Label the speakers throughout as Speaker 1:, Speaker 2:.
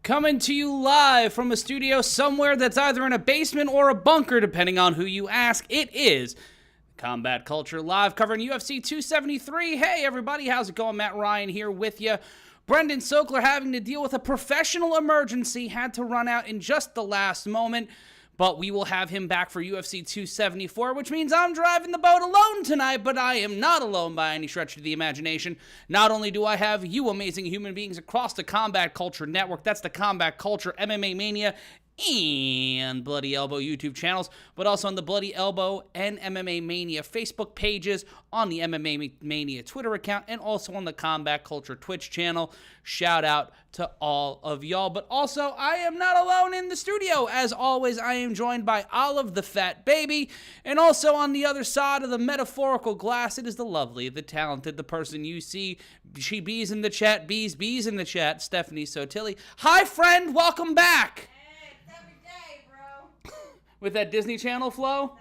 Speaker 1: Coming to you live from a studio somewhere that's either in a basement or a bunker, depending on who you ask. It is Combat Culture Live, covering UFC 273. Hey, everybody, how's it going? Matt Ryan here with you. Brendan Sokler having to deal with a professional emergency, had to run out in just the last moment, but we will have him back for UFC 274, which means I'm driving the boat alone tonight, but I am not alone by any stretch of the imagination. Not only do I have you amazing human beings across the Combat Culture Network, that's the Combat Culture, MMA Mania, and Bloody Elbow YouTube channels, but also on the Bloody Elbow and MMA Mania Facebook pages, on the MMA Mania Twitter account, and also on the Combat Culture Twitch channel. Shout out to all of y'all. But also, I am not alone in the studio. As always, I am joined by Olive the Fat Baby, and also on the other side of the metaphorical glass, it is the lovely, the talented, the person you see. She bees in the chat, bees in the chat, Stephanie Sotilli. Hi, friend, welcome back. With that Disney Channel flow?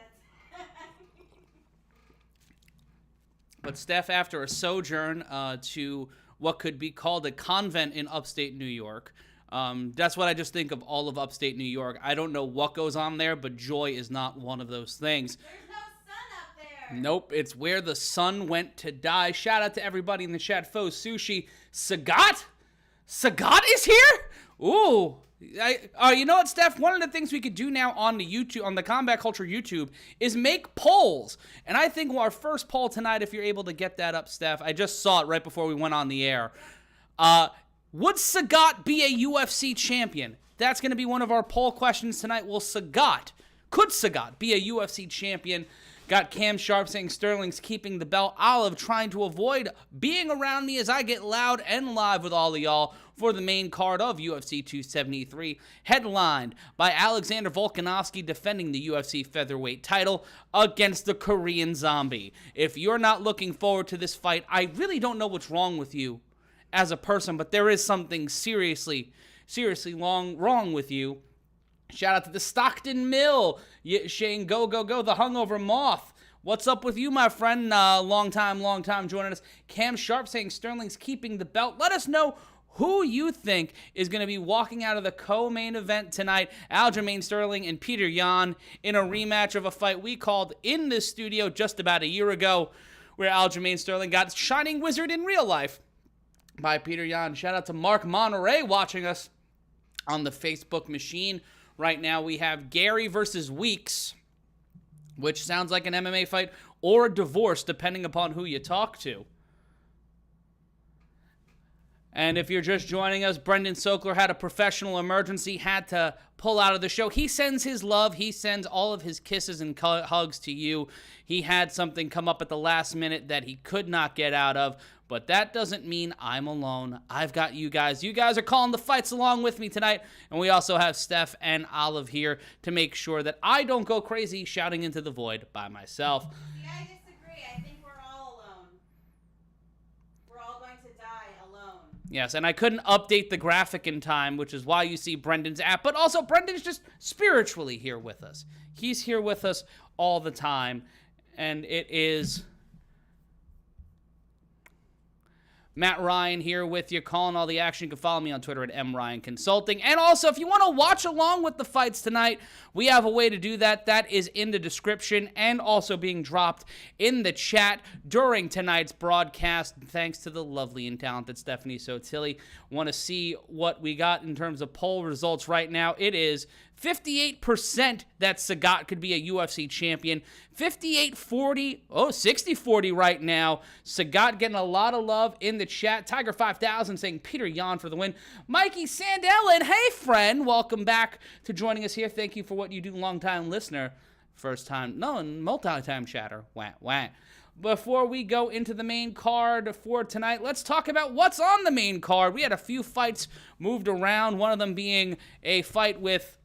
Speaker 1: But Steph, after a sojourn to what could be called a convent in upstate New York, that's what I just think of all of upstate New York. I don't know what goes on there, but joy is not one of those things.
Speaker 2: There's no sun up there.
Speaker 1: Nope, it's where the sun went to die. Shout out to everybody in the chat. Faux Sushi. Sagat? Sagat is here? Ooh. You know what, Steph? One of the things we could do now on the YouTube, on the Combat Culture YouTube, is make polls. And I think our first poll tonight, if you're able to get that up, Steph, I just saw it right before we went on the air. Would Sagat be a UFC champion? That's going to be one of our poll questions tonight. Could Sagat be a UFC champion? Got Cam Sharp saying Sterling's keeping the belt. Olive trying to avoid being around me as I get loud and live with all of y'all for the main card of UFC 273, headlined by Alexander Volkanovski defending the UFC Featherweight title against the Korean Zombie. If you're not looking forward to this fight, I really don't know what's wrong with you as a person, but there is something seriously wrong with you. Shout out to the Stockton Mill, Shane, go, the hungover moth. What's up with you, my friend? Long time joining us. Cam Sharp saying Sterling's keeping the belt. Let us know who you think is going to be walking out of the co-main event tonight. Aljamain Sterling and Petr Yan in a rematch of a fight we called in this studio just about a year ago, where Aljamain Sterling got Shining Wizard in real life by Petr Yan. Shout out to Mark Monterey watching us on the Facebook machine. Right now we have Gary versus Weeks, which sounds like an MMA fight or a divorce, depending upon who you talk to. And if you're just joining us, Brendan Sokler had a professional emergency, had to pull out of the show. He sends his love. He sends all of his kisses and hugs to you. He had something come up at the last minute that he could not get out of. But that doesn't mean I'm alone. I've got you guys. You guys are calling the fights along with me tonight. And we also have Steph and Olive here to make sure that I don't go crazy shouting into the void by myself.
Speaker 2: See, I disagree. I think we're all alone. We're all going to die alone.
Speaker 1: Yes, and I couldn't update the graphic in time, which is why you see Brendan's app. But also, Brendan's just spiritually here with us. He's here with us all the time. And it is Matt Ryan here with you, calling all the action. You can follow me on Twitter at MRyanConsulting. And also, if you want to watch along with the fights tonight, we have a way to do that. That is in the description and also being dropped in the chat during tonight's broadcast. Thanks to the lovely and talented Stephanie Sotilli. Want to see what we got in terms of poll results right now? It is 58% that Sagat could be a UFC champion. 58-40, 60-40 right now. Sagat getting a lot of love in the chat. Tiger 5000 saying Petr Yan for the win. Mikey Sandell, hey friend, welcome back to joining us here. Thank you for what you do, long-time listener. First time, no, multi-time chatter. Wah. Before we go into the main card for tonight, let's talk about what's on the main card. We had a few fights moved around, one of them being a fight with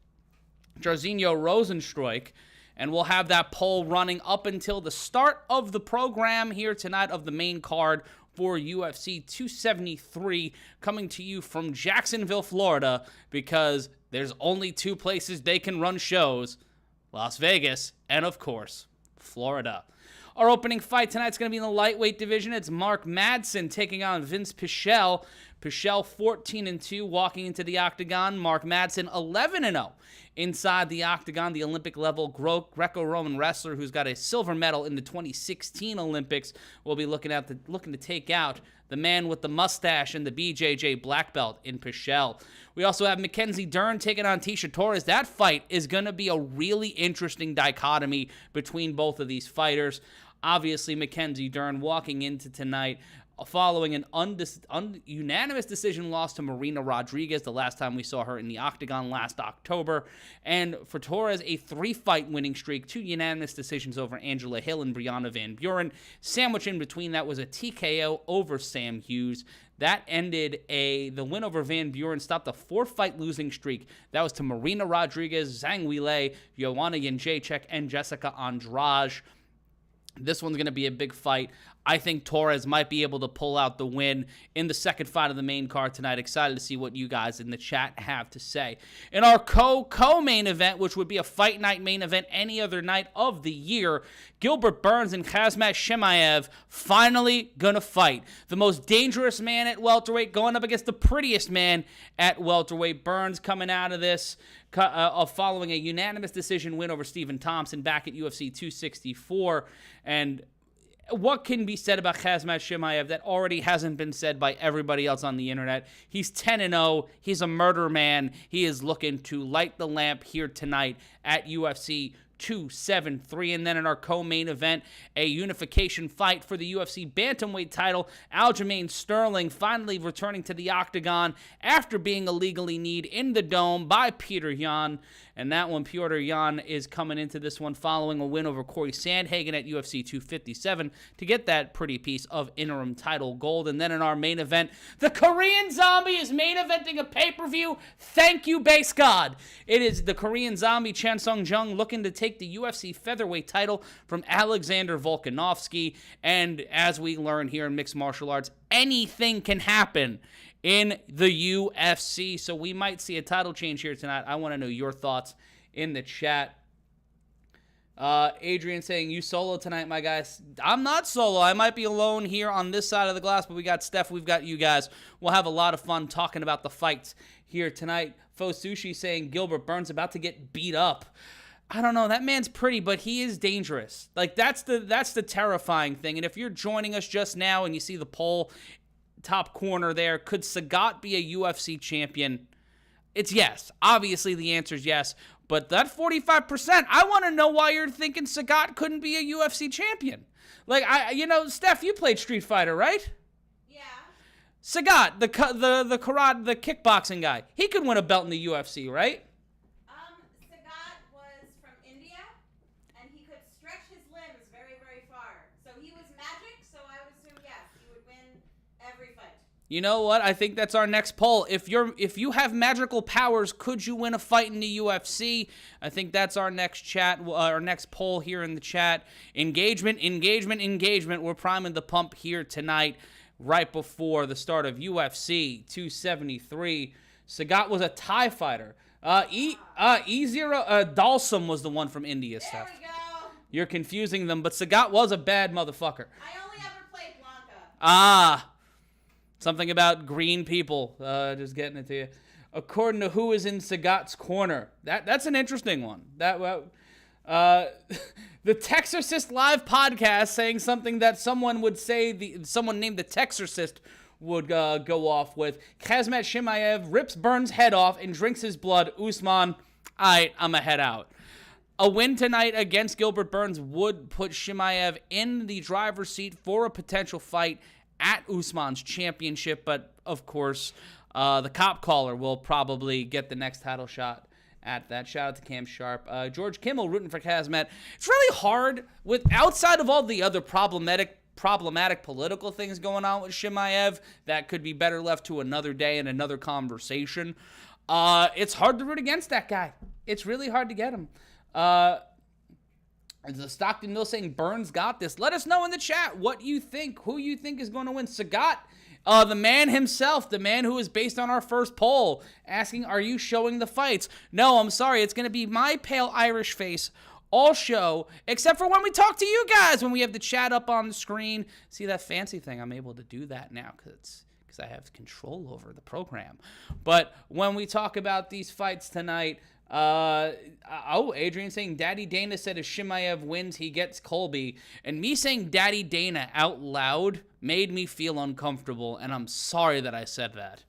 Speaker 1: Jairzinho Rozenstruik, and we'll have that poll running up until the start of the program here tonight of the main card for UFC 273, coming to you from Jacksonville, Florida, because there's only two places they can run shows: Las Vegas and, of course, Florida. Our opening fight tonight's going to be in the lightweight division. It's Mark Madsen taking on Vince Pichelle. Pichelle 14-2 walking into the octagon. Mark Madsen 11-0 inside the octagon. The Olympic level Greco-Roman wrestler who's got a silver medal in the 2016 Olympics will be looking to take out the man with the mustache and the BJJ black belt in Pichelle. We also have Mackenzie Dern taking on Tisha Torres. That fight is going to be a really interesting dichotomy between both of these fighters. Obviously, Mackenzie Dern walking into tonight following an unanimous decision loss to Marina Rodriguez the last time we saw her in the octagon last October. And for Torres, a 3-fight winning streak, 2 unanimous decisions over Angela Hill and Brianna Van Buren. Sandwiched in between that was a TKO over Sam Hughes. That ended the win over Van Buren, stopped a 4-fight losing streak. That was to Marina Rodriguez, Zhang Weilei, Joanna Jędrzejczyk, and Jessica Andrade. This one's going to be a big fight. I think Torres might be able to pull out the win in the second fight of the main card tonight. Excited to see what you guys in the chat have to say. In our co-main event, which would be a fight night main event any other night of the year, Gilbert Burns and KHAMZAT Chimaev finally gonna fight. The most dangerous man at welterweight going up against the prettiest man at welterweight. Burns coming out of this following a unanimous decision win over Stephen Thompson back at UFC 264. And what can be said about KHAMZAT Chimaev that already hasn't been said by everybody else on the internet? He's 10-0. He's a murder man. He is looking to light the lamp here tonight at UFC 273. And then in our co-main event, a unification fight for the UFC Bantamweight title. Aljamain Sterling finally returning to the octagon after being illegally kneed in the dome by Petr Yan. And that one, Petr Yan is coming into this one following a win over Corey Sandhagen at UFC 257 to get that pretty piece of interim title gold. And then in our main event, the Korean Zombie is main eventing a pay-per-view. Thank you, base God. It is the Korean Zombie, Sung Jung, looking to take the UFC Featherweight title from Alexander Volkanovski. And as we learn here in mixed martial arts, anything can happen in the UFC. So we might see a title change here tonight. I want to know your thoughts in the chat. Adrian saying, you solo tonight, my guys. I'm not solo. I might be alone here on this side of the glass, but we got Steph, we've got you guys. We'll have a lot of fun talking about the fights here tonight. Fo Sushi saying Gilbert Burns about to get beat up. I don't know. That man's pretty, but he is dangerous. Like, that's the terrifying thing. And if you're joining us just now and you see the poll, top corner there, could Sagat be a UFC champion? It's yes. Obviously, the answer is yes. But that 45%, I want to know why you're thinking Sagat couldn't be a UFC champion. Like, Steph, you played Street Fighter, right?
Speaker 2: Yeah.
Speaker 1: Sagat, the karate, the kickboxing guy, he could win a belt in the UFC, right?
Speaker 2: Sagat was from India, and he could stretch his limbs very, very far. So he was magic, so I would assume yes, he would win every fight.
Speaker 1: You know what? I think that's our next poll. If you have magical powers, could you win a fight in the UFC? I think that's our next our next poll here in the chat. Engagement. We're priming the pump here tonight, right before the start of UFC 273. Sagat was a Thai fighter. E0 Dalsum was the one from India.
Speaker 2: There we go.
Speaker 1: You're confusing them, but Sagat was a bad motherfucker.
Speaker 2: I only ever played Blanca.
Speaker 1: Something about green people. Just getting it to you. According to who is in Sagat's corner. That's an interesting one. The Texorcist Live podcast saying something that someone would say, someone named the Texorcist would go off with. KHAMZAT Chimaev rips Burns' head off and drinks his blood. Usman, I'm a head out. A win tonight against Gilbert Burns would put Chimaev in the driver's seat for a potential fight at Usman's championship, but of course, the cop caller will probably get the next title shot at that. Shout out to Cam Sharp. George Kimmel rooting for KHAMZAT. It's really hard outside of all the other problematic political things going on with Chimaev that could be better left to another day and another conversation. It's hard to root against that guy. It's really hard to get him. The Stockton Mill saying Burns got this. Let us know in the chat what you think, who you think is going to win. Sagat, the man himself, the man who is based on our first poll, asking, are you showing the fights? No, I'm sorry. It's going to be my pale Irish face all show, except for when we talk to you guys, when we have the chat up on the screen. See that fancy thing? I'm able to do that now because I have control over the program. But when we talk about these fights tonight, Adrian saying Daddy Dana said if Chimaev wins, he gets Colby. And me saying Daddy Dana out loud made me feel uncomfortable, and I'm sorry that I said that.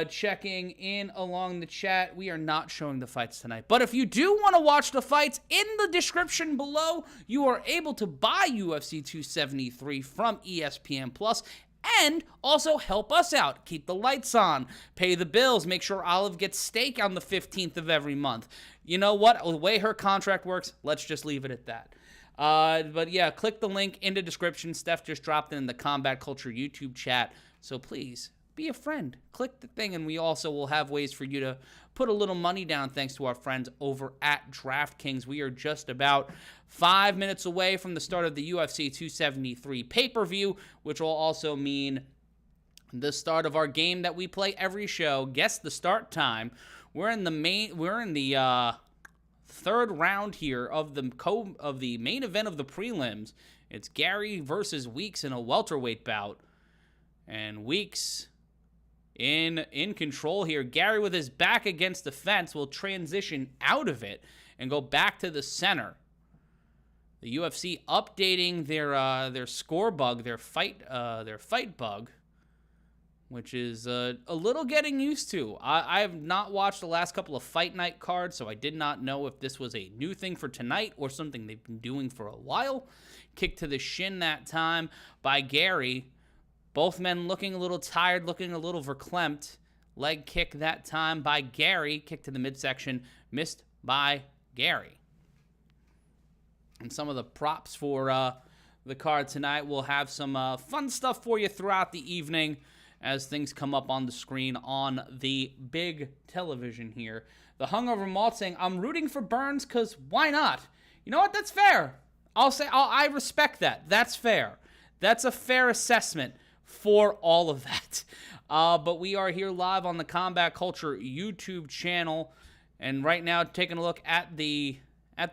Speaker 1: Checking in along the chat, we are not showing the fights tonight. But if you do want to watch the fights, in the description below, you are able to buy UFC 273 from ESPN Plus. And also help us out. Keep the lights on. Pay the bills. Make sure Olive gets steak on the 15th of every month. You know what? The way her contract works, let's just leave it at that. But yeah, click the link in the description. Steph just dropped it in the Combat Culture YouTube chat. So please, be a friend. Click the thing, and we also will have ways for you to put a little money down thanks to our friends over at DraftKings. We are just about 5 minutes away from the start of the UFC 273 pay-per-view, which will also mean the start of our game that we play every show. Guess the start time. We're in the third round here of the main event of the prelims. It's Gary versus Weeks in a welterweight bout, and Weeks in control here. Gary, with his back against the fence, will transition out of it and go back to the center. The UFC updating their score bug, their fight bug, which is a little getting used to. I have not watched the last couple of Fight Night cards, so I did not know if this was a new thing for tonight or something they've been doing for a while. Kick to the shin that time by Gary. Both men looking a little tired, looking a little verklempt. Leg kick that time by Gary. Kick to the midsection, missed by Gary. And some of the props for the card tonight. We'll have some fun stuff for you throughout the evening as things come up on the screen on the big television here. The Hungover Malt saying, I'm rooting for Burns because why not? You know what? That's fair. I respect that. That's fair. That's a fair assessment for all of that. But we are here live on the Combat Culture YouTube channel, and right now taking a look at the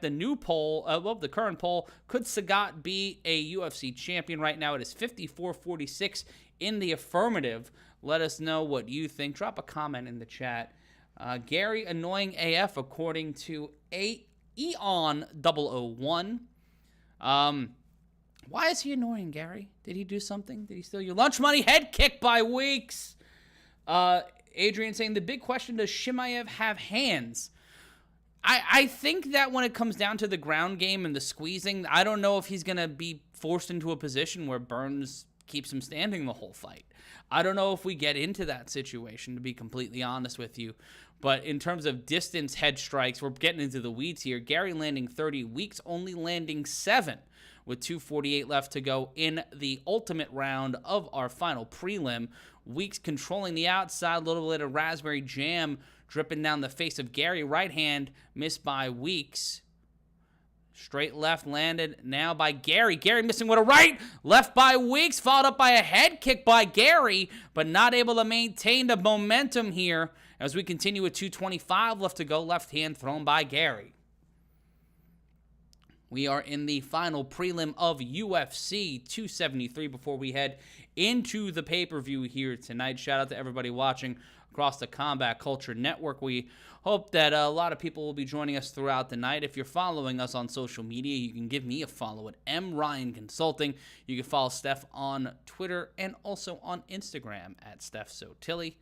Speaker 1: new poll, the current poll. Could Sagat be a UFC champion? Right now it is 54-46 in the affirmative. Let us know what you think. Drop a comment in the chat. Gary annoying AF according to Eon001. Why is he annoying, Gary? Did he do something? Did he steal your lunch money? Head kick by Weeks. Adrian saying, the big question, does Chimaev have hands? I think that when it comes down to the ground game and the squeezing, I don't know if he's going to be forced into a position where Burns keeps him standing the whole fight. I don't know if we get into that situation, to be completely honest with you. But in terms of distance head strikes, we're getting into the weeds here. Gary landing 30, Weeks only landing 7. With 2:48 left to go in the ultimate round of our final prelim. Weeks controlling the outside, a little bit of raspberry jam dripping down the face of Gary. Right hand missed by Weeks. Straight left landed now by Gary. Gary missing with a right. Left by Weeks, followed up by a head kick by Gary, but not able to maintain the momentum here as we continue with 2:25 left to go. Left hand thrown by Gary. We are in the final prelim of UFC 273 before we head into the pay-per-view here tonight. Shout out to everybody watching across the Combat Culture Network. We hope that a lot of people will be joining us throughout the night. If you're following us on social media, you can give me a follow at MRyan Consulting. You can follow Steph on Twitter and also on Instagram at StephSotilly.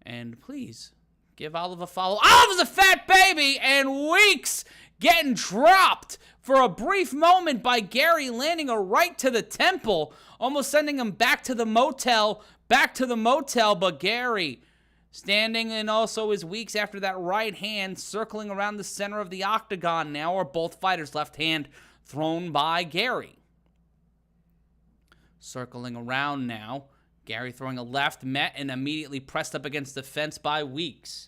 Speaker 1: And please give Olive a follow. Olive's a fat baby, and Weeks getting dropped for a brief moment by Gary, landing a right to the temple, almost sending him back to the motel, but Gary standing, and also his Weeks after that right hand, circling around the center of the octagon now are both fighters. Left hand thrown by Gary. Circling around now, Gary throwing a left, met and immediately pressed up against the fence by Weeks.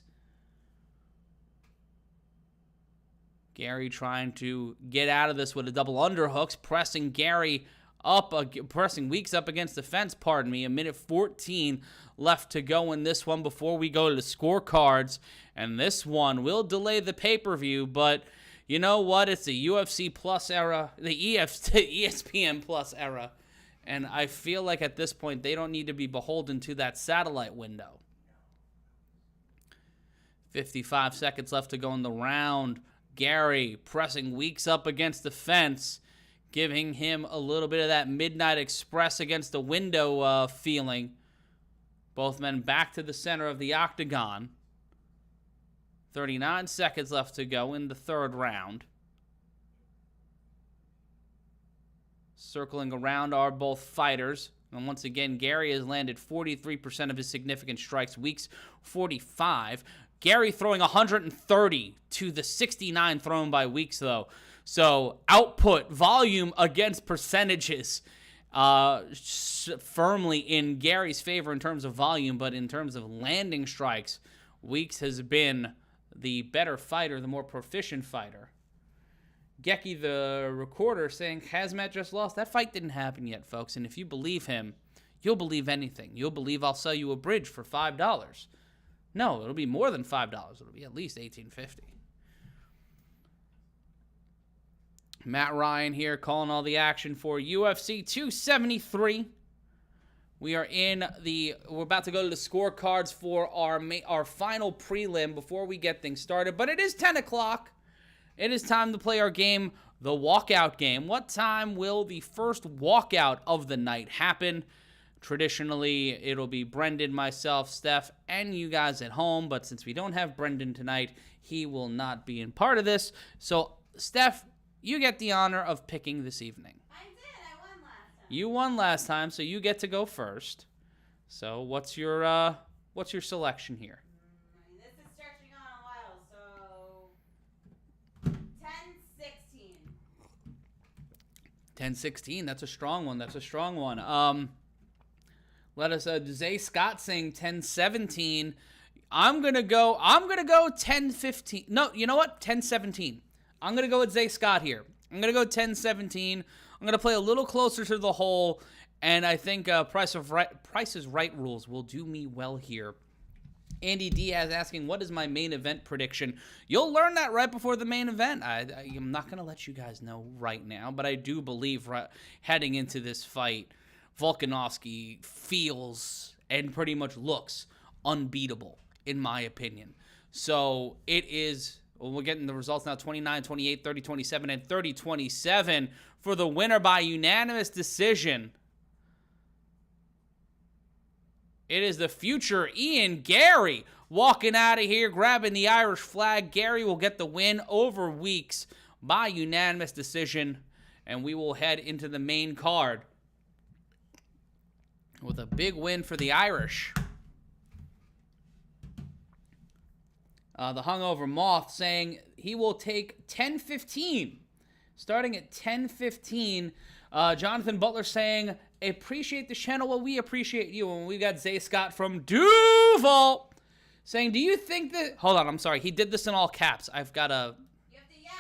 Speaker 1: Gary trying to get out of this with a double underhooks, pressing Weeks up against the fence, pardon me. 1:14 left to go in this one before we go to the scorecards. And this one will delay the pay-per-view, but you know what? It's the UFC Plus era, the ESPN Plus era. And I feel like at this point, they don't need to be beholden to that satellite window. 55 seconds left to go in the round. Gary pressing Weeks up against the fence, giving him a little bit of that Midnight Express against the window feeling. Both men back to the center of the octagon. 39 seconds left to go in the third round. Circling around are both fighters. And once again, Gary has landed 43% of his significant strikes. Weeks, 45. Gary throwing 130 to the 69 thrown by Weeks, though. So output, volume against percentages firmly in Gary's favor in terms of volume, but in terms of landing strikes, Weeks has been the better fighter, the more proficient fighter. Gecky, the recorder, saying, KHAMZAT just lost. That fight didn't happen yet, folks. And if you believe him, you'll believe anything. You'll believe I'll sell you a bridge for $5. No, it'll be more than $5. It'll be at least $18.50. Matt Ryan here calling all the action for UFC 273. We're about to go to the scorecards for our final prelim before we get things started. But it is 10 o'clock. It is time to play our game, the walkout game. What time will the first walkout of the night happen? Traditionally, it'll be Brendan, myself, Steph, and you guys at home. But since we don't have Brendan tonight, he will not be in part of this. So, Steph, you get the honor of picking this evening.
Speaker 2: I did. I won last time.
Speaker 1: You won last time, so you get to go first. So, what's your selection here?
Speaker 2: This is stretching on a while, so 10-16.
Speaker 1: 10-16. That's a strong one. Let us Zay Scott saying 10-17. I'm gonna go 10-15. No, you know what? 10-17. I'm gonna go with Zay Scott here. I'm gonna go 10-17. I'm gonna play a little closer to the hole, and I think Price's Right rules will do me well here. Andy Diaz asking, what is my main event prediction? You'll learn that right before the main event. I'm not going to let you guys know right now, but I do believe heading into this fight, Volkanovski feels and pretty much looks unbeatable, in my opinion. So it is, we're getting the results now, 29-28, 30-27, and 30-27 for the winner by unanimous decision. It is the future Ian Gary walking out of here, grabbing the Irish flag. Gary will get the win over Weeks by unanimous decision, and we will head into the main card with a big win for the Irish. The Hungover Moth saying he will take 10-15, starting at 10-15. Jonathan Butler saying, appreciate the channel. Well, we appreciate you. And we got Zay Scott from Duval saying, do you think that... Hold on, I'm sorry. He did this in all caps. I've got to...
Speaker 2: You have to yell.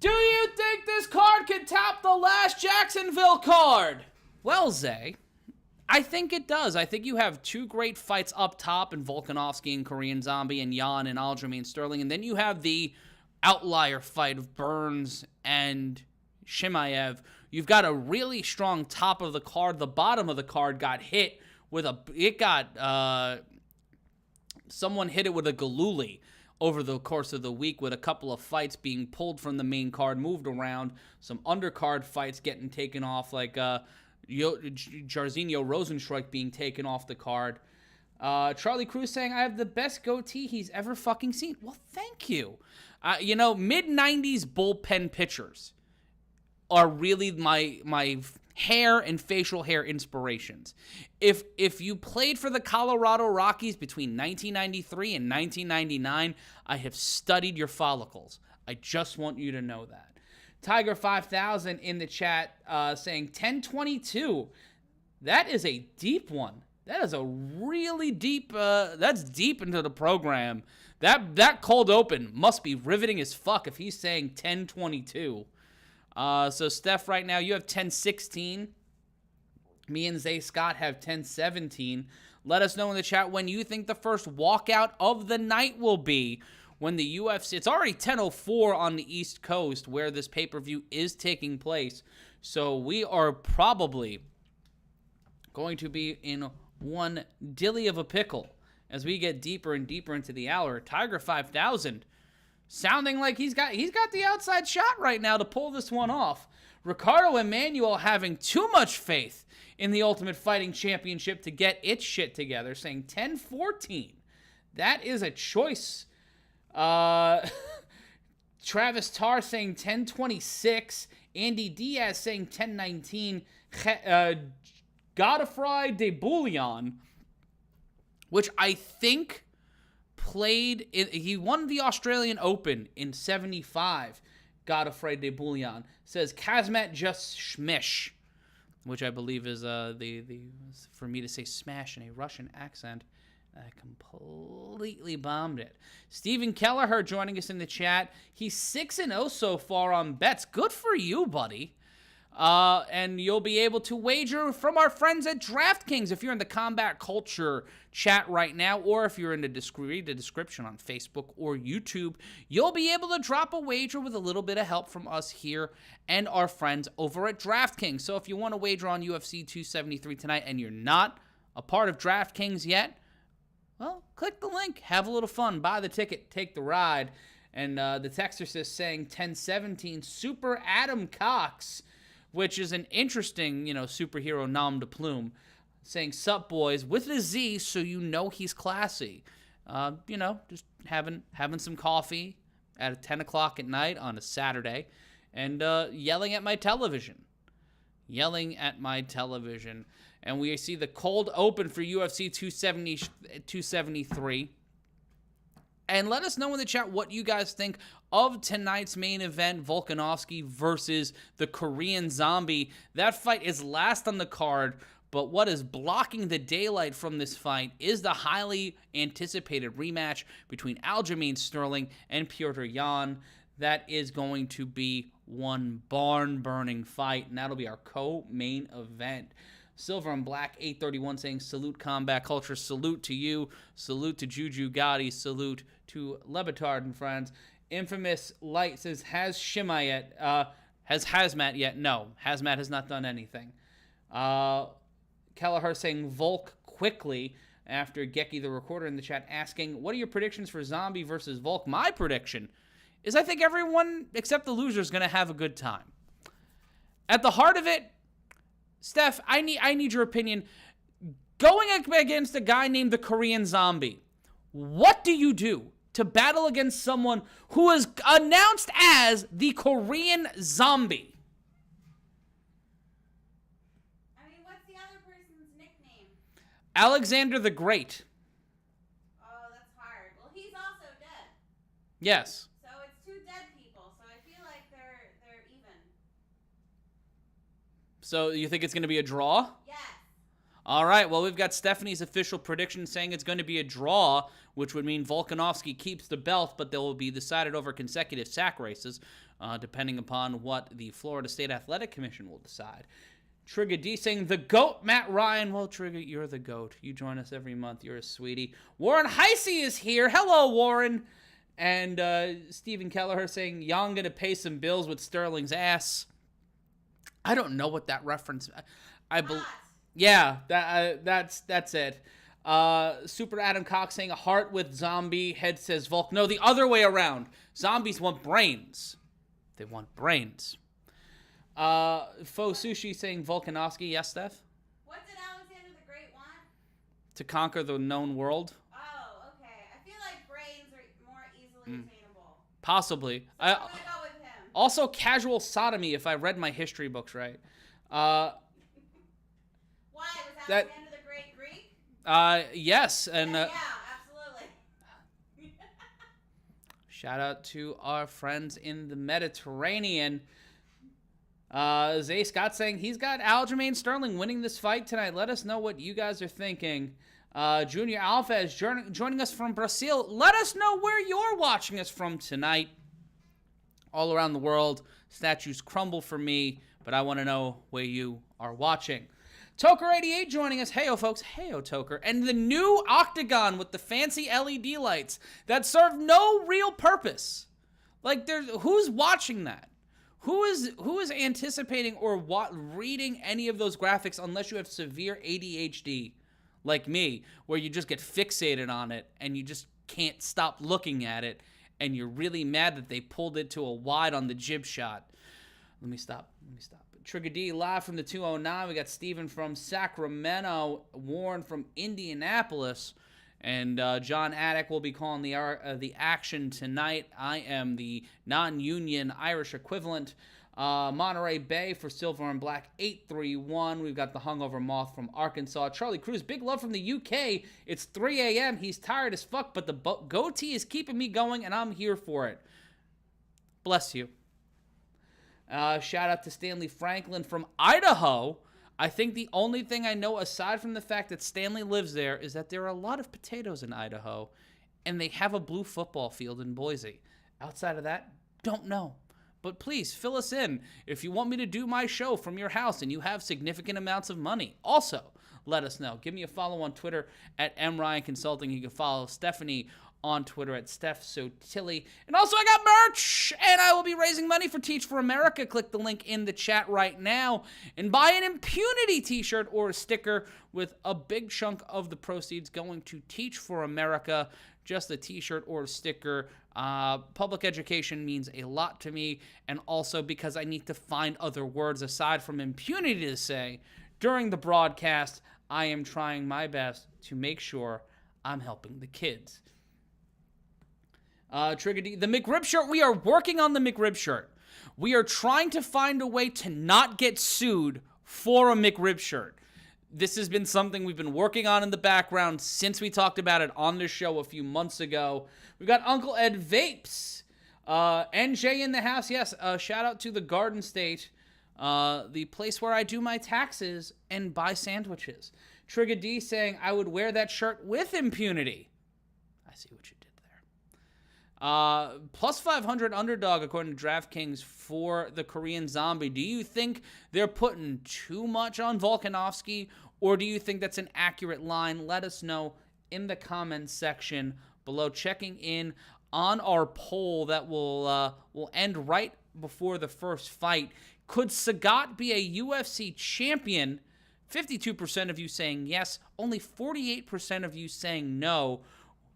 Speaker 1: Do you think this card can top the last Jacksonville card? Well, Zay, I think it does. I think you have two great fights up top in Volkanovski and Korean Zombie and Yan and Aljamain Sterling. And then you have the outlier fight of Burns and Chimaev. You've got a really strong top of the card. The bottom of the card got hit with someone hit it with a galooly over the course of the week, with a couple of fights being pulled from the main card, moved around, some undercard fights getting taken off, like Jairzinho Rosenstruik being taken off the card. Charlie Cruz saying, I have the best goatee he's ever fucking seen. Well, thank you. Mid-90s bullpen pitchers are really my hair and facial hair inspirations. If you played for the Colorado Rockies between 1993 and 1999, I have studied your follicles. I just want you to know that. Tiger 5000 in the chat saying 10-22. That is a deep one. That is a really deep, that's deep into the program. That cold open must be riveting as fuck if he's saying 10-22. So, Steph, right now, you have 10-16. Me and Zay Scott have 10-17. Let us know in the chat when you think the first walkout of the night will be. When the UFC... It's already 10:04 on the East Coast where this pay-per-view is taking place. So we are probably going to be in one dilly of a pickle as we get deeper and deeper into the hour. Tiger 5000 sounding like he's got the outside shot right now to pull this one off. Ricardo Emanuel having too much faith in the Ultimate Fighting Championship to get its shit together, saying 10-14. That is a choice. Travis Tarr saying 10-26. Andy Diaz saying 10-19. Godfrey de Bouillon, which I think he won the Australian Open in 75. Godfrey de Bouillon says KHAMZAT just schmish, which I believe is for me to say smash in a Russian accent. I completely bombed it. Stephen Kelleher joining us in the chat. He's 6-0 so far on bets. Good for you, buddy. And you'll be able to wager from our friends at DraftKings if you're in the Combat Culture chat right now, or if you're in the description on Facebook or YouTube. You'll be able to drop a wager with a little bit of help from us here and our friends over at DraftKings. So if you want to wager on UFC 273 tonight and you're not a part of DraftKings yet, well, click the link, have a little fun, buy the ticket, take the ride. And the texter says saying 10-17, Super Adam Cox, which is an interesting, superhero nom de plume, saying sup boys with a Z, so you know he's classy. Just having some coffee at 10 o'clock at night on a Saturday and yelling at my television. And we see the cold open for UFC 273. And let us know in the chat what you guys think of tonight's main event, Volkanovski versus the Korean Zombie. That fight is last on the card, but what is blocking the daylight from this fight is the highly anticipated rematch between Aljamain Sterling and Petr Yan. That is going to be one barn-burning fight, and that'll be our co-main event. Silver and Black 831 saying salute Combat Culture, salute to you, salute to Juju Gotti, salute to Lebitard and friends. Infamous Light says, has HAZMAT yet? No, HAZMAT has not done anything. Kelleher saying Volk quickly after Geki the Recorder in the chat asking, what are your predictions for Zombie versus Volk? My prediction is I think everyone except the loser is going to have a good time. At the heart of it, Steph, I need your opinion. Going against a guy named the Korean Zombie, what do you do to battle against someone who is announced as the Korean Zombie?
Speaker 2: I mean, what's the other person's nickname?
Speaker 1: Alexander the Great.
Speaker 2: Oh, that's hard. Well, he's also dead.
Speaker 1: Yes.
Speaker 2: So it's two dead people, so I feel like they're even.
Speaker 1: So you think it's going to be a draw?
Speaker 2: Yes.
Speaker 1: All right, well, we've got Stephanie's official prediction saying it's going to be a draw, which would mean Volkanovski keeps the belt, but they will be decided over consecutive sack races, depending upon what the Florida State Athletic Commission will decide. Trigger D saying, the GOAT, Matt Ryan. Well, Trigger, you're the GOAT. You join us every month. You're a sweetie. Warren Heisey is here. Hello, Warren. And Stephen Kelleher saying, Young going to pay some bills with Sterling's ass. I don't know what that reference... Yeah, that's it. Super Adam Cox saying a heart with Zombie. Head says Volk. No, the other way around. Zombies want brains. They want brains. Faux Sushi saying Volkanovski. Yes, Steph?
Speaker 2: What did Alexander the Great want?
Speaker 1: To conquer the known world.
Speaker 2: Oh, okay. I feel like brains are more easily attainable.
Speaker 1: Possibly.
Speaker 2: So I'm going to go with him.
Speaker 1: Also, casual sodomy, if I read my history books right.
Speaker 2: Why? Was Alexander the Great Greek?
Speaker 1: Yes. And
Speaker 2: yeah, absolutely.
Speaker 1: shout out to our friends in the Mediterranean. Zay Scott saying he's got Aljamain Sterling winning this fight tonight. Let us know what you guys are thinking. Junior Alves joining us from Brazil. Let us know where you're watching us from tonight. All around the world, statues crumble for me, but I want to know where you are watching. Toker88 joining us. Heyo, folks. Heyo, Toker. And the new Octagon with the fancy LED lights that serve no real purpose. Like, who's watching that? Who is anticipating or reading any of those graphics unless you have severe ADHD like me, where you just get fixated on it and you just can't stop looking at it, and you're really mad that they pulled it to a wide on the jib shot. Let me stop. Trigger D live from the 209. We got Steven from Sacramento, Warren from Indianapolis, and John Attic will be calling the action tonight. I am the non-union Irish equivalent. Monterey Bay for Silver and Black 831. We've got the Hungover Moth from Arkansas. Charlie Cruz, big love from the UK. It's 3 a.m. He's tired as fuck, but the goatee is keeping me going, and I'm here for it. Bless you. Shout out to Stanley Franklin from Idaho. I think the only thing I know aside from the fact that Stanley lives there is that there are a lot of potatoes in Idaho, and they have a blue football field in Boise. Outside of that, don't know. But please, fill us in. If you want me to do my show from your house and you have significant amounts of money, also let us know. Give me a follow on Twitter at MRyan Consulting. You can follow Stephanie on Twitter at StephSotilly. And also, I got merch, and I will be raising money for Teach for America. Click the link in the chat right now and buy an impunity t-shirt or a sticker with a big chunk of the proceeds going to Teach for America. Just a t-shirt or a sticker. Public education means a lot to me, and also because I need to find other words aside from impunity to say during the broadcast. I am trying my best to make sure I'm helping the kids. Trigger D, the McRib shirt. We are working on the McRib shirt. We are trying to find a way to not get sued for a McRib shirt. This has been something we've been working on in the background since we talked about it on the show a few months ago. We've got Uncle Ed Vapes. NJ in the house. Yes, shout out to the Garden State, the place where I do my taxes and buy sandwiches. Trigger D saying, I would wear that shirt with impunity. I see what you did there. Plus 500 underdog according to DraftKings for the Korean Zombie. Do you think they're putting too much on Volkanovski, or do you think that's an accurate line? Let us know in the comments section below. Checking in on our poll that will end right before the first fight. Could Sagat be a UFC champion? 52% of you saying yes, only 48% of you saying no.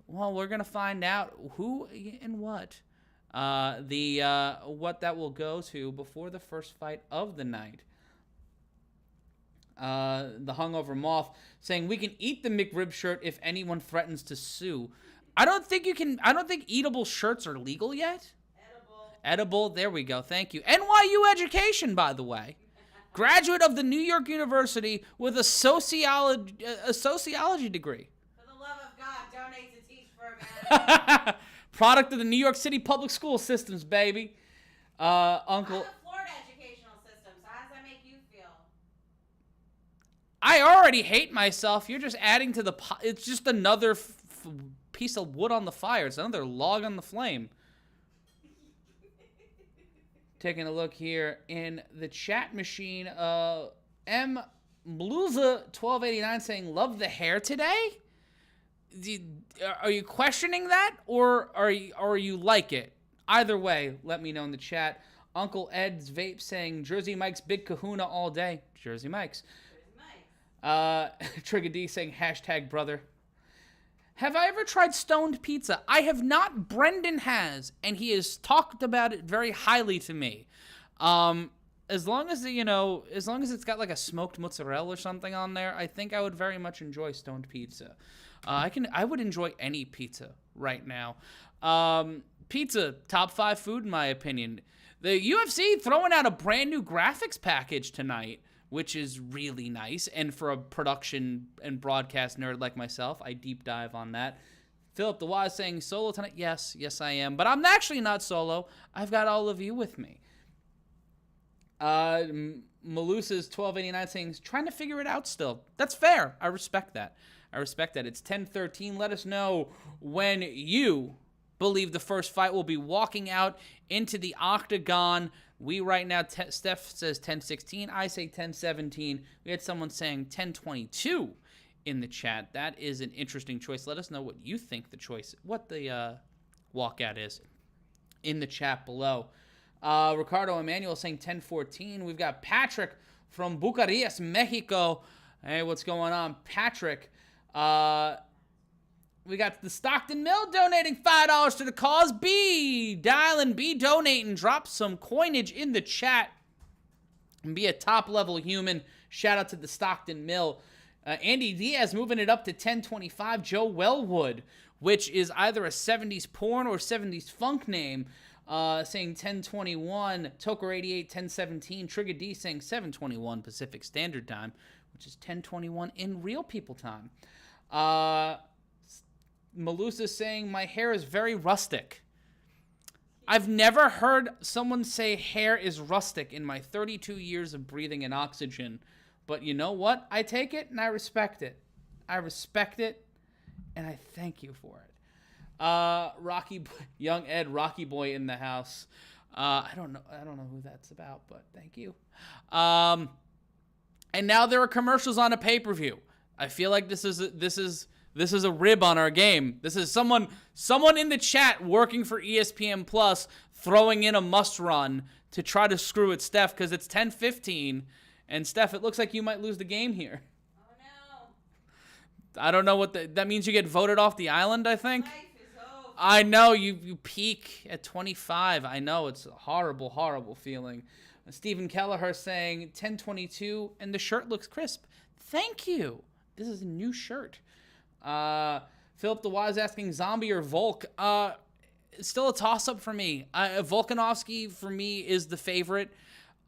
Speaker 1: Well, we're gonna find out who and what what that will go to before the first fight of the night. The Hungover Moth saying we can eat the McRib shirt if anyone threatens to sue. I don't think you can. I don't think eatable shirts are legal yet. Edible. There we go. Thank you. NYU education, by the way. Graduate of the New York University with a sociology degree.
Speaker 2: For the love of God, donate to Teach for America.
Speaker 1: Product of the New York City public school systems, baby. Uncle.
Speaker 2: I'm the Florida educational system, so how does that make you feel?
Speaker 1: I already hate myself. You're just adding to the. It's just another piece of wood on the fire. It's another log on the flame. Taking a look here in the chat machine. M. Mluza 1289 saying, love the hair today? Are you questioning that, or are you like it? Either way, let me know in the chat. Uncle Ed's Vape saying, Jersey Mike's big kahuna all day. Jersey Mike's. Trigger D saying, hashtag brother. Have I ever tried stoned pizza? I have not. Brendan has, and he has talked about it very highly to me. As long as it's got like a smoked mozzarella or something on there, I think I would very much enjoy stoned pizza. I would enjoy any pizza right now. Pizza, top 5 food in my opinion. The UFC throwing out a brand new graphics package tonight, which is really nice. And for a production and broadcast nerd like myself, I deep dive on that. Philip the Wise saying, solo tonight? Yes, I am. But I'm actually not solo. I've got all of you with me. Malusa's 1289 saying, trying to figure it out still. That's fair. I respect that. It's 10:13. Let us know when you believe the first fight will be walking out into the octagon. We right now, Steph says 10:16. I say 10:17. We had someone saying 10:22 in the chat. That is an interesting choice. Let us know what you think the walkout is in the chat below. Ricardo Emanuel saying 10-14. We've got Patrick from Bucharest, Mexico. Hey, what's going on, Patrick? We got the Stockton Mill donating $5 to the cause. B donating. Drop some coinage in the chat and be a top-level human. Shout out to the Stockton Mill. Andy Diaz moving it up to 10-25. Joe Wellwood, which is either a 70s porn or 70s funk name, saying 10-21. Toker 88, 10-17. Trigger D saying 7-21 Pacific Standard Time, which is 10-21 in real people time. Malusa saying, my hair is very rustic. I've never heard someone say hair is rustic in my 32 years of breathing in oxygen. But you know what? I take it and I respect it. I respect it and I thank you for it. Young Ed, Rocky Boy in the house. I don't know who that's about, but thank you. And now there are commercials on a pay-per-view. I feel like this is a rib on our game. This is someone in the chat working for ESPN Plus throwing in a must run to try to screw at Steph because it's 10-15. And Steph, it looks like you might lose the game here.
Speaker 2: Oh no.
Speaker 1: I don't know what that means. You get voted off the island, I think.
Speaker 2: Life is over.
Speaker 1: I know you peak at 25. I know it's a horrible, horrible feeling. Stephen Kelleher saying 10-22 and the shirt looks crisp. Thank you. This is a new shirt. Philip the Wise asking Zombie or Volk. It's still a toss-up for me. Volkanovski, for me, is the favorite.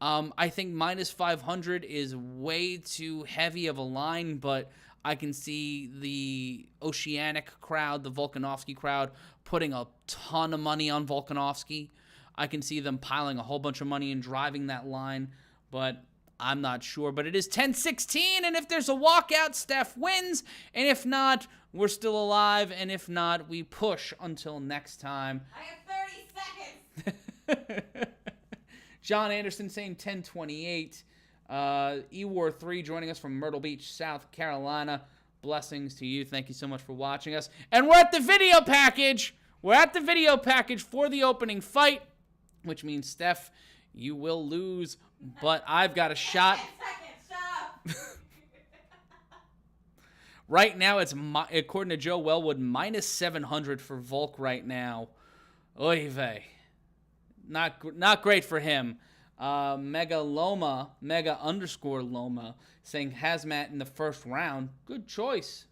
Speaker 1: I think minus 500 is way too heavy of a line, but I can see the Oceanic crowd, the Volkanovski crowd, putting a ton of money on Volkanovski. I can see them piling a whole bunch of money and driving that line, but I'm not sure. But it is 10-16, and if there's a walkout, Steph wins, and if not, we're still alive, and if not, we push until next time.
Speaker 2: I have 30 seconds.
Speaker 1: John Anderson saying 10-28. E-War3 joining us from Myrtle Beach, South Carolina. Blessings to you. Thank you so much for watching us. And we're at the video package. We're at the video package for the opening fight, which means, Steph, you will lose, but I've got a shot.
Speaker 2: 10 seconds, shut up.
Speaker 1: Right now, it's, according to Joe Wellwood, minus 700 for Volk right now. Oy vey. Not great for him. Mega _ Loma saying HAZMAT in the first round. Good choice.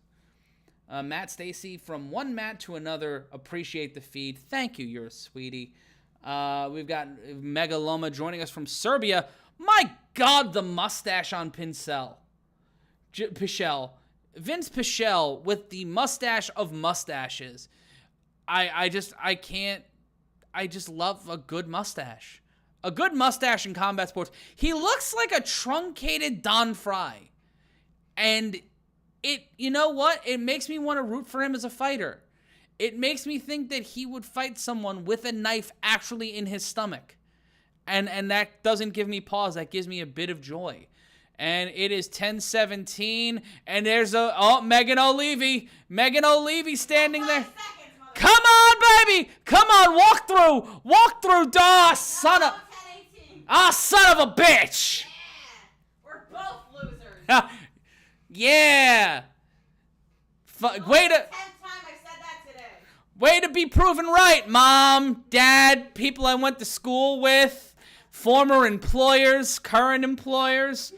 Speaker 1: Matt Stacy from one Matt to another. Appreciate the feed. Thank you. You're a sweetie. We've got Mega Loma joining us from Serbia. My God, the mustache on Pichelle. Vince Pichelle with the mustache of mustaches. I just love a good mustache. A good mustache in combat sports. He looks like a truncated Don Fry. And you know what? It makes me want to root for him as a fighter. It makes me think that he would fight someone with a knife actually in his stomach. And that doesn't give me pause. That gives me a bit of joy. And it is 10-17. And there's Megan O'Leary. Megan O'Leary standing there. Come on, baby! Come on, walk through, son of a bitch!
Speaker 2: Yeah, we're both losers.
Speaker 1: Yeah. Way to
Speaker 2: 10th time I said that today.
Speaker 1: Way to be proven right, Mom, Dad, people I went to school with, former employers, current employers.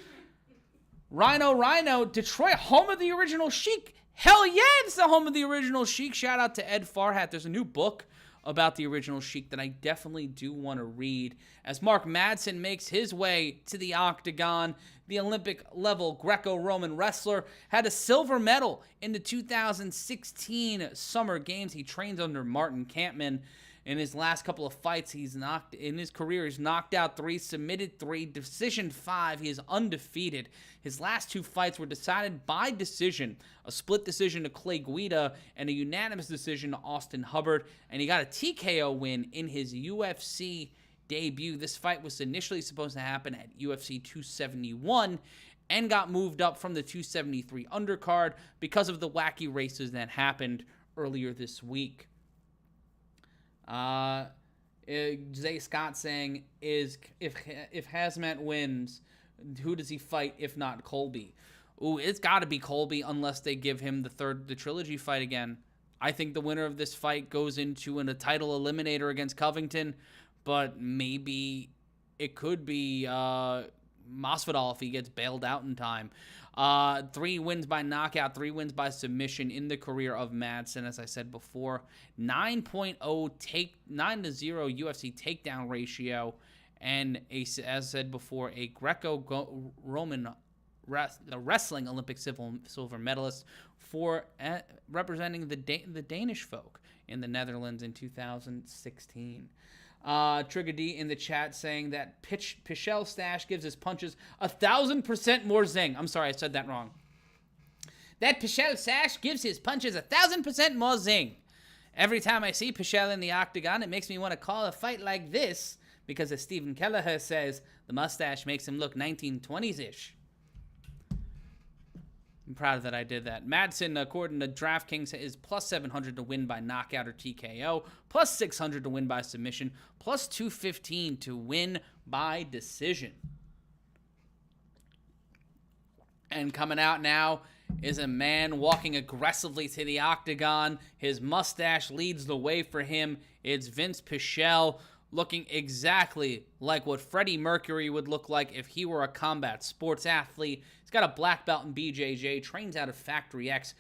Speaker 1: Rhino, Detroit, home of the original Sheik. Hell yeah, it's the home of the original Sheik. Shout out to Ed Farhat. There's a new book about the original Sheik that I definitely do want to read. As Mark Madsen makes his way to the octagon, the Olympic-level Greco-Roman wrestler had a silver medal in the 2016 Summer Games. He trains under Martin Kampmann. In his last couple of fights, he's knocked out 3, submitted 3, decisioned 5. He is undefeated. His last 2 fights were decided by decision, a split decision to Clay Guida and a unanimous decision to Austin Hubbard. And he got a TKO win in his UFC debut. This fight was initially supposed to happen at UFC 271 and got moved up from the 273 undercard because of the wacky races that happened earlier this week. Zay Scott saying, if HAMZAT wins, who does he fight if not Colby? Ooh, it's got to be Colby unless they give him the trilogy fight again. I think the winner of this fight goes into a title eliminator against Covington, but maybe it could be Masvidal if he gets bailed out in time. 3 wins by knockout, 3 wins by submission in the career of Madsen, as I said before. 9.0 9-0 UFC takedown ratio, and as I said before, a Greco-Roman wrestling Olympic silver medalist for representing the Danish folk in the Netherlands in 2016. Trigger D in the chat saying that Pichelle stash gives his punches 1,000% more zing. I'm sorry, I said that wrong. That Pichelle stash gives his punches 1,000% more zing. Every time I see Pichelle in the octagon, it makes me want to call a fight like this because, as Stephen Kelleher says, the mustache makes him look 1920s-ish. I'm proud that I did that. Madsen, according to DraftKings, is plus 700 to win by knockout or TKO, plus 600 to win by submission, plus 215 to win by decision. And coming out now is a man walking aggressively to the octagon. His mustache leads the way for him. It's Vince Pichelle, looking exactly like what Freddie Mercury would look like if he were a combat sports athlete. He's got a black belt in BJJ, trains out of Factory X.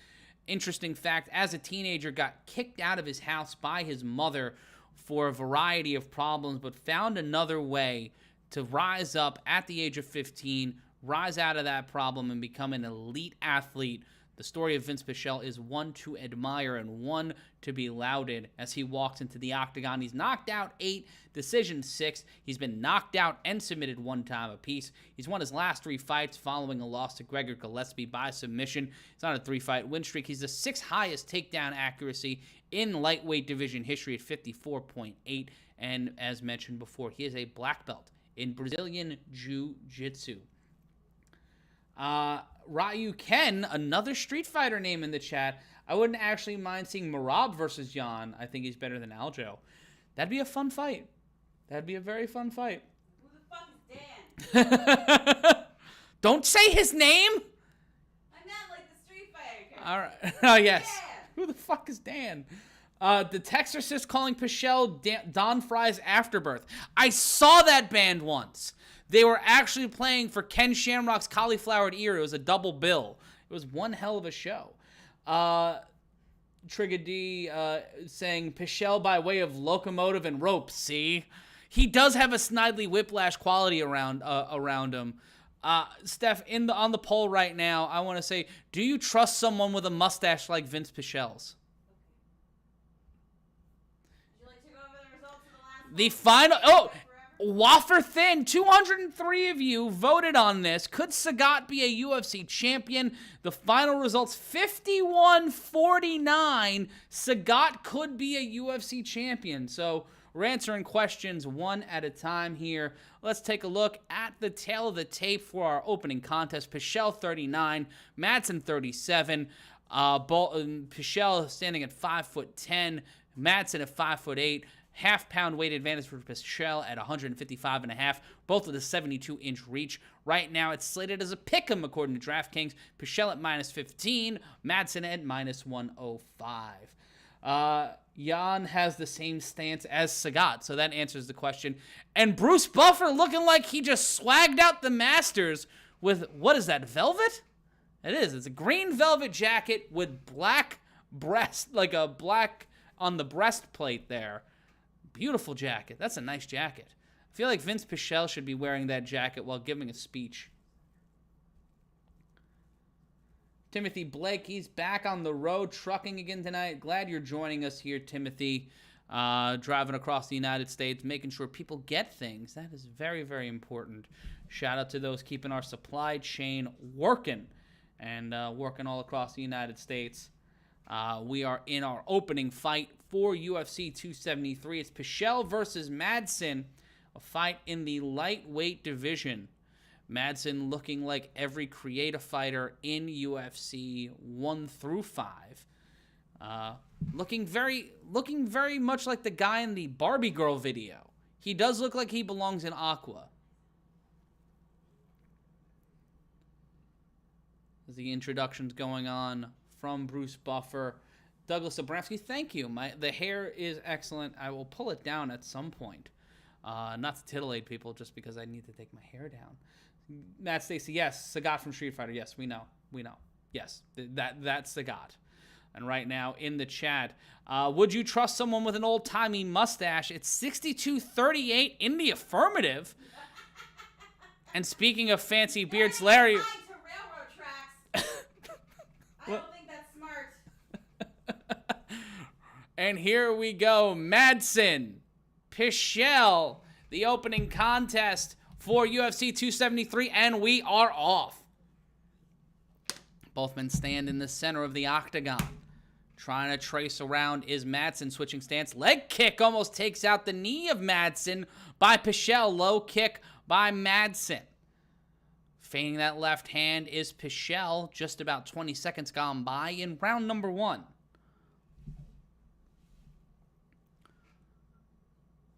Speaker 1: Interesting fact, as a teenager, got kicked out of his house by his mother for a variety of problems, but found another way to rise up at the age of 15, rise out of that problem, and become an elite athlete. The story of Vince Pichelle is one to admire and one to be lauded as he walks into the octagon. He's knocked out 8, decision 6. He's been knocked out and submitted 1 time apiece. He's won his last 3 fights following a loss to Gregor Gillespie by submission. He's on a 3-fight win streak. He's the 6th highest takedown accuracy in lightweight division history at 54.8. And as mentioned before, he is a black belt in Brazilian Jiu-Jitsu. Ryu Ken, another Street Fighter name in the chat. I wouldn't actually mind seeing Marab versus Yan. I think he's better than Aljo. That'd be a fun fight. That'd be a very fun fight.
Speaker 2: Who the fuck is Dan?
Speaker 1: Don't say his name!
Speaker 2: I meant like the Street Fighter character.
Speaker 1: All right. Oh, yes.
Speaker 2: Dan.
Speaker 1: Who the fuck is Dan? The Texarcist calling Pichelle Don Fry's Afterbirth. I saw that band once. They were actually playing for Ken Shamrock's Cauliflowered Ear. It was a double bill. It was one hell of a show. Trigger D saying Pichelle by way of locomotive and rope. See? He does have a Snidely Whiplash quality around him. Steph, on the poll right now, I want to say, do you trust someone with a mustache like Vince Pichelle's?
Speaker 2: Would you like to go over the results of the last
Speaker 1: The
Speaker 2: one?
Speaker 1: final... Wafer thin, 203 of you voted on this. Could Sagat be a UFC champion? The final results, 51-49. Sagat could be a UFC champion. So we're answering questions one at a time here. Let's take a look at the tail of the tape for our opening contest. Pichelle 39, Madsen 37. Pichelle standing at 5'10", Madsen at 5'8". Half-pound weight advantage for Pichelle at 155.5, both with a 72-inch reach. Right now, it's slated as a pick'em according to DraftKings. Pichelle at -15, Madsen at -105. Yan has the same stance as Sagat, so that answers the question. And Bruce Buffer looking like he just swagged out the Masters with, what is that, velvet? It is. It's a green velvet jacket with black breast, like a black on the breastplate there. Beautiful jacket. That's a nice jacket. I feel like Vince Pichelle should be wearing that jacket while giving a speech. Timothy Blake, he's back on the road trucking again tonight. Glad you're joining us here, Timothy. Driving across the United States, making sure people get things. That is very, very important. Shout out to those keeping our supply chain working and working all across the United States. We are in our opening fight for UFC 273. It's Pichelle versus Madsen, a fight in the lightweight division. Madsen looking like every creative fighter in UFC 1 through 5. Looking very much like the guy in the Barbie girl video. He does look like he belongs in Aqua. As the introduction's going on from Bruce Buffer. Douglas Abramski, thank you. The hair is excellent. I will pull it down at some point. Not to titillate people, just because I need to take my hair down. Matt Stacy, yes. Sagat from Street Fighter, yes, we know. Yes, that's Sagat. And right now in the chat, would you trust someone with an old-timey mustache? It's 62-38 in the affirmative. And speaking of fancy beards, Larry...
Speaker 2: I don't think that's smart.
Speaker 1: And here we go. Madsen, Pichelle, the opening contest for UFC 273, and we are off. Both men stand in the center of the octagon. Trying to trace around is Madsen, switching stance. Leg kick almost takes out the knee of Madsen by Pichelle. Low kick by Madsen. Feigning that left hand is Pichelle. Just about 20 seconds gone by in round number 1.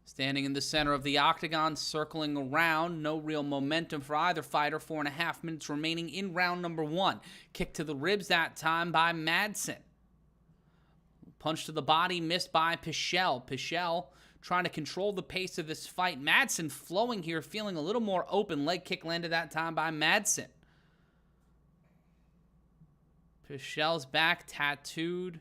Speaker 1: Standing in the center of the octagon, circling around. No real momentum for either fighter. 4.5 minutes remaining in round number 1. Kick to the ribs that time by Madsen. Punch to the body missed by Pichelle. Pichelle trying to control the pace of this fight. Madsen flowing here, feeling a little more open. Leg kick landed that time by Madsen. Pichelle's back tattooed.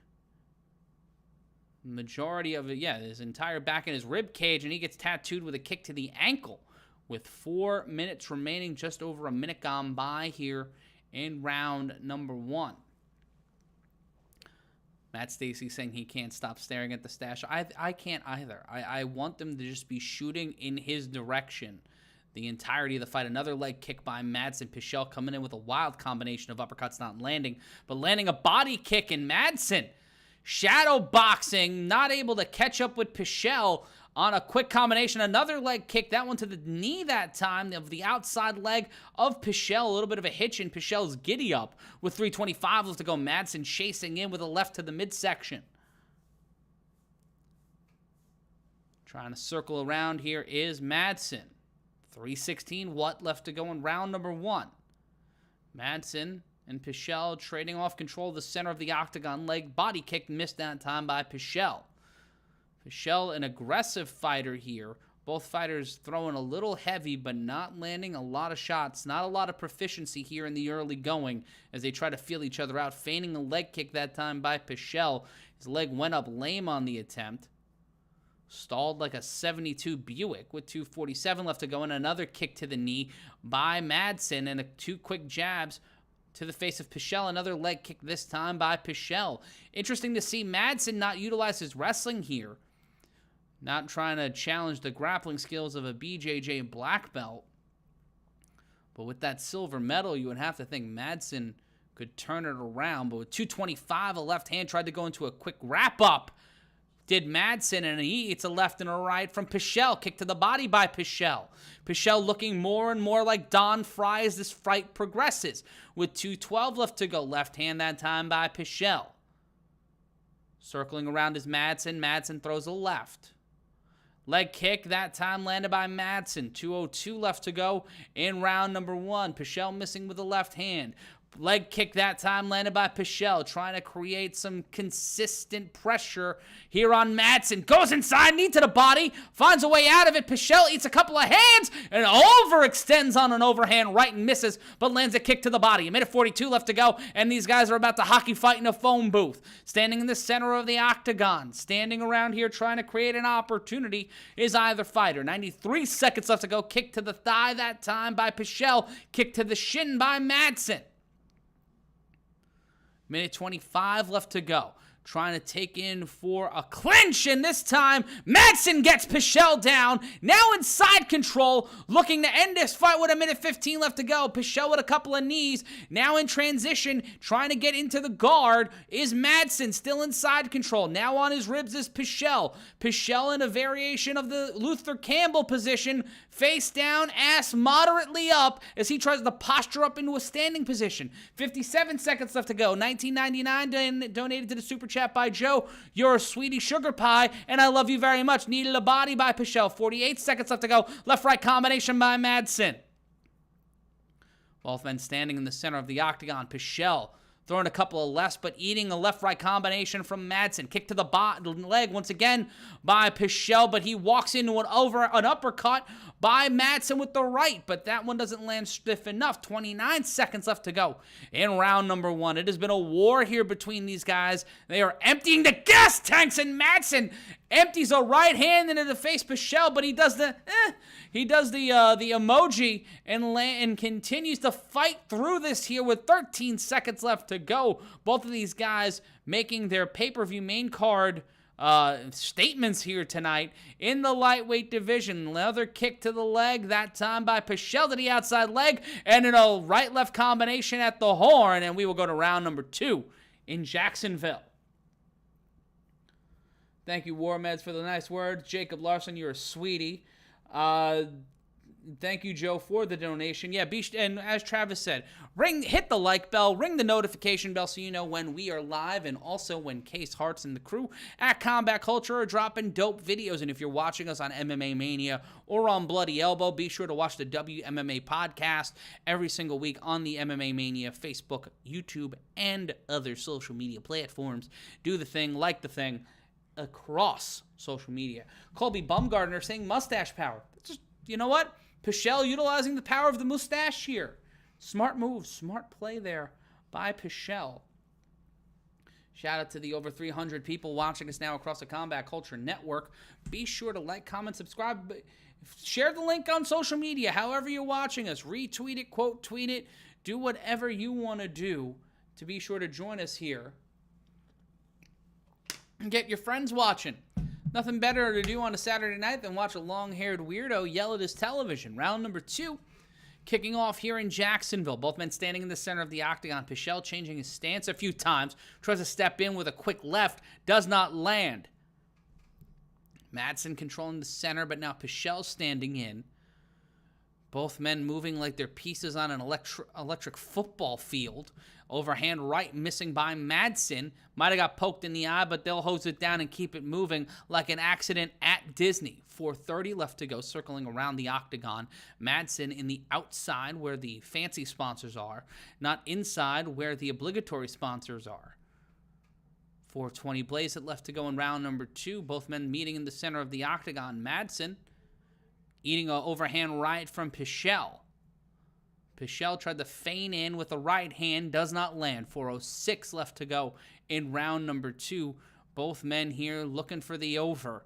Speaker 1: Majority of it, his entire back in his rib cage, and he gets tattooed with a kick to the ankle. With 4 minutes remaining, just over a minute gone by here in round number 1. Matt Stacy saying he can't stop staring at the stash. I can't either. I want them to just be shooting in his direction the entirety of the fight. Another leg kick by Madsen. Pichelle coming in with a wild combination of uppercuts, not landing, but landing a body kick, in Madsen shadow boxing, not able to catch up with Pichelle on a quick combination. Another leg kick, that one to the knee that time, of the outside leg of Pichelle. A little bit of a hitch in Pichelle's giddy up with 3:25 left to go. Madsen chasing in with a left to the midsection. Trying to circle around here is Madsen. 3:16 what left to go in round number 1. Madsen and Pichelle trading off control of the center of the octagon. Leg body kick missed that time by Pichelle. Pichelle, an aggressive fighter here. Both fighters throwing a little heavy, but not landing a lot of shots. Not a lot of proficiency here in the early going as they try to feel each other out. Feigning a leg kick that time by Pichelle. His leg went up lame on the attempt. Stalled like a 72 Buick with 2:47 left to go. And another kick to the knee by Madsen, and 2 quick jabs to the face of Pichelle. Another leg kick this time by Pichelle. Interesting to see Madsen not utilize his wrestling here. Not trying to challenge the grappling skills of a BJJ black belt. But with that silver medal, you would have to think Madsen could turn it around. But with 2:25, a left hand tried to go into a quick wrap-up. Did Madsen, and he eats a left and a right from Pichelle. Kick to the body by Pichelle. Pichelle looking more and more like Don Fry as this fight progresses. With 2:12 left to go. Left hand that time by Pichelle. Circling around is Madsen. Madsen throws a left. Leg kick that time landed by Madsen. 2:02 left to go in round number 1. Pichelle missing with the left hand. Leg kick that time landed by Pichelle, trying to create some consistent pressure here on Madsen. Goes inside, knee to the body, finds a way out of it. Pichelle eats a couple of hands and overextends on an overhand right and misses, but lands a kick to the body. 1:42 left to go, and these guys are about to hockey fight in a phone booth. Standing in the center of the octagon, standing around here trying to create an opportunity is either fighter. 93 seconds left to go. Kick to the thigh that time by Pichelle. Kick to the shin by Madsen. 1:25 left to go. Trying to take in for a clinch, and this time Madsen gets Pichelle down. Now in side control, looking to end this fight with 1:15 left to go. Pichelle with a couple of knees. Now in transition, trying to get into the guard is Madsen, still in side control. Now on his ribs is Pichelle. Pichelle in a variation of the Luther Campbell position, face down, ass moderately up as he tries to posture up into a standing position. 57 seconds left to go. $19.99 donated to the Super Chat chat by Joe. You're a sweetie sugar pie, and I love you very much. Needed a body by Pichelle. 48 seconds left to go. Left-right combination by Madsen. Both men standing in the center of the octagon. Pichelle throwing a couple of lefts, but eating a left-right combination from Madsen. Kick to the leg once again by Pichelle, but he walks into an uppercut by Madsen with the right, but that one doesn't land stiff enough. 29 seconds left to go in round number 1. It has been a war here between these guys. They are emptying the gas tanks, and Madsen empties a right hand into the face Pichelle, but he does the emoji and continues to fight through this here with 13 seconds left to go. Both of these guys making their pay-per-view main card statements here tonight in the lightweight division. Another kick to the leg, that time by Pichelle to the outside leg, and a right-left combination at the horn, and we will go to round number 2 in Jacksonville. Thank you, War Meds, for the nice words. Jacob Larson, you're a sweetie. Thank you, Joe, for the donation. Yeah, and as Travis said, hit the like bell, ring the notification bell so you know when we are live, and also when Case Hearts and the crew at Combat Culture are dropping dope videos. And if you're watching us on MMA Mania or on Bloody Elbow, be sure to watch the WMMA podcast every single week on the MMA Mania Facebook, YouTube, and other social media platforms. Do the thing, like the thing, across social media. Colby Bumgardner saying mustache power. Just, you know what? Pichelle utilizing the power of the mustache here. Smart move, smart play there by Pichelle. Shout out to the over 300 people watching us now across the Combat Culture Network. Be sure to like, comment, subscribe. Share the link on social media, however you're watching us. Retweet it, quote, tweet it. Do whatever you want to do to be sure to join us here. And get your friends watching. Nothing better to do on a Saturday night than watch a long-haired weirdo yell at his television. Round number 2, kicking off here in Jacksonville. Both men standing in the center of the octagon. Pichelle changing his stance a few times. Tries to step in with a quick left. Does not land. Madsen controlling the center, but now Pichelle standing in. Both men moving like they're pieces on an electric football field. Overhand right missing by Madsen. Might have got poked in the eye, but they'll hose it down and keep it moving like an accident at Disney. 4:30 left to go, circling around the octagon. Madsen in the outside where the fancy sponsors are, not inside where the obligatory sponsors are. 4:20 blaze it left to go in round number 2. Both men meeting in the center of the octagon. Madsen eating an overhand right from Pichelle. Pichelle tried to feign in with a right hand, does not land. 4:06 left to go in round number 2. Both men here looking for the over,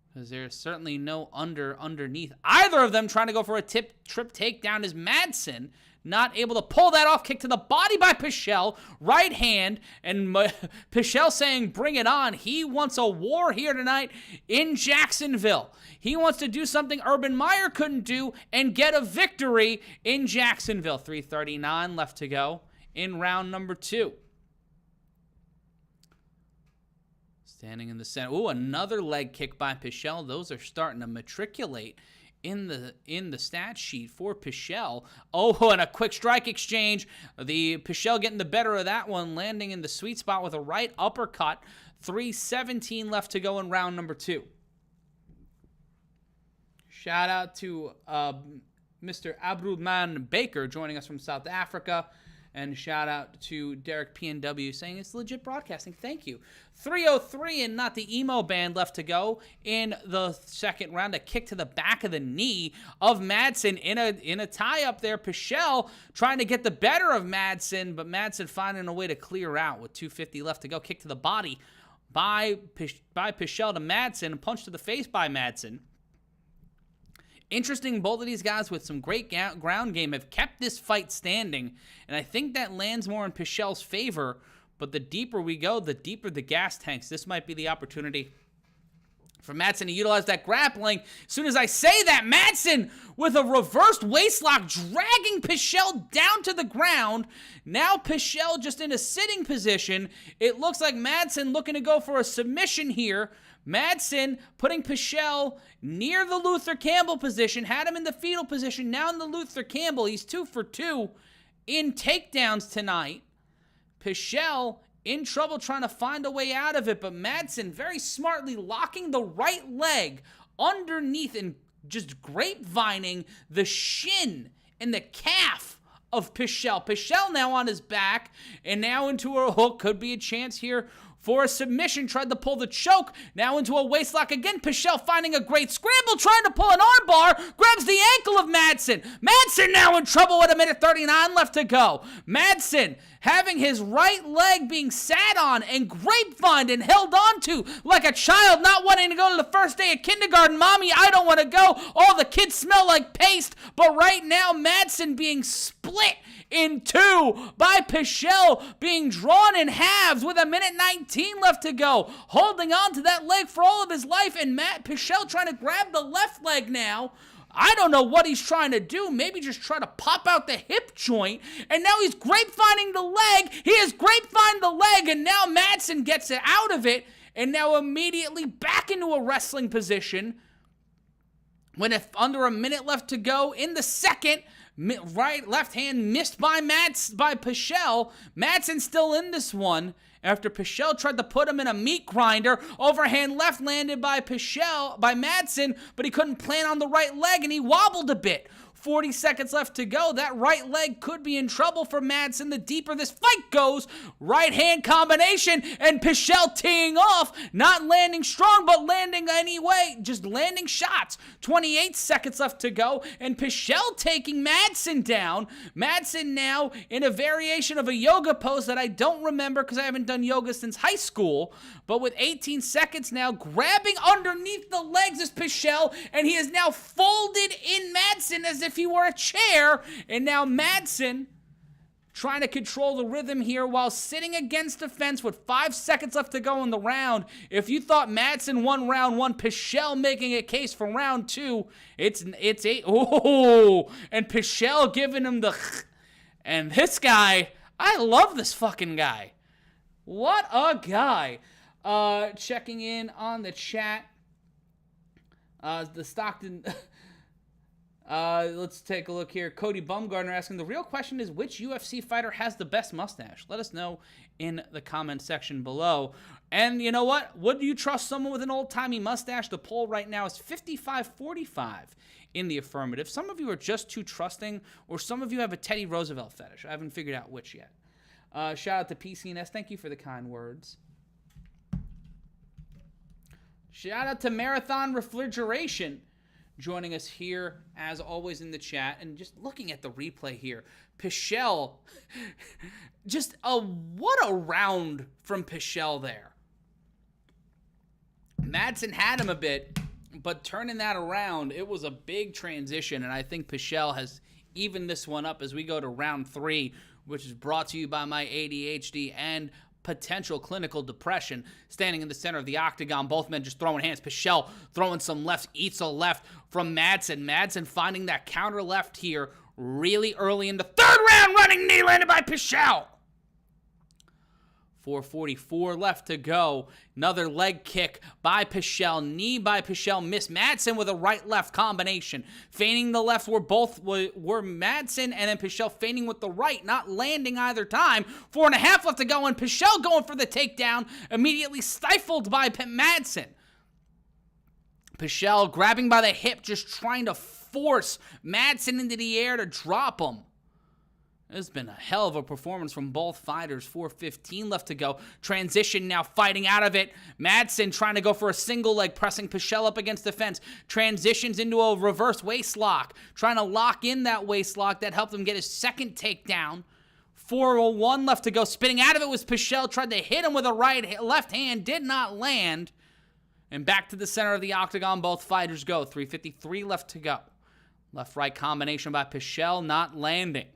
Speaker 1: because there's certainly no underneath. Either of them trying to go for a trip takedown is Madsen. Not able to pull that off. Kick to the body by Pichelle. Right hand. And Pichelle saying, bring it on. He wants a war here tonight in Jacksonville. He wants to do something Urban Meyer couldn't do and get a victory in Jacksonville. 3:39 left to go in round number 2. Standing in the center. Ooh, another leg kick by Pichelle. Those are starting to matriculate in the stat sheet for Pichelle. Oh, and a quick strike exchange. The Pichelle getting the better of that one, landing in the sweet spot with a right uppercut. 3:17 left to go in round number 2. Shout out to Mr. Abdulman Baker joining us from South Africa. And shout out to Derek PNW saying it's legit broadcasting. Thank you. 3:03 and not the emo band left to go in the second round. A kick to the back of the knee of Madsen in a tie-up there. Pichelle trying to get the better of Madsen, but Madsen finding a way to clear out with 2:50 left to go. Kick to the body by Pichelle to Madsen. And punch to the face by Madsen. Interesting, both of these guys with some great ground game have kept this fight standing, and I think that lands more in Pichelle's favor, but the deeper we go, the deeper the gas tanks. This might be the opportunity for Madsen to utilize that grappling. As soon as I say that, Madsen with a reversed waistlock dragging Pichelle down to the ground. Now Pichelle just in a sitting position. It looks like Madsen looking to go for a submission here. Madsen putting Pichelle near the Luther Campbell position, had him in the fetal position, now in the Luther Campbell. He's 2 for 2 in takedowns tonight. Pichelle in trouble trying to find a way out of it, but Madsen very smartly locking the right leg underneath and just grapevining the shin and the calf of Pichelle. Pichelle now on his back and now into a hook. Could be a chance here for a submission. Tried to pull the choke. Now into a waistlock again. Pichelle finding a great scramble. Trying to pull an armbar. Grabs the ankle of Madsen. Madsen now in trouble with 1:39 left to go. Madsen having his right leg being sat on and grapevined and held onto like a child not wanting to go to the first day of kindergarten. Mommy, I don't want to go. All the kids smell like paste. But right now, Madsen being split in two by Pichelle, being drawn in halves with 1:19 left to go. Holding on to that leg for all of his life, and Pichelle trying to grab the left leg now. I don't know what he's trying to do. Maybe just try to pop out the hip joint. And now he's grapevining the leg. He has grapevined the leg, and now Madsen gets it out of it. And now immediately back into a wrestling position. When under a minute left to go in the second, left hand missed by Pichelle. Madsen still in this one. After Pichelle tried to put him in a meat grinder, overhand left landed by Madsen, but he couldn't plant on the right leg and he wobbled a bit. 40 seconds left to go. That right leg could be in trouble for Madsen. The deeper this fight goes, right hand combination, and Pichelle teeing off, not landing strong, but landing anyway, just landing shots. 28 seconds left to go, and Pichelle taking Madsen down. Madsen now in a variation of a yoga pose that I don't remember because I haven't done yoga since high school, but with 18 seconds now, grabbing underneath the legs is Pichelle, and he is now folded in Madsen as if he were a chair, and now Madsen trying to control the rhythm here while sitting against the fence with 5 seconds left to go in the round. If you thought Madsen won round one, Pichelle making a case for round two. It's eight. Oh, and Pichelle giving him the and this guy, I love this fucking guy. What a guy. Checking in on the chat. The Stockton let's take a look here. Cody Bumgardner asking, the real question is which UFC fighter has the best mustache? Let us know in the comment section below. And you know what? Would you trust someone with an old-timey mustache? The poll right now is 55-45 in the affirmative. Some of you are just too trusting, or some of you have a Teddy Roosevelt fetish. I haven't figured out which yet. Shout out to PCNS. Thank you for the kind words. Shout out to Marathon Refrigeration joining us here, as always, in the chat. And just looking at the replay here, Pichelle, just what a round from Pichelle there. Madsen had him a bit, but turning that around, it was a big transition, and I think Pichelle has evened this one up as we go to round three, which is brought to you by my ADHD and potential clinical depression. Standing in the center of the octagon, both men just throwing hands. Pichelle throwing some lefts, eats a left from Madsen. Madsen finding that counter left here really early in the third round. Running knee landed by Pichelle. 4:44 left to go. Another leg kick by Pichelle. Knee by Pichelle. Missed. Madsen with a right-left combination. Feigning the left were Madsen, and then Pichelle feigning with the right, not landing either time. 4.5 left to go, and Pichelle going for the takedown. Immediately stifled by Madsen. Pichelle grabbing by the hip, just trying to force Madsen into the air to drop him. It's been a hell of a performance from both fighters. 4:15 left to go. Transition now, fighting out of it. Madsen trying to go for a single leg, pressing Pichelle up against the fence. Transitions into a reverse waist lock, trying to lock in that waist lock that helped him get his second takedown. 4:01 left to go. Spinning out of it was Pichelle. Tried to hit him with a left hand, did not land. And back to the center of the octagon, both fighters go. 3:53 left to go. Left-right combination by Pichelle, not landing.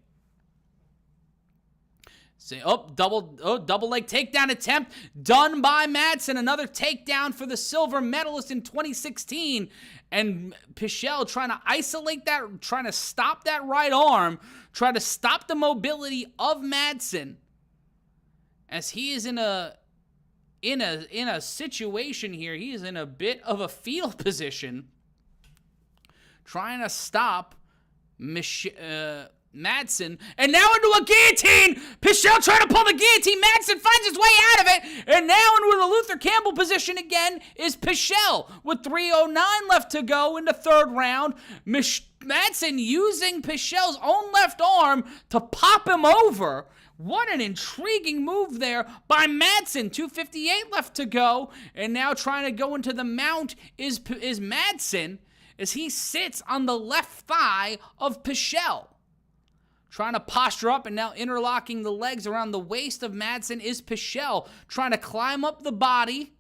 Speaker 1: Double leg takedown attempt done by Madsen. Another takedown for the silver medalist in 2016. And Pichelle trying to isolate that, trying to stop that right arm, trying to stop the mobility of Madsen, as he is in a situation here. He is in a bit of a fetal position, trying to stop Madsen, and now into a guillotine. Pichelle trying to pull the guillotine. Madsen finds his way out of it, and now into the Luther Campbell position again is Pichelle with 3:09 left to go in the third round. Madsen using Pichelle's own left arm to pop him over. What an intriguing move there by Madsen. 2:58 left to go, and now trying to go into the mount is Madsen as he sits on the left thigh of Pichelle. Trying to posture up and now interlocking the legs around the waist of Madsen is Pichelle, trying to climb up the body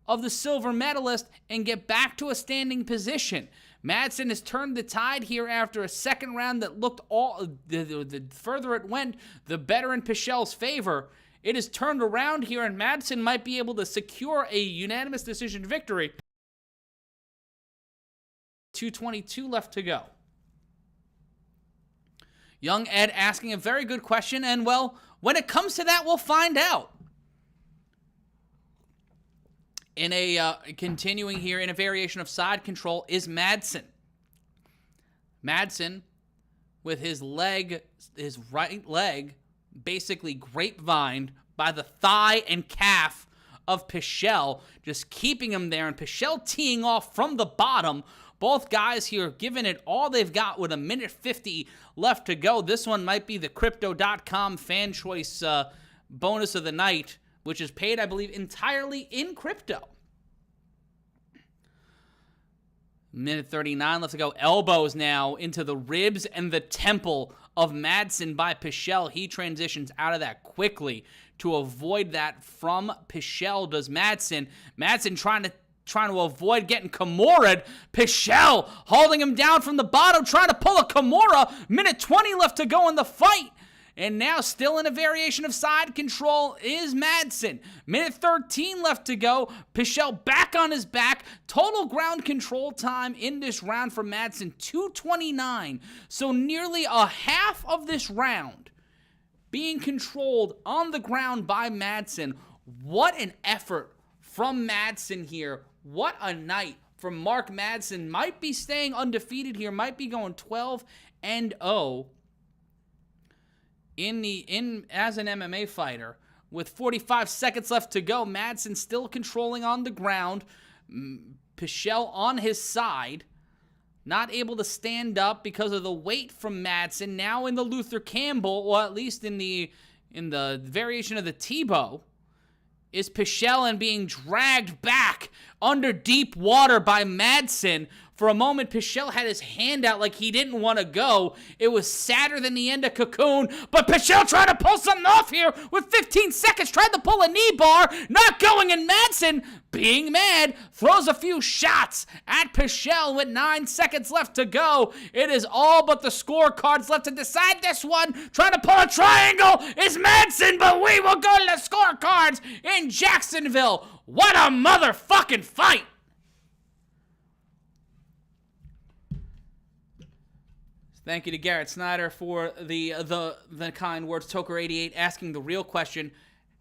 Speaker 1: of the silver medalist and get back to a standing position. Madsen has turned the tide here after a second round that looked the further it went, the better in Pichelle's favor. It has turned around here, and Madsen might be able to secure a unanimous decision victory. 2:22 left to go. Young Ed asking a very good question, and well, when it comes to that, we'll find out. In a continuing here in a variation of side control is Madsen. Madsen with his right leg, basically grapevined by the thigh and calf of Pichelle, just keeping him there, and Pichelle teeing off from the bottom. Both guys here giving it all they've got with 1:50 left to go. This one might be the Crypto.com fan choice bonus of the night, which is paid, I believe, entirely in crypto. 1:39 left to go. Elbows now into the ribs and the temple of Madsen by Pichelle. He transitions out of that quickly to avoid that from Pichelle does Madsen. Madsen trying to avoid getting Kimura'd. Pichelle holding him down from the bottom, trying to pull a Kimura. 1:20 left to go in the fight. And now still in a variation of side control is Madsen. 1:13 left to go. Pichelle back on his back. Total ground control time in this round for Madsen, 2:29. So nearly a half of this round being controlled on the ground by Madsen. What an effort from Madsen here. What a night from Mark Madsen. Might be staying undefeated here. Might be going 12-0 as an MMA fighter. With 45 seconds left to go, Madsen still controlling on the ground. Pichelle on his side, not able to stand up because of the weight from Madsen. Now in the Luther Campbell, or at least in the variation of the Tebow, is Pichelle and being dragged back under deep water by Madsen. For a moment, Pichelle had his hand out like he didn't want to go. It was sadder than the end of Cocoon, but Pichelle tried to pull something off here with 15 seconds, tried to pull a knee bar, not going, and Madsen, being mad, throws a few shots at Pichelle with 9 seconds left to go. It is all but the scorecards left to decide this one. Trying to pull a triangle is Madsen, but we will go to the scorecards in Jacksonville. What a motherfucking fight! Thank you to Garrett Snyder for the kind words. Toker88 asking the real question: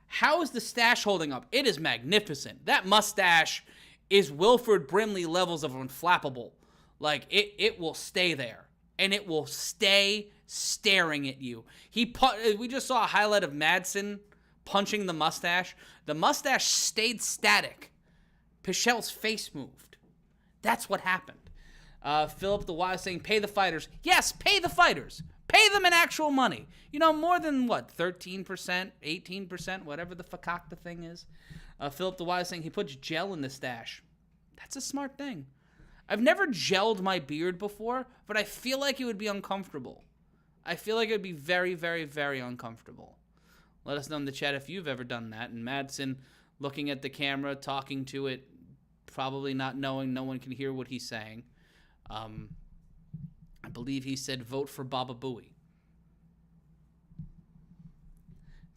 Speaker 1: how is the stash holding up? It is magnificent. That mustache is Wilford Brimley levels of unflappable. Like, it will stay there, and it will stay staring at you. We just saw a highlight of Madsen punching the mustache. The mustache stayed static. Pichelle's face moved. That's what happened. Philip the Wise saying, pay the fighters. Yes, pay the fighters. Pay them in actual money. You know, more than, 13%, 18%, whatever the fakakta thing is. Philip the Wise saying he puts gel in the stash. That's a smart thing. I've never gelled my beard before, but I feel like it would be uncomfortable. I feel like it would be very, very, very uncomfortable. Let us know in the chat if you've ever done that. And Madsen looking at the camera, talking to it, probably not knowing, no one can hear what he's saying. I believe he said, vote for Baba Booey.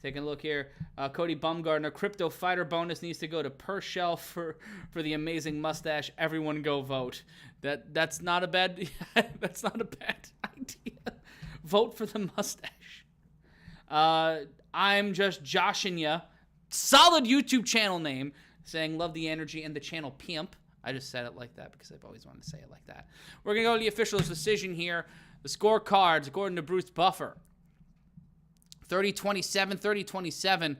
Speaker 1: Taking a look here. Cody Bumgardner, crypto fighter bonus needs to go to Pichelle for the amazing mustache. Everyone go vote. That's not a bad that's not a bad idea. Vote for the mustache. I'm just joshing ya. Solid YouTube channel name, saying love the energy and the channel pimp. I just said it like that because I've always wanted to say it like that. We're going to go to the officials' decision here. The scorecards, according to Bruce Buffer. 30-27, 30-27,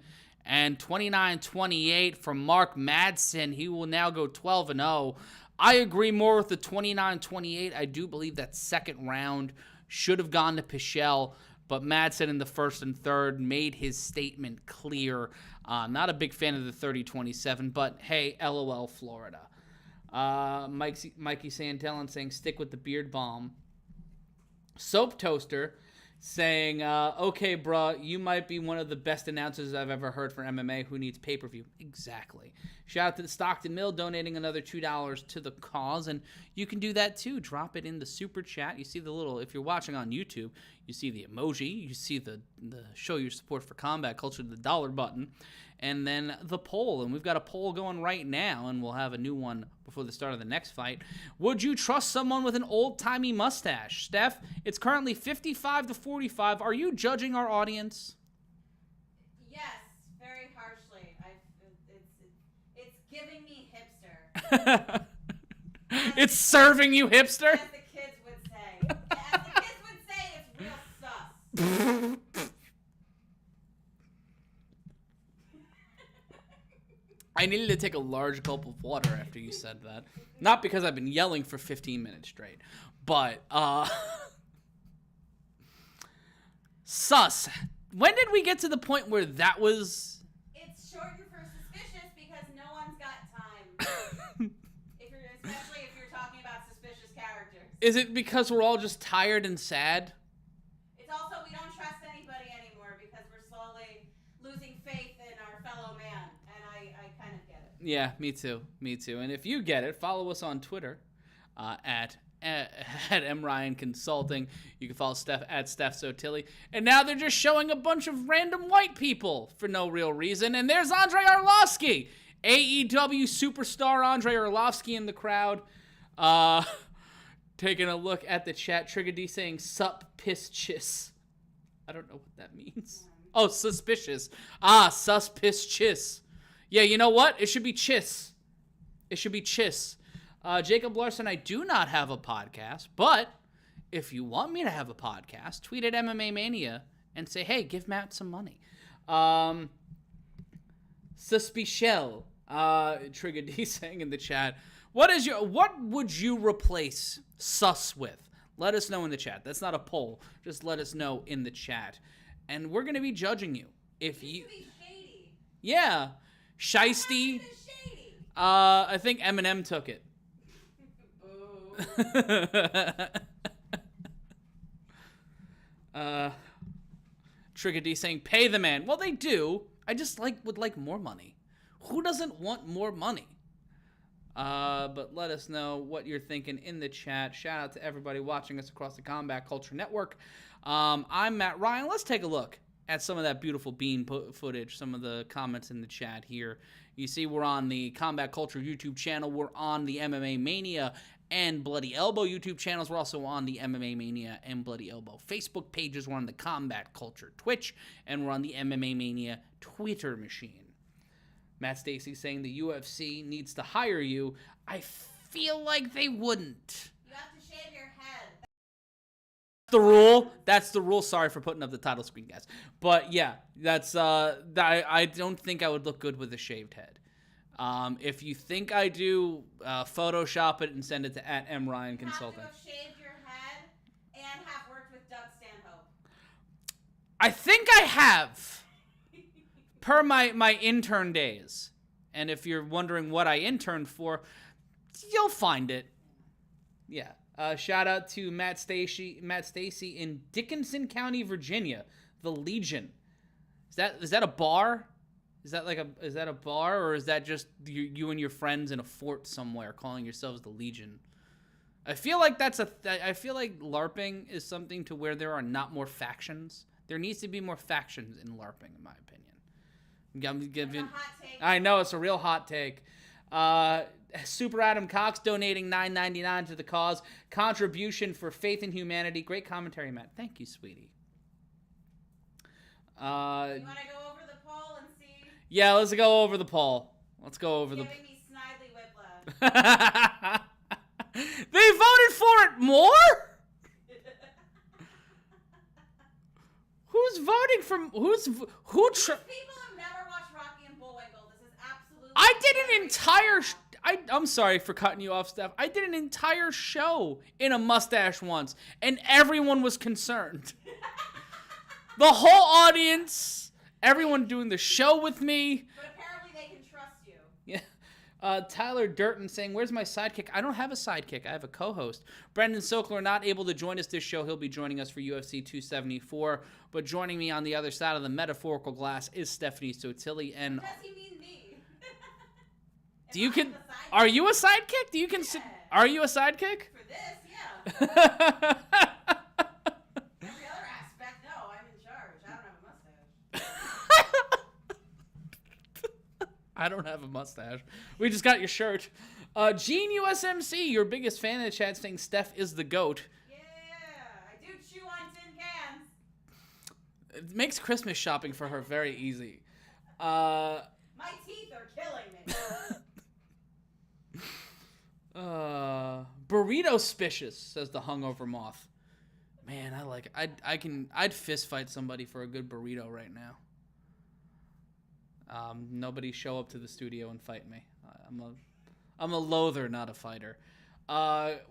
Speaker 1: and 29-28 from Mark Madsen. He will now go 12-0. I agree more with the 29-28. I do believe that second round should have gone to Pichelle, but Madsen in the first and third made his statement clear. Not a big fan of the 30-27, but hey, LOL Florida. Mikey Sandellin saying stick with the beard balm. Soap Toaster saying, okay, bruh, you might be one of the best announcers I've ever heard for MMA. Who needs pay-per-view? Exactly. Shout out to the Stockton Mill donating another $2 to the cause, and you can do that too. Drop it in the super chat. You see the little, if you're watching on YouTube, you see the emoji, you see the show your support for combat culture, the dollar button, and then the poll. And we've got a poll going right now, and we'll have a new one before the start of the next fight. Would you trust someone with an old-timey mustache? Steph, it's currently 55-45. Are you judging our audience?
Speaker 2: Yes, very harshly. It's giving me hipster.
Speaker 1: It's serving you hipster?
Speaker 2: As the kids would say. As the kids would say, it's real sus.
Speaker 1: I needed to take a large gulp of water after you said that. Not because I've been yelling for 15 minutes straight, but, sus. When did we get to the point where that was...
Speaker 2: It's shortened for suspicious because no one's got time. Especially if you're talking about suspicious characters.
Speaker 1: Is it because we're all just tired and sad?
Speaker 2: It's also we don't trust anybody anymore because we're slowly losing faith in our fellow man, and I kind of get it.
Speaker 1: Yeah, me too. Me too. And if you get it, follow us on Twitter at MRyan Consulting. You can follow Steph at Steph Sotilli. And now they're just showing a bunch of random white people for no real reason. And there's Andrei Arlovski. AEW superstar Andrei Arlovski in the crowd. Taking a look at the chat. Trigger D saying sup piss chiss. I don't know what that means. Oh, suspicious. Sus piss chiss. Yeah, you know what? It should be chiss. It should be chiss. Jacob Larson, I do not have a podcast, but if you want me to have a podcast, tweet at MMA Mania and say, hey, give Matt some money. Pichelle, Trigger D saying in the chat, what would you replace sus with? Let us know in the chat. That's not a poll. Just let us know in the chat. And we're going to be judging you. If you...
Speaker 2: Shady.
Speaker 1: Yeah. Shiesty. I think Eminem took it. Trigger D saying pay the man. Well, they do. I just would like more money. Who doesn't want more money? But let us know what you're thinking in the chat. Shout out to everybody watching us across the Combat Culture Network. I'm Matt Ryan. Let's take a look at some of that beautiful bean footage, some of the comments in the chat here. You see we're on the Combat Culture YouTube channel. We're on the MMA Mania and Bloody Elbow YouTube channels. We're also on the MMA Mania and Bloody Elbow Facebook pages. We're on the Combat Culture Twitch, and we're on the MMA Mania Twitter machine. Matt Stacy saying the UFC needs to hire you. I feel like they wouldn't.
Speaker 2: You have to shave your head.
Speaker 1: The rule. That's the rule. Sorry for putting up the title screen, guys. But yeah, that's I don't think I would look good with a shaved head. If you think I do, Photoshop it and send it to @MRyan Consulting.
Speaker 2: You have to go shave your head and have worked with Doug Stanhope.
Speaker 1: I think I have, per my intern days. And if you're wondering what I interned for, you'll find it. Yeah. Shout out to Matt Stacy in Dickinson County, Virginia, the Legion. Is that a bar? Is that a bar, or is that just you and your friends in a fort somewhere calling yourselves the Legion? I feel like I feel like LARPing is something to where there are not more factions. There needs to be more factions in LARPing, in my opinion. I'm giving.
Speaker 2: That's a hot take.
Speaker 1: I know it's a real hot take. Super Adam Cox donating $9.99 to the cause. Contribution for faith and humanity. Great commentary, Matt. Thank you, sweetie.
Speaker 2: You want to go over the poll and see?
Speaker 1: Yeah, let's go over the poll. Let's go over
Speaker 2: Giving me snidely whiplash.
Speaker 1: They voted for it more? Who's voting for who?
Speaker 2: People have never watched Rocky and Bullwinkle. This is absolutely.
Speaker 1: I did an entire. I'm sorry for cutting you off, Steph. I did an entire show in a mustache once, and everyone was concerned. The whole audience, everyone doing the show with me.
Speaker 2: But apparently they can trust you.
Speaker 1: Yeah. Tyler Durton saying, where's my sidekick? I don't have a sidekick. I have a co-host. Brendan Sokler not able to join us this show. He'll be joining us for UFC 274. But joining me on the other side of the metaphorical glass is Stephanie Sotilli. And
Speaker 2: Does he mean me?
Speaker 1: Are you a sidekick? Are you a sidekick?
Speaker 2: For this, yeah. Every other aspect, no. I'm in charge. I don't have a mustache.
Speaker 1: I don't have a mustache. We just got your shirt. Gene USMC, your biggest fan in the chat, saying Steph is the GOAT.
Speaker 2: Yeah, I do chew on tin cans.
Speaker 1: It makes Christmas shopping for her very easy.
Speaker 2: My teeth are killing me.
Speaker 1: Burrito spicious, says the hungover moth. Man, I like it. I'd fist fight somebody for a good burrito right now. Nobody show up to the studio and fight me. I'm a loather, not a fighter.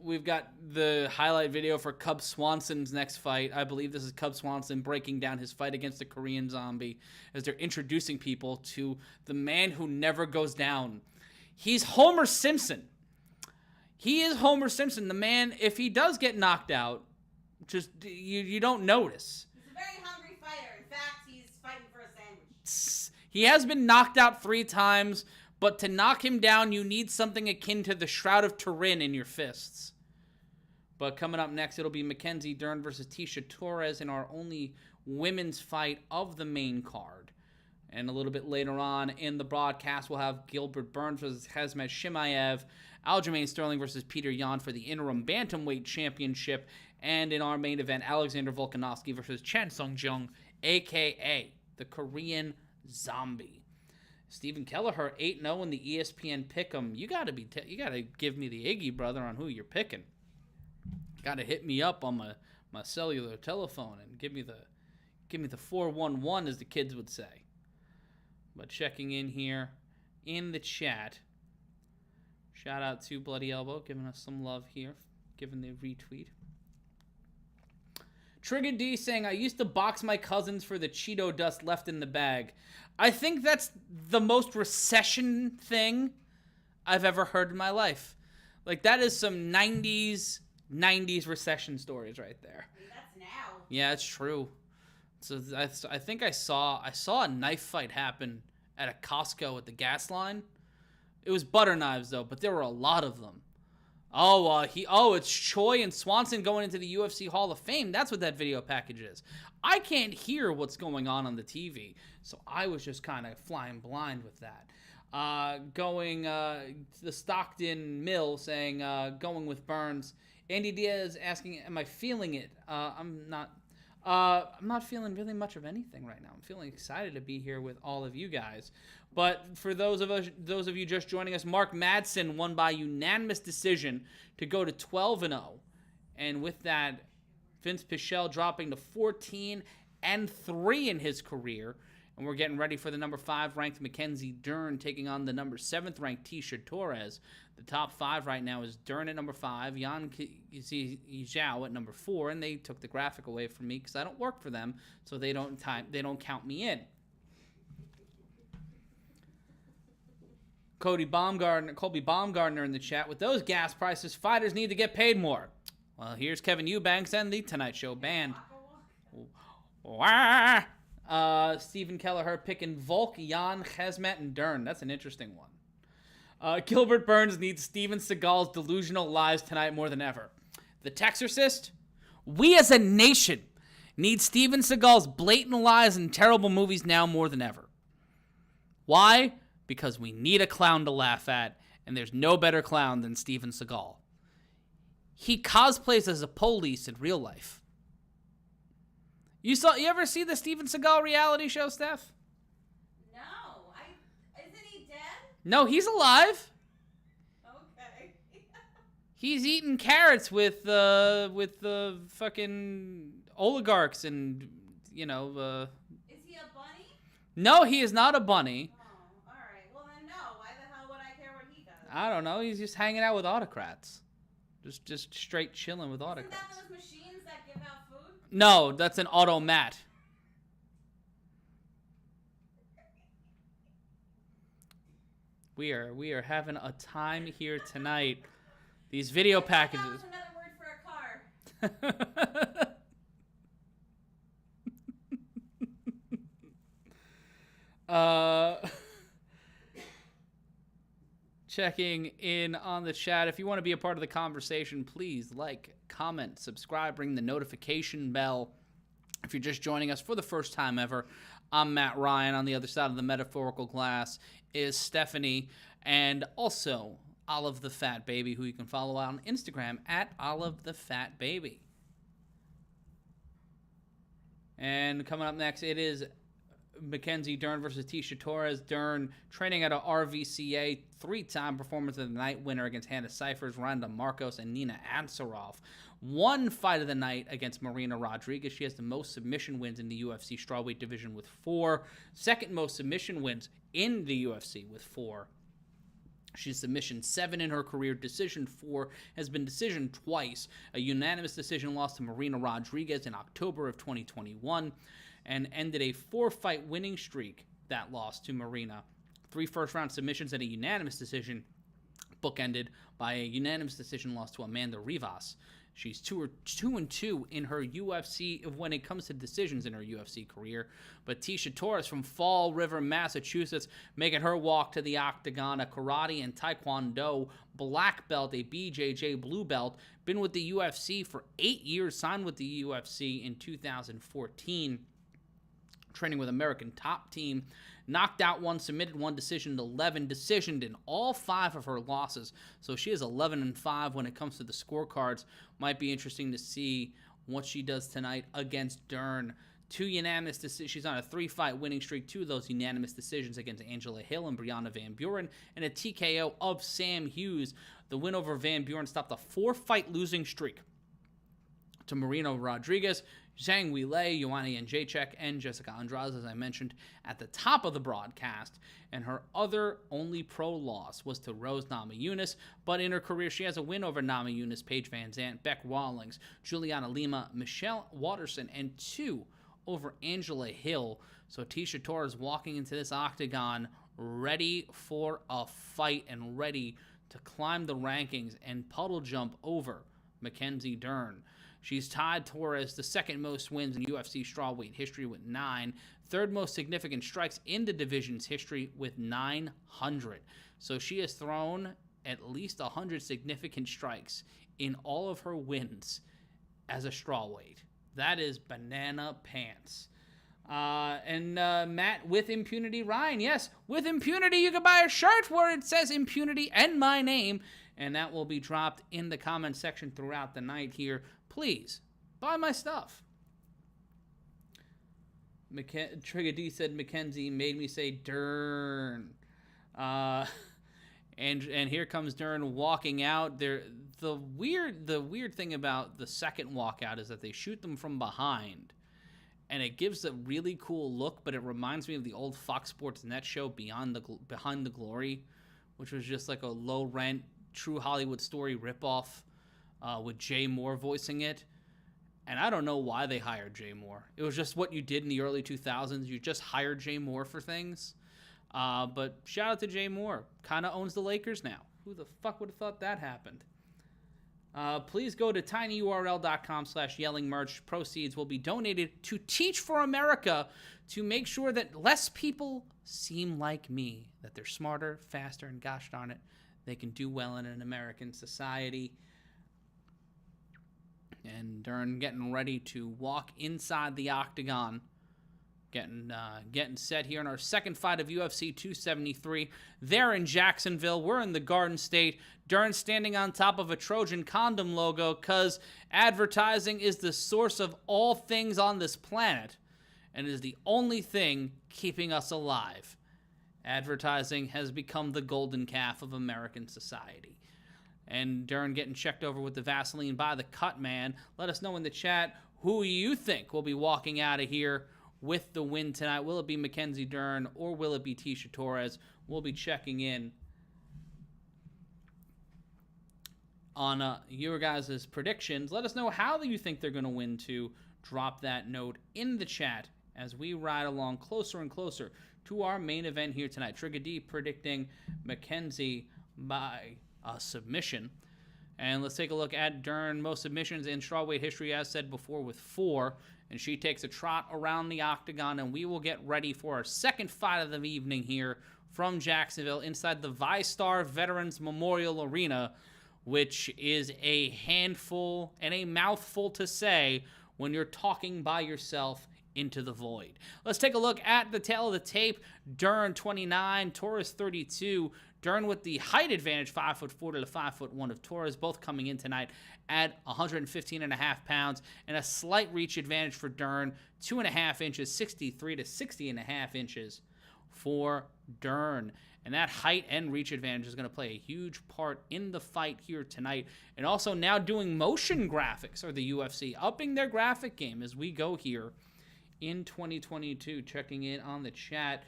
Speaker 1: We've got the highlight video for Cub Swanson's next fight. I believe this is Cub Swanson breaking down his fight against the Korean Zombie as they're introducing people to the man who never goes down. He's Homer Simpson. He is Homer Simpson. The man, if he does get knocked out, just you don't notice.
Speaker 2: He's a very hungry fighter. In fact, he's fighting for a sandwich.
Speaker 1: He has been knocked out 3 times, but to knock him down, you need something akin to the Shroud of Turin in your fists. But coming up next, it'll be Mackenzie Dern versus Tisha Torres in our only women's fight of the main card. And a little bit later on in the broadcast, we'll have Gilbert Burns versus Khamzat Chimaev, Aljamain Sterling versus Petr Yan for the Interim Bantamweight Championship, and in our main event, Alexander Volkanovski versus Sung Jung, a.k.a. the Korean Zombie. Stephen Kelleher 8-0 in the ESPN Pick'em. You gotta give me the Iggy, brother, on who you're picking. Gotta hit me up on my cellular telephone and give me the 411, as the kids would say. But checking in here in the chat. Shout out to Bloody Elbow, giving us some love here, giving the retweet. Trigger D saying, I used to box my cousins for the Cheeto dust left in the bag. I think that's the most recession thing I've ever heard in my life. Like, that is some 90s recession stories right there.
Speaker 2: I mean, that's now.
Speaker 1: Yeah, it's true. So I think I saw a knife fight happen at a Costco at the gas line. It was butter knives though, but there were a lot of them. It's Choi and Swanson going into the UFC Hall of Fame. That's what that video package is. I can't hear what's going on the TV, so I was just kind of flying blind with that. The Stockton Mill saying, going with Burns. Andy Diaz asking, am I feeling it? I'm not feeling really much of anything right now. I'm feeling excited to be here with all of you guys. But for those of you just joining us, Mark Madsen won by unanimous decision to go to 12-0. And with that, Vince Pichelle dropping to 14-3 in his career. And we're getting ready for the number 5 ranked Mackenzie Dern taking on the number 7th ranked Tisha Torres. The top 5 right now is Dern at number 5, Yan Zhao at number 4, and they took the graphic away from me because I don't work for them, so they don't count me in. Colby Baumgartner in the chat. With those gas prices, fighters need to get paid more. Well, here's Kevin Eubanks and the Tonight Show Band. Stephen Kelleher picking Volk, Yan, Khamzat, and Dern. That's an interesting one. Gilbert Burns needs Steven Seagal's delusional lies tonight more than ever. The Texorcist, we as a nation need Steven Seagal's blatant lies and terrible movies now more than ever. Why? Because we need a clown to laugh at, and there's no better clown than Steven Seagal. He cosplays as a police in real life. You ever see the Steven Seagal reality show, Steph?
Speaker 2: No. Isn't he dead?
Speaker 1: No, he's alive. He's eating carrots with the fucking oligarchs and,
Speaker 2: Is he a bunny?
Speaker 1: No, he is not a bunny.
Speaker 2: Oh, all right. Well then, no. Why the hell would I care what he does?
Speaker 1: I don't know. He's just hanging out with autocrats. Just straight chilling with autocrats.
Speaker 2: Isn't that those machines that give out food?
Speaker 1: No, that's an automat. We are having a time here tonight. These video packages.
Speaker 2: That was another word for a car.
Speaker 1: Checking in on the chat. If you want to be a part of the conversation, please like, comment, subscribe, ring the notification bell. If you're just joining us for the first time ever, I'm Matt Ryan. On the other side of the metaphorical glass is Stephanie, and also Olive the Fat Baby, who you can follow on Instagram at Olive the Fat Baby. And coming up next, it is Mackenzie Dern versus Tisha Torres. Dern training at a RVCA, 3-time Performance of the Night winner against Hannah Cifers, Rhonda Marcos, and Nina Ansaroff. One fight of the night against Marina Rodriguez. She has the most submission wins in the UFC strawweight division with 4. Second most submission wins in the UFC with 4. She's submission 7 in her career, decision 4, has been decision twice. A unanimous decision loss to Marina Rodriguez in October of 2021, and ended a 4-fight winning streak, that loss to Marina. 3 first-round submissions and a unanimous decision, bookended by a unanimous decision loss to Amanda Rivas. She's 2-2 in her UFC when it comes to decisions in her UFC career. But Tisha Torres from Fall River, Massachusetts, making her walk to the octagon. A karate and taekwondo black belt, a BJJ blue belt. Been with the UFC for 8 years, signed with the UFC in 2014. Training with American Top Team. Knocked out 1, submitted 1, decisioned 11, decisioned in all 5 of her losses. So she is 11-5 when it comes to the scorecards. Might be interesting to see what she does tonight against Dern. 2 unanimous decisions. She's on a 3-fight winning streak. 2 of those unanimous decisions against Angela Hill and Brianna Van Buren, and a TKO of Sam Hughes. The win over Van Buren stopped a 4-fight losing streak to Marina Rodriguez, Zhang Weilei, Ioana Jędrzejczyk, and Jessica Andrade, as I mentioned at the top of the broadcast. And her other only pro loss was to Rose Namajunas, but in her career she has a win over Namajunas, Paige Van Zandt, Beck Rawlings, Juliana Lima, Michelle Watterson, and 2 over Angela Hill. So Tisha Torres walking into this octagon ready for a fight and ready to climb the rankings and puddle jump over Mackenzie Dern. She's tied Torres the second most wins in UFC strawweight history with 9, third most significant strikes in the division's history with 900. So she has thrown at least 100 significant strikes in all of her wins as a strawweight. That is banana pants. Matt, with impunity, Ryan, yes, with impunity, you can buy a shirt where it says impunity and my name, and that will be dropped in the comment section throughout the night here. Please, buy my stuff. Trigger D said Mackenzie made me say Dern. And here comes Dern walking out. The weird thing about the second walkout is that they shoot them from behind. And it gives a really cool look, but it reminds me of the old Fox Sports Net show Behind the Glory, which was just like a low-rent, true Hollywood story ripoff with Jay Moore voicing it. And I don't know why they hired Jay Moore. It was just what you did in the early 2000s. You just hired Jay Moore for things. But shout out to Jay Moore. Kind of owns the Lakers now. Who the fuck would have thought that happened? Please go to tinyurl.com/yellingmerch. Proceeds will be donated to Teach for America to make sure that less people seem like me, that they're smarter, faster, and gosh darn it, they can do well in an American society. And Dern getting ready to walk inside the octagon. Getting set here in our second fight of UFC 273. They're in Jacksonville. We're in the Garden State. Dern standing on top of a Trojan condom logo because advertising is the source of all things on this planet and is the only thing keeping us alive. Advertising has become the golden calf of American society. And Dern getting checked over with the Vaseline by the cut man. Let us know in the chat who you think will be walking out of here with the win tonight. Will it be Mackenzie Dern or will it be Tisha Torres? We'll be checking in on your guys' predictions. Let us know how you think they're going to win too. Drop that note in the chat as we ride along closer and closer to our main event here tonight. Trigger D predicting Mackenzie by submission. And let's take a look at Dern. Most submissions in strawweight history, as said before, with 4. And she takes a trot around the octagon, and we will get ready for our second fight of the evening here from Jacksonville inside the VyStar Veterans Memorial Arena, which is a handful and a mouthful to say when you're talking by yourself into the void. Let's take a look at the tail of the tape. Dern 29, Torres 32. Dern with the height advantage, 5'4" to the 5'1" of Torres, both coming in tonight at 115.5 pounds, and a slight reach advantage for Dern, 2.5 inches, 63 to 60.5 inches for Dern. And that height and reach advantage is going to play a huge part in the fight here tonight. And also now doing motion graphics, or the UFC, upping their graphic game as we go here in 2022. Checking in on the chat.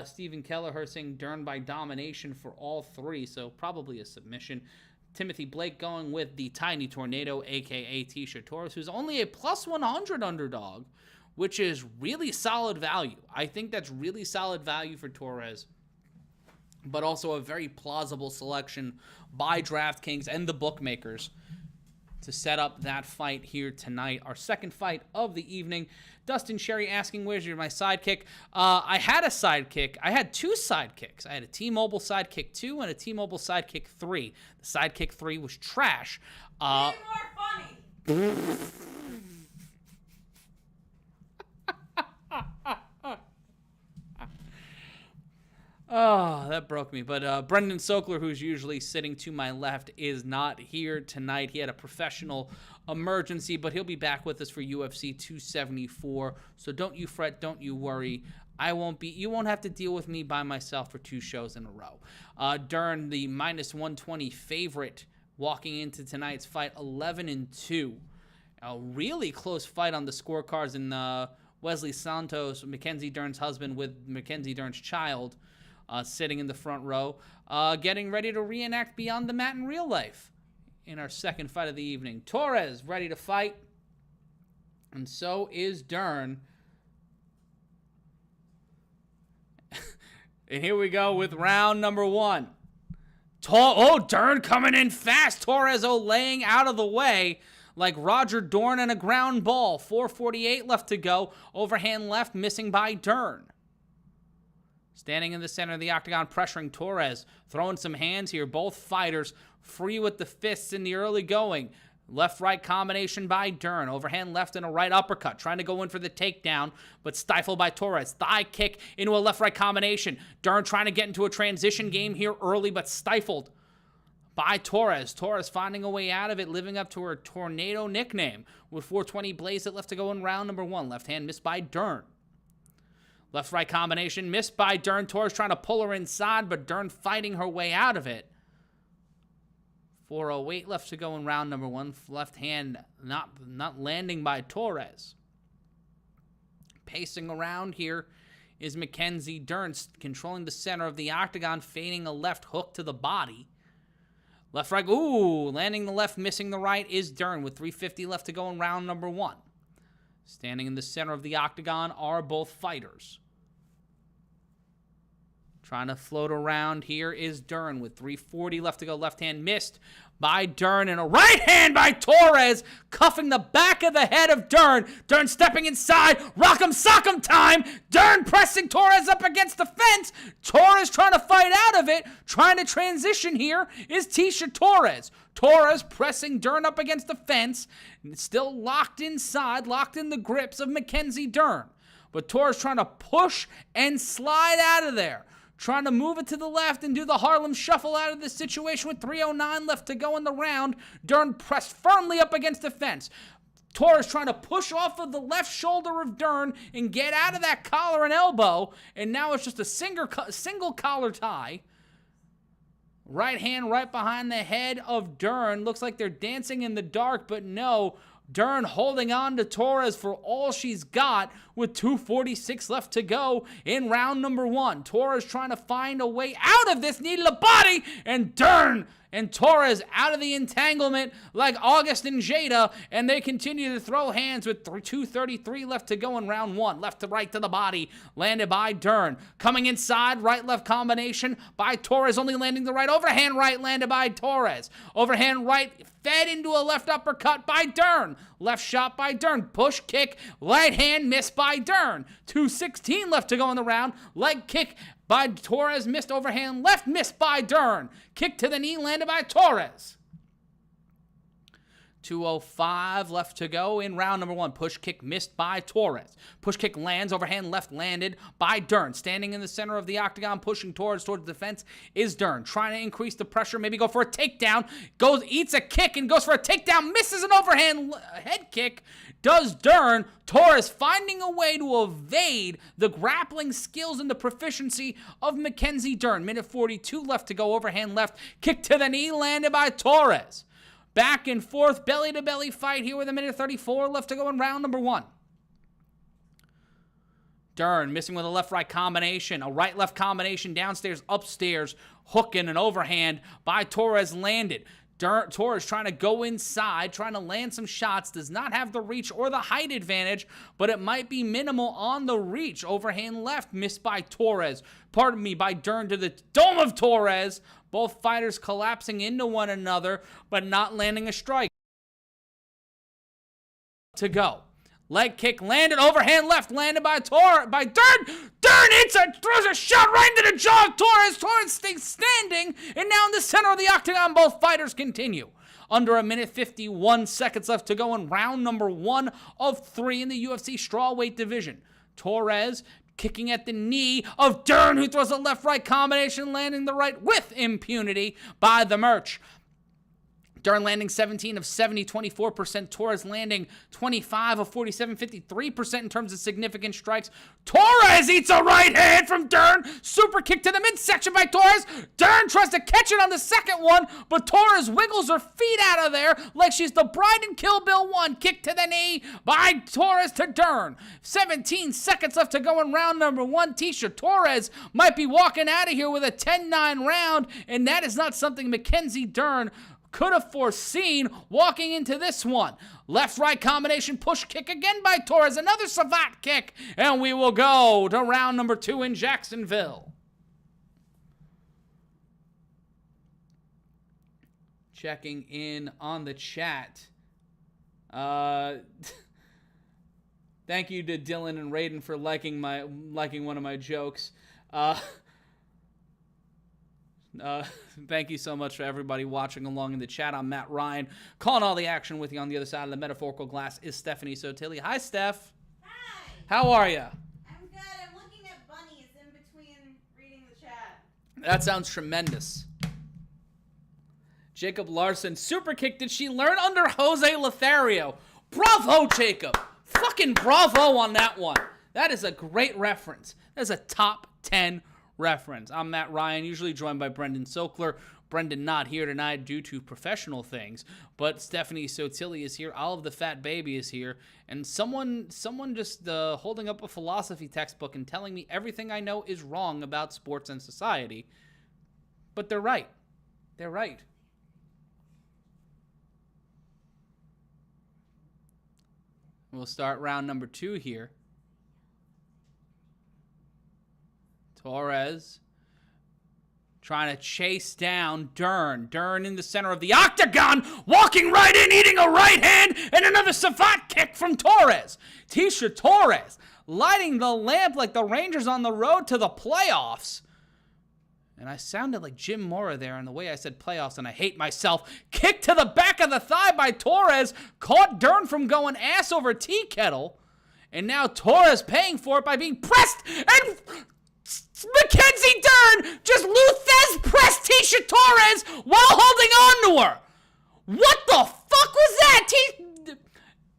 Speaker 1: Stephen Kelleher saying Dern by domination for all 3, so probably a submission. Timothy Blake going with the Tiny Tornado, a.k.a. Tisha Torres, who's only a plus 100 underdog, which is really solid value. I think that's really solid value for Torres, but also a very plausible selection by DraftKings and the bookmakers to set up that fight here tonight. Our second fight of the evening. Dustin Sherry asking, where's my sidekick? I had a sidekick. I had 2 sidekicks. I had a T-Mobile Sidekick 2 and a T-Mobile Sidekick 3. The Sidekick 3 was trash.
Speaker 2: Way more funny.
Speaker 1: Oh, that broke me. But Brendan Sokler, who's usually sitting to my left, is not here tonight. He had a professional emergency, but he'll be back with us for UFC 274. So don't you fret, don't you worry. You won't have to deal with me by myself for 2 shows in a row. Dern, the minus 120 favorite, walking into tonight's fight, 11-2. A really close fight on the scorecards, and Wesley Santos, Mackenzie Dern's husband, with Mackenzie Dern's child, sitting in the front row, getting ready to reenact Beyond the Mat in real life in our second fight of the evening. Torres ready to fight, and so is Dern. And here we go with round number 1. Dern coming in fast. Torres laying out of the way like Roger Dorn and a ground ball. 4:48 left to go. Overhand left missing by Dern. Standing in the center of the octagon, pressuring Torres. Throwing some hands here. Both fighters free with the fists in the early going. Left-right combination by Dern. Overhand left and a right uppercut. Trying to go in for the takedown, but stifled by Torres. Thigh kick into a left-right combination. Dern trying to get into a transition game here early, but stifled by Torres. Torres finding a way out of it, living up to her Tornado nickname. With 420 blaze it left to go in round number 1. Left hand missed by Dern. Left-right combination missed by Dern. Torres trying to pull her inside, but Dern fighting her way out of it. 4:08 left to go in round number 1. Left hand not landing by Torres. Pacing around here is Mackenzie Dern, controlling the center of the octagon, feigning a left hook to the body. Left right, landing the left, missing the right is Dern with 3:50 left to go in round number 1. Standing in the center of the octagon are both fighters. Trying to float around here is Dern with 3:40 left to go. Left hand missed by Dern, and a right hand by Torres, cuffing the back of the head of Dern. Dern stepping inside. Rock'em sock'em time. Dern pressing Torres up against the fence. Torres trying to fight out of it. Trying to transition here is Tisha Torres. Torres pressing Dern up against the fence. Still locked inside, locked in the grips of Mackenzie Dern. But Torres trying to push and slide out of there. Trying to move it to the left and do the Harlem Shuffle out of this situation with 3:09 left to go in the round. Dern pressed firmly up against the fence. Torres trying to push off of the left shoulder of Dern and get out of that collar and elbow. And now it's just a single collar tie. Right hand right behind the head of Dern. Looks like they're dancing in the dark, but no. Dern holding on to Torres for all she's got with 2:46 left to go in round number 1. Torres trying to find a way out of this, needed a body, and Dern and Torres out of the entanglement like August and Jada, and they continue to throw hands with 2:33 left to go in round 1. Left to right to the body, landed by Dern. Coming inside, right-left combination by Torres, only landing the right. Overhand right landed by Torres. Overhand right fed into a left uppercut by Dern. Left shot by Dern. Push kick, right hand missed by Dern. 2:16 left to go in the round. Leg kick by Torres, missed overhand left, missed by Dern. Kick to the knee, landed by Torres. 2:05 left to go in round number 1. Push kick missed by Torres. Push kick lands, overhand left landed by Dern. Standing in the center of the octagon, pushing towards the defense is Dern. Trying to increase the pressure, maybe go for a takedown. Eats a kick and goes for a takedown. Misses an overhand head kick. Does Dern. Torres finding a way to evade the grappling skills and the proficiency of Mackenzie Dern. Minute 42 left to go. Overhand left. Kick to the knee landed by Torres. Back and forth, belly-to-belly fight here with a minute 34 left to go in round number 1. Dern missing with a left-right combination, a right-left combination, downstairs, upstairs, hook and an overhand by Torres landed. Torres trying to go inside, trying to land some shots, does not have the reach or the height advantage, but it might be minimal on the reach. Overhand left, missed by Torres. By Dern to the dome of Torres. Both fighters collapsing into one another, but not landing a strike. To go. Leg kick landed, overhand left landed by Dern. Dern throws a shot right into the jaw of Torres. Torres stays standing, and now in the center of the octagon, both fighters continue. Under a minute 51 seconds left to go in round number 1 of 3 in the UFC strawweight division. Torres kicking at the knee of Dern, who throws a left-right combination, landing the right with impunity by the Merch. Dern landing 17 of 70, 24%. Torres landing 25 of 47, 53% in terms of significant strikes. Torres eats a right hand from Dern. Super kick to the midsection by Torres. Dern tries to catch it on the second one, but Torres wiggles her feet out of there like she's the bride in Kill Bill 1. Kick to the knee by Torres to Dern. 17 seconds left to go in round number 1. Tisha, Torres might be walking out of here with a 10-9 round, and that is not something Mackenzie Dern could have foreseen walking into this one. Left-right combination, push kick again by Torres. Another savate kick, and we will go to round number 2 in Jacksonville. Checking in on the chat. Thank you to Dylan and Raiden for liking one of my jokes. Thank you so much for everybody watching along in the chat. I'm Matt Ryan, calling all the action with you. On the other side of the metaphorical glass is Stephanie Sotilli. Hi, Steph.
Speaker 2: Hi.
Speaker 1: How are you?
Speaker 2: I'm good. I'm looking at bunnies in between reading the chat.
Speaker 1: That sounds tremendous. Jacob Larson, super kick. Did she learn under Jose Lothario? Bravo, Jacob. Fucking bravo on that one. That is a great reference. That's a top 10 reference. I'm Matt Ryan, usually joined by Brendan Sokler. Brendan not here tonight due to professional things, but Stephanie Sotilli is here. Olive the Fat Baby is here, and someone just holding up a philosophy textbook and telling me everything I know is wrong about sports and society. But they're right. They're right. We'll start round number 2 here. Torres trying to chase down Dern. Dern in the center of the octagon, walking right in, eating a right hand, and another savate kick from Torres. Tisha Torres lighting the lamp like the Rangers on the road to the playoffs. And I sounded like Jim Mora there in the way I said playoffs, and I hate myself. Kick to the back of the thigh by Torres. Caught Dern from going ass over tea kettle. And now Torres paying for it by being pressed, and Mackenzie Dern just Luthez pressed Tisha Torres while holding on to her. What the fuck was that?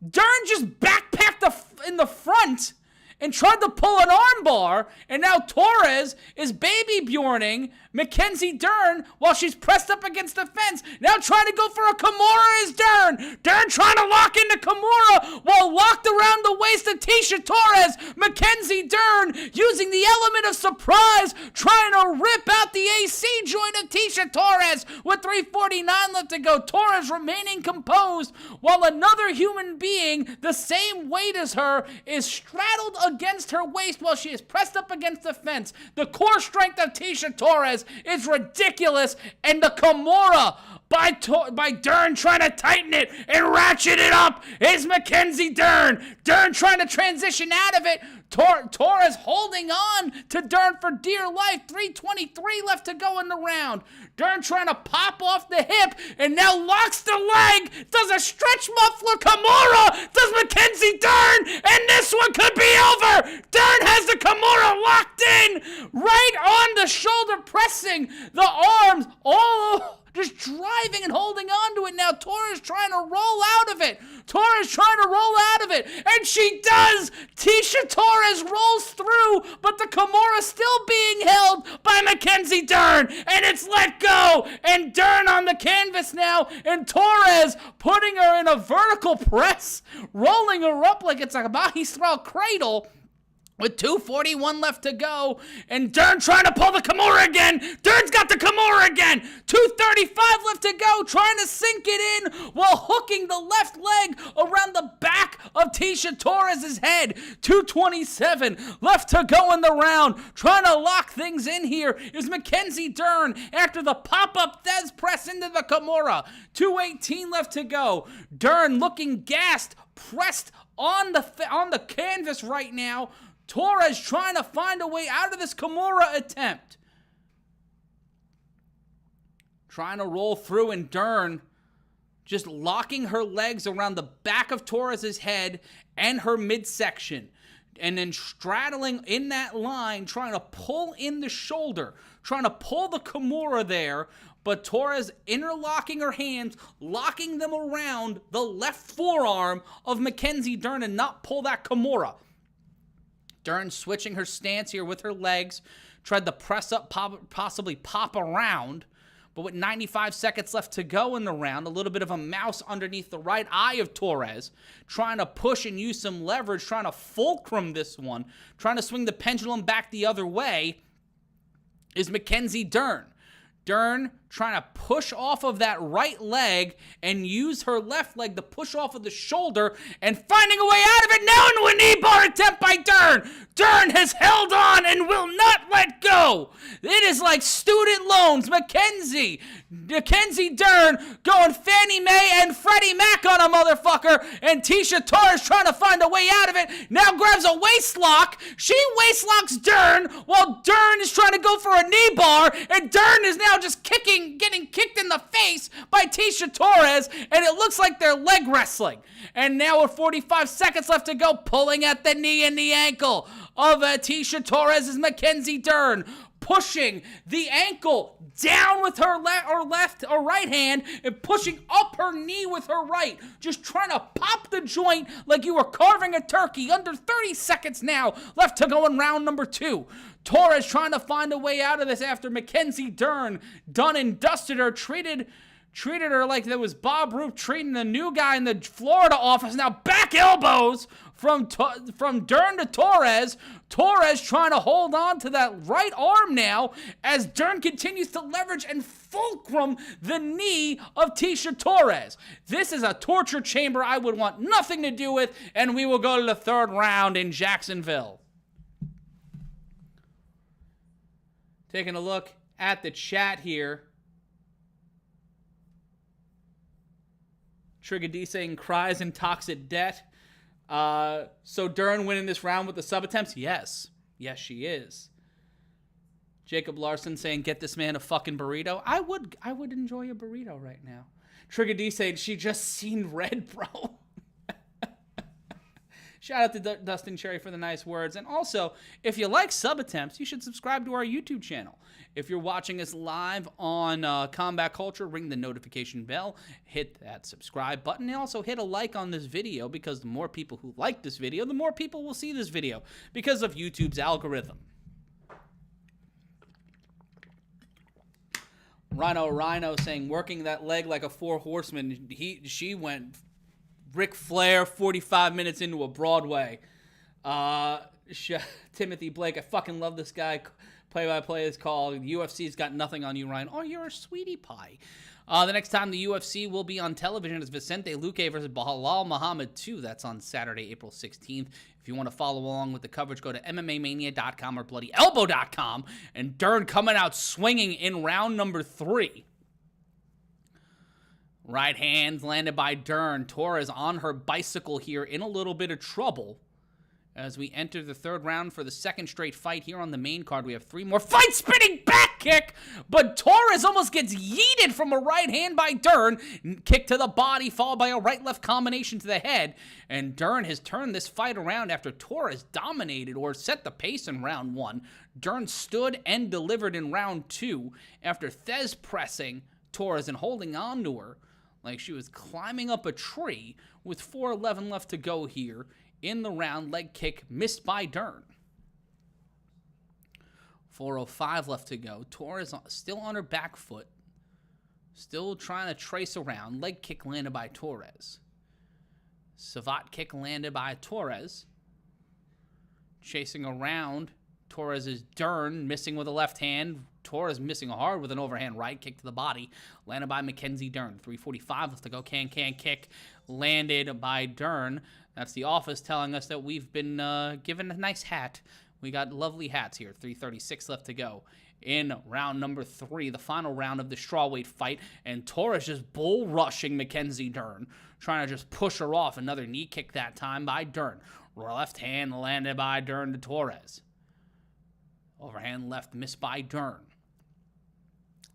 Speaker 1: Dern just backpacked in the front and tried to pull an armbar, and now Torres is baby Bjorning Mackenzie Dern, while she's pressed up against the fence, now trying to go for a Kimura is Dern. Dern trying to lock into Kimura while locked around the waist of Tisha Torres. Mackenzie Dern using the element of surprise, trying to rip out the AC joint of Tisha Torres with 3:49 left to go. Torres remaining composed while another human being the same weight as her is straddled against her waist while she is pressed up against the fence. The core strength of Tisha Torres is ridiculous, and the Kimura by Dern trying to tighten it and ratchet it up is Mackenzie Dern. Dern trying to transition out of it. Torres holding on to Dern for dear life. 3:23 left to go in the round. Dern trying to pop off the hip and now locks the leg. Does a stretch muffler Kimura. Does Mackenzie Dern. And this one could be over. Dern has the Kimura locked in. Right on the shoulder, pressing the arms all just driving and holding on to it now. Torres trying to roll out of it. Torres trying to roll out of it. And she does. Tisha Torres rolls through, but the Kimura still being held by Mackenzie Dern. And it's let go. And Dern on the canvas now. And Torres putting her in a vertical press, rolling her up like it's a Mahi-style cradle. With 2:41 left to go, and Dern trying to pull the Kimura again. Dern's got the Kimura again. 2:35 left to go, trying to sink it in while hooking the left leg around the back of Tisha Torres' head. 2:27 left to go in the round. Trying to lock things in here is Mackenzie Dern after the pop-up Thez press into the Kimura. 2:18 left to go. Dern looking gassed, pressed on the canvas right now. Torres trying to find a way out of this Kimura attempt. Trying to roll through, and Dern just locking her legs around the back of Torres' head and her midsection. And then straddling in that line, trying to pull in the shoulder, trying to pull the Kimura there. But Torres interlocking her hands, locking them around the left forearm of Mackenzie Dern and not pull that Kimura. Dern switching her stance here with her legs, tried to press up, possibly pop around, but with 95 seconds left to go in the round, a little bit of a mouse underneath the right eye of Torres, trying to push and use some leverage, trying to fulcrum this one, trying to swing the pendulum back the other way, is Mackenzie Dern. Dern trying to push off of that right leg and use her left leg to push off of the shoulder and finding a way out of it now into a knee bar attempt by Dern. Dern has held on and will not let go. It is like student loans. Mackenzie Dern going Fannie Mae and Freddie Mac on a motherfucker, and Tisha Torres trying to find a way out of it. Now grabs a waist lock. She waist locks Dern while Dern is trying to go for a knee bar, and Dern is now just getting kicked in the face by Tisha Torres, and it looks like they're leg wrestling. And now with 45 seconds left to go, pulling at the knee and the ankle of Tisha Torres is Mackenzie Dern, pushing the ankle down with her left or right hand and pushing up her knee with her right, just trying to pop the joint like you were carving a turkey. Under 30 seconds now left to go in round number 2. Torres trying to find a way out of this after Mackenzie Dern done and dusted her, treated her like there was Bob Roop treating the new guy in the Florida office. Now back elbows from Dern to Torres. Torres trying to hold on to that right arm now as Dern continues to leverage and fulcrum the knee of Tisha Torres. This is a torture chamber I would want nothing to do with, and we will go to the 3rd round in Jacksonville. Taking a look at the chat here. Trigger D saying cries in toxic debt. So Dern winning this round with the sub attempts? Yes. Yes, she is. Jacob Larson saying, get this man a fucking burrito. I would enjoy a burrito right now. Trigger D saying, she just seen red, bro. Shout out to Dustin Cherry for the nice words. And also, if you like sub attempts, you should subscribe to our YouTube channel. If you're watching us live on Combat Culture, ring the notification bell, hit that subscribe button, and also hit a like on this video, because the more people who like this video, the more people will see this video because of YouTube's algorithm. Rhino saying working that leg like a four horseman. She went Ric Flair 45 minutes into a Broadway. Timothy Blake, I fucking love this guy. Play-by-play is called UFC's got nothing on you, Ryan. Oh, you're a sweetie pie. The next time the UFC will be on television is Vicente Luque versus Bilal Muhammad 2. That's on Saturday, April 16th. If you want to follow along with the coverage, go to MMAmania.com or BloodyElbow.com. And Dern coming out swinging in round number 3. Right hands landed by Dern. Torres on her bicycle here in a little bit of trouble. As we enter the third round for the second straight fight here on the main card, we have 3 more fights. Spinning back kick, but Torres almost gets yeeted from a right hand by Dern. Kick to the body, followed by a right-left combination to the head. And Dern has turned this fight around after Torres dominated or set the pace in round 1. Dern stood and delivered in round 2 after Thez pressing Torres and holding on to her like she was climbing up a tree with 4:11 left to go here. In the round, leg kick missed by Dern. 4:05 left to go. Torres still on her back foot. Still trying to trace around. Leg kick landed by Torres. Savate kick landed by Torres. Chasing around. Torres is Dern, missing with a left hand. Torres missing hard with an overhand right kick to the body. Landed by Mackenzie Dern. 3:45 left to go. Can kick landed by Dern. That's the office telling us that we've been given a nice hat. We got lovely hats here. 3:36 left to go in round number 3, the final round of the strawweight fight. And Torres just bull rushing Mackenzie Dern, trying to just push her off. Another knee kick that time by Dern. Left hand landed by Dern to Torres. Overhand left missed by Dern.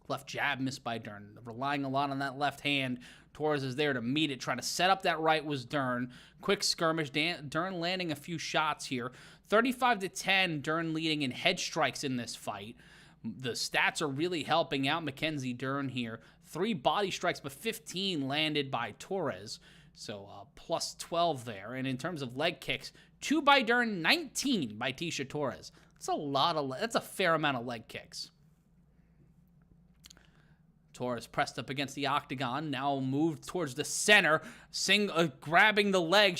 Speaker 1: Left jab missed by Dern. Relying a lot on that left hand. Torres is there to meet it. Trying to set up that right was Dern. Quick skirmish. Dern landing a few shots here. 35-10. Dern leading in head strikes in this fight. The stats are really helping out Mackenzie Dern here. 3 body strikes, but 15 landed by Torres. So plus 12 there. And in terms of leg kicks, 2 by Dern, 19 by Tisha Torres. That's a fair amount of leg kicks. Torres pressed up against the octagon, now moved towards the center, grabbing the leg.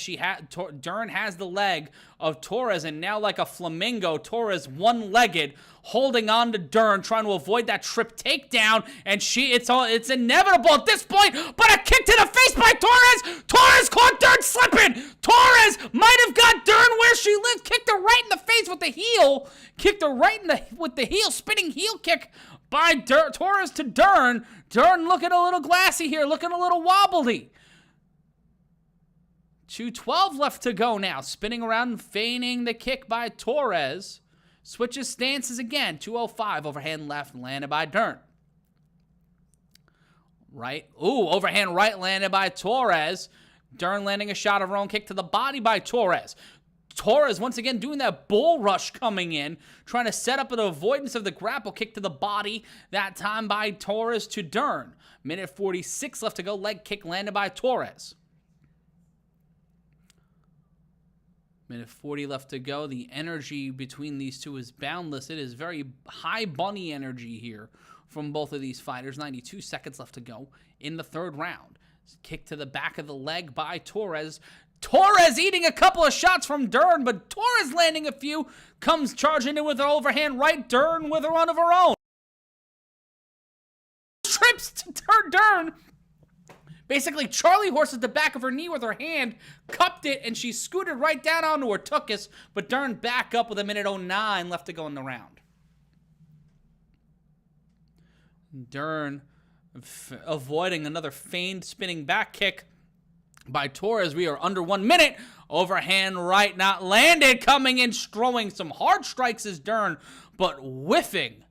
Speaker 1: Dern has the leg of Torres, and now like a flamingo, Torres one-legged, holding on to Dern, trying to avoid that trip takedown, and it's inevitable at this point, but a kick to the face by Torres! Torres caught Dern slipping! Torres might have got Dern where she lived, kicked her right in the face with the heel, with the heel, spinning heel kick by Torres to Dern. Dern looking a little glassy here, looking a little wobbly. 2:12 left to go now. Spinning around and feigning the kick by Torres. Switches stances again. 2:05 overhand left landed by Dern. Right. Ooh, overhand right landed by Torres. Dern landing a shot of her own kick to the body by Torres. Torres once again doing that bull rush coming in, trying to set up an avoidance of the grapple kick to the body, that time by Torres to Dern. Minute 46 left to go, leg kick landed by Torres. Minute 40 left to go. The energy between these two is boundless. It is very high bunny energy here from both of these fighters. 92 seconds left to go in the third round. Kick to the back of the leg by Torres. Torres eating a couple of shots from Dern, but Torres landing a few, comes charging in with an overhand right, Dern with a run of her own. Trips to Dern. Basically, Charlie horses the back of her knee with her hand, cupped it, and she scooted right down onto her tuchus, but Dern back up with a minute 09 left to go in the round. Dern avoiding another feigned spinning back kick by Torres. We are under 1 minute. Overhand right not landed. Coming in, throwing some hard strikes is Dern, but whiffing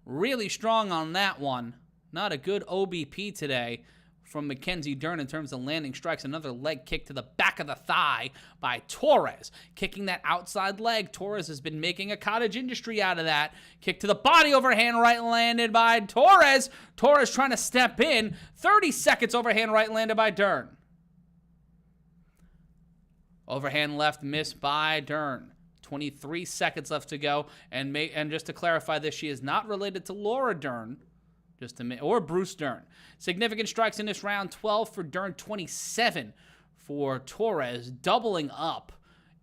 Speaker 1: really strong on that one. Not a good OBP today from Mackenzie Dern in terms of landing strikes. Another leg kick to the back of the thigh by Torres. Kicking that outside leg. Torres has been making a cottage industry out of that. Kick to the body, overhand right landed by Torres. Torres trying to step in. 30 seconds, overhand right landed by Dern. Overhand left missed by Dern. 23 seconds left to go. And just to clarify this, she is not related to Laura Dern, or Bruce Dern. Significant strikes in this round, 12 for Dern, 27 for Torres. Doubling up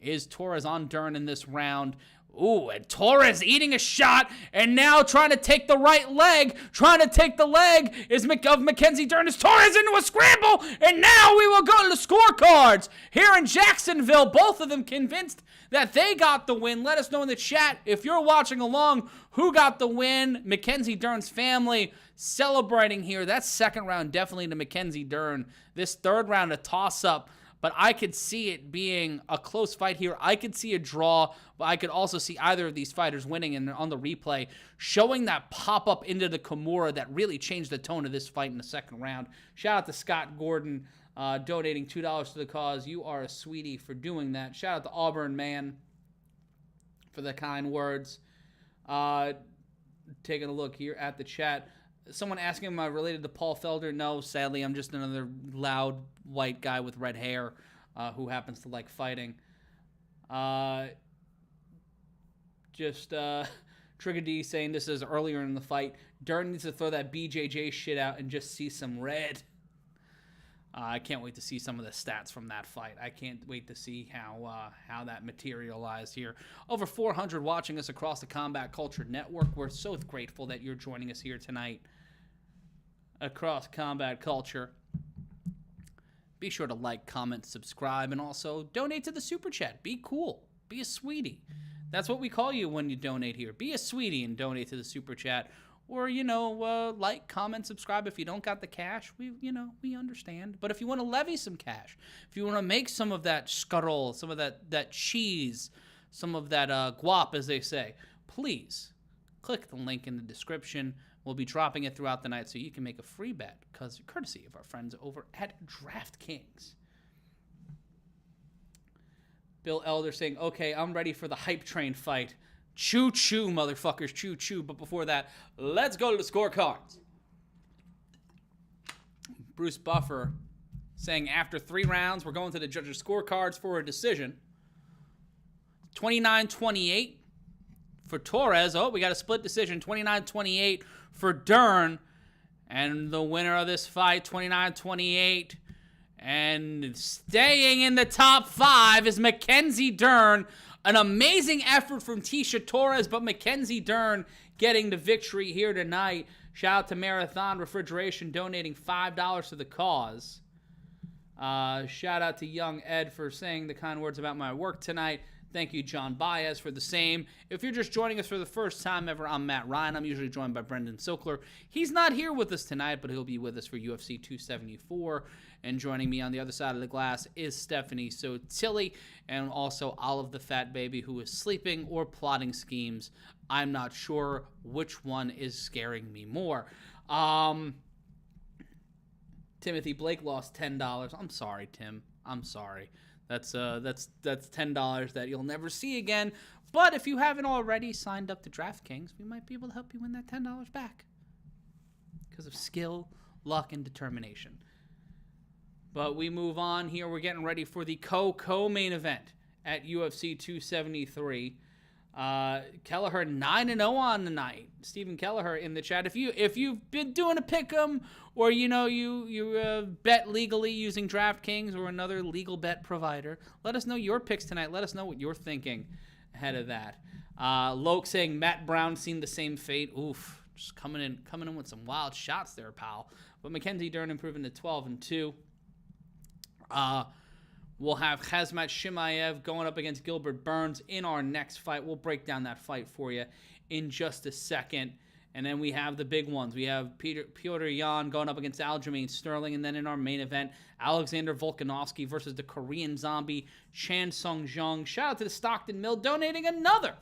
Speaker 1: is Torres on Dern in this round. Ooh, and Torres eating a shot, and now trying to take the right leg. Trying to take the leg of Mackenzie Dern. Is Torres into a scramble, and now we will go to the scorecards here in Jacksonville. Both of them convinced that they got the win. Let us know in the chat if you're watching along who got the win. Mackenzie Dern's family celebrating here. That second round definitely to Mackenzie Dern. This third round a toss-up. But I could see it being a close fight here. I could see a draw, but I could also see either of these fighters winning. And on the replay, showing that pop-up into the Kimura that really changed the tone of this fight in the second round. Shout out to Scott Gordon donating $2 to the cause. You are a sweetie for doing that. Shout out to Auburn Man for the kind words. Taking a look here at the chat. Someone asking, am I related to Paul Felder? No, sadly, I'm just another loud white guy with red hair who happens to like fighting. Trigger D saying this is earlier in the fight. Dern needs to throw that BJJ shit out and just see some red. I can't wait to see some of the stats from that fight. I can't wait to see how that materialized here. Over 400 watching us across the Combat Culture Network. We're so grateful that you're joining us here tonight across Combat Culture. Be sure to like, comment, subscribe, and also donate to the Super Chat. Be cool. Be a sweetie. That's what we call you when you donate here. Be a sweetie and donate to the Super Chat. Or, like, comment, subscribe. If you don't got the cash, we understand. But if you want to levy some cash, if you want to make some of that scuttle, some of that cheese, some of that guap, as they say, please click the link in the description. We'll be dropping it throughout the night so you can make a free bet, courtesy of our friends over at DraftKings. Bill Elder saying, okay, I'm ready for the hype train fight. Choo-choo, motherfuckers, choo-choo. But before that, let's go to the scorecards. Bruce Buffer saying after 3 rounds, we're going to the judges' scorecards for a decision. 29-28 for Torres. Oh, we got a split decision. 29-28 for Dern. And the winner of this fight, 29-28. And staying in the top 5 is Mackenzie Dern. An amazing effort from Tisha Torres, but Mackenzie Dern getting the victory here tonight. Shout out to Marathon Refrigeration donating $5 to the cause. Shout out to Young Ed for saying the kind words about my work tonight. Thank you, John Baez, for the same. If you're just joining us for the first time ever, I'm Matt Ryan. I'm usually joined by Brendan Sokler. He's not here with us tonight, but he'll be with us for UFC 274. And joining me on the other side of the glass is Stephanie Sotilli and also Olive the Fat Baby, who is sleeping or plotting schemes. I'm not sure which one is scaring me more. Timothy Blake lost $10. I'm sorry, Tim. I'm sorry. That's $10 that you'll never see again. But if you haven't already signed up to DraftKings, we might be able to help you win that $10 back because of skill, luck, and determination. But we move on here. We're getting ready for the co-main event at UFC 273. Kelleher 9-0 on the night. Stephen Kelleher in the chat. If you've been doing a pick'em or you bet legally using DraftKings or another legal bet provider, let us know your picks tonight. Let us know what you're thinking ahead of that. Loke saying Matt Brown seen the same fate. Oof, just coming in with some wild shots there, pal. But Mackenzie Dern improving to 12-2. We'll have Khamzat Chimaev going up against Gilbert Burns in our next fight. We'll break down that fight for you in just a second. And then we have the big ones. We have Petr Yan going up against Aljamain Sterling. And then in our main event, Alexander Volkanovski versus the Korean zombie, Sung Jung. Shout out to the Stockton Mill donating another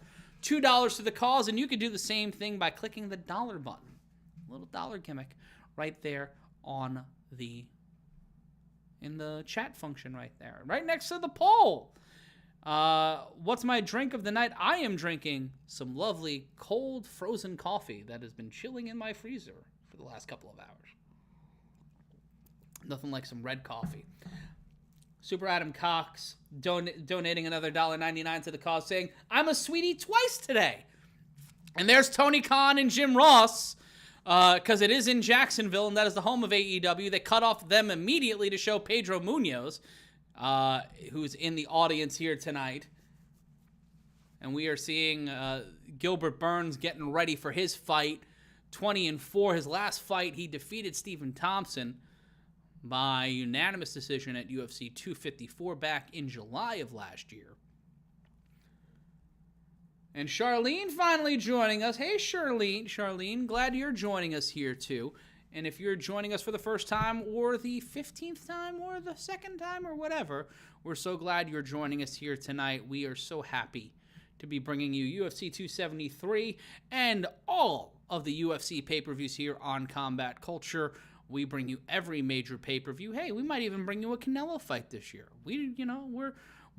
Speaker 1: $2 to the cause. And you can do the same thing by clicking the dollar button. Little dollar gimmick right there in the chat function right there. Right next to the poll. What's my drink of the night? I am drinking some lovely cold frozen coffee that has been chilling in my freezer for the last couple of hours. Nothing like some red coffee. Super Adam Cox donating another $1.99 to the cause saying, I'm a sweetie twice today. And there's Tony Khan and Jim Ross because it is in Jacksonville, and that is the home of AEW. They cut off them immediately to show Pedro Munoz, who's in the audience here tonight. And we are seeing Gilbert Burns getting ready for his fight. 20-4. His last fight, he defeated Stephen Thompson by unanimous decision at UFC 254 back in July of last year. And Charlene finally joining us. Hey, Charlene, glad you're joining us here too. And if you're joining us for the first time or the 15th time or the second time or whatever, we're so glad you're joining us here tonight. We are so happy to be bringing you UFC 273 and all of the UFC pay-per-views here on Combat Culture. We bring you every major pay-per-view. Hey, we might even bring you a Canelo fight this year. We're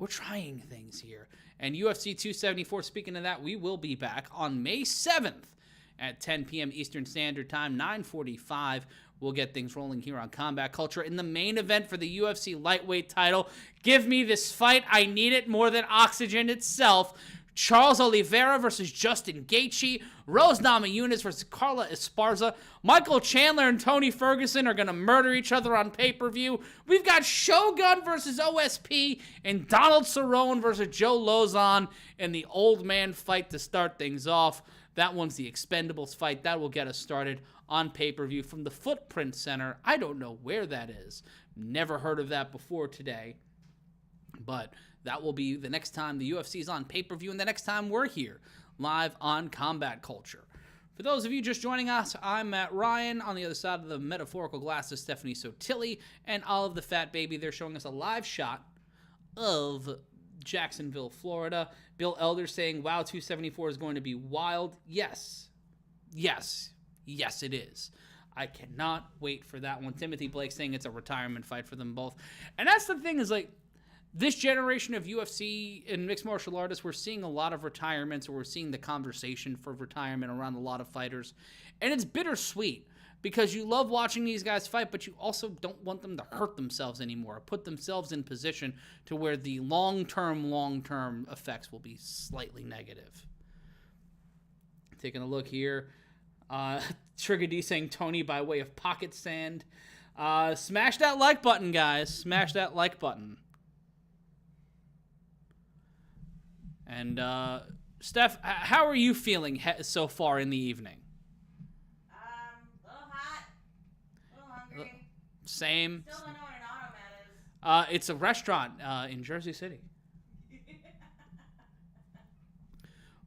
Speaker 1: trying things here. And UFC 274, speaking of that, we will be back on May 7th at 10 p.m. Eastern Standard Time, 9:45. We'll get things rolling here on Combat Culture. In the main event for the UFC lightweight title, give me this fight. I need it more than oxygen itself. Charles Oliveira versus Justin Gaethje, Rose Namajunas versus Carla Esparza, Michael Chandler and Tony Ferguson are going to murder each other on pay-per-view. We've got Shogun versus OSP and Donald Cerrone versus Joe Lozon in the old man fight to start things off. That one's the Expendables fight. That will get us started on pay-per-view from the Footprint Center. I don't know where that is. Never heard of that before today. But that will be the next time the UFC is on pay-per-view and the next time we're here live on Combat Culture. For those of you just joining us, I'm Matt Ryan. On the other side of the metaphorical glass is Stephanie Sotilli and Olive the Fat Baby. They're showing us a live shot of Jacksonville, Florida. Bill Elder saying, wow, 274 is going to be wild. Yes, it is. I cannot wait for that one. Timothy Blake saying it's a retirement fight for them both. And that's the thing is, like, this generation of UFC and mixed martial artists, we're seeing a lot of retirements, or we're seeing the conversation for retirement around a lot of fighters. And it's bittersweet because you love watching these guys fight, but you also don't want them to hurt themselves anymore, put themselves in position to where the long-term effects will be slightly negative. Taking a look here. Trigger D saying Tony by way of pocket sand. Smash that like button, guys. Smash that like button. And, Steph, how are you feeling so far in the evening?
Speaker 2: A little hot, a little hungry.
Speaker 1: Same.
Speaker 2: Still don't know what an automat is.
Speaker 1: It's a restaurant in Jersey City.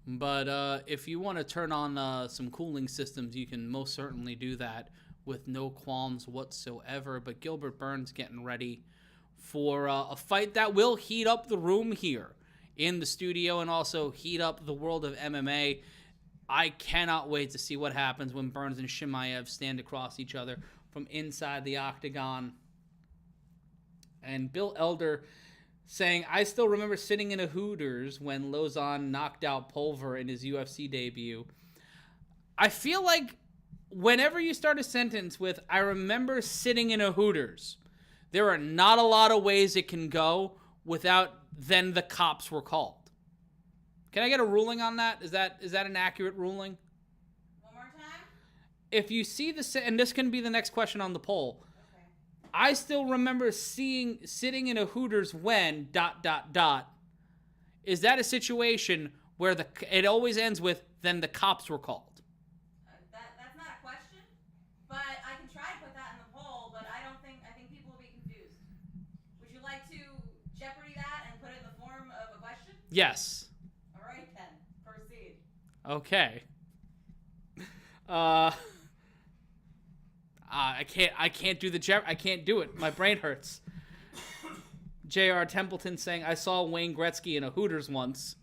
Speaker 1: But if you want to turn on some cooling systems, you can most certainly do that with no qualms whatsoever. But Gilbert Burns getting ready for a fight that will heat up the room here in the studio and also heat up the world of MMA. I cannot wait to see what happens when Burns and Chimaev stand across each other from inside the octagon. And Bill Elder saying, I still remember sitting in a Hooters when Lozon knocked out Pulver in his UFC debut. I feel like whenever you start a sentence with, I remember sitting in a Hooters, there are not a lot of ways it can go without then the cops were called. Can I get a ruling on that? Is that an accurate ruling?
Speaker 2: One more time?
Speaker 1: If you see and this can be the next question on the poll.
Speaker 2: Okay.
Speaker 1: I still remember sitting in a Hooters when ... Is that a situation where it always ends with then the cops were called?
Speaker 2: That's not a question, but I can try to put that in the poll, but I think people will be confused. Would you like to Jeopardy that and put it in the form of a question?
Speaker 1: Yes.
Speaker 2: All right, then. Proceed.
Speaker 1: Okay. I can't do I can't do it. My brain hurts. J.R. Templeton saying, I saw Wayne Gretzky in a Hooters once.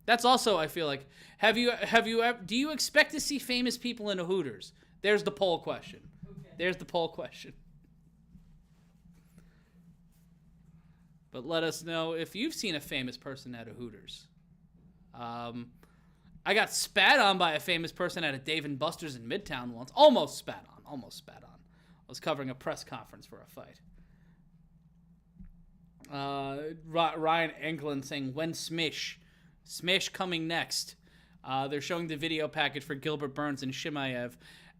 Speaker 1: That's also, I feel like, do you expect to see famous people in a Hooters? There's the poll question.
Speaker 2: Okay.
Speaker 1: There's the poll question. But let us know if you've seen a famous person at a Hooters. I got spat on by a famous person at a Dave & Buster's in Midtown once. Almost spat on. I was covering a press conference for a fight. Ryan Englund saying, when Smish? Smish coming next. They're showing the video package for Gilbert Burns and Chimaev.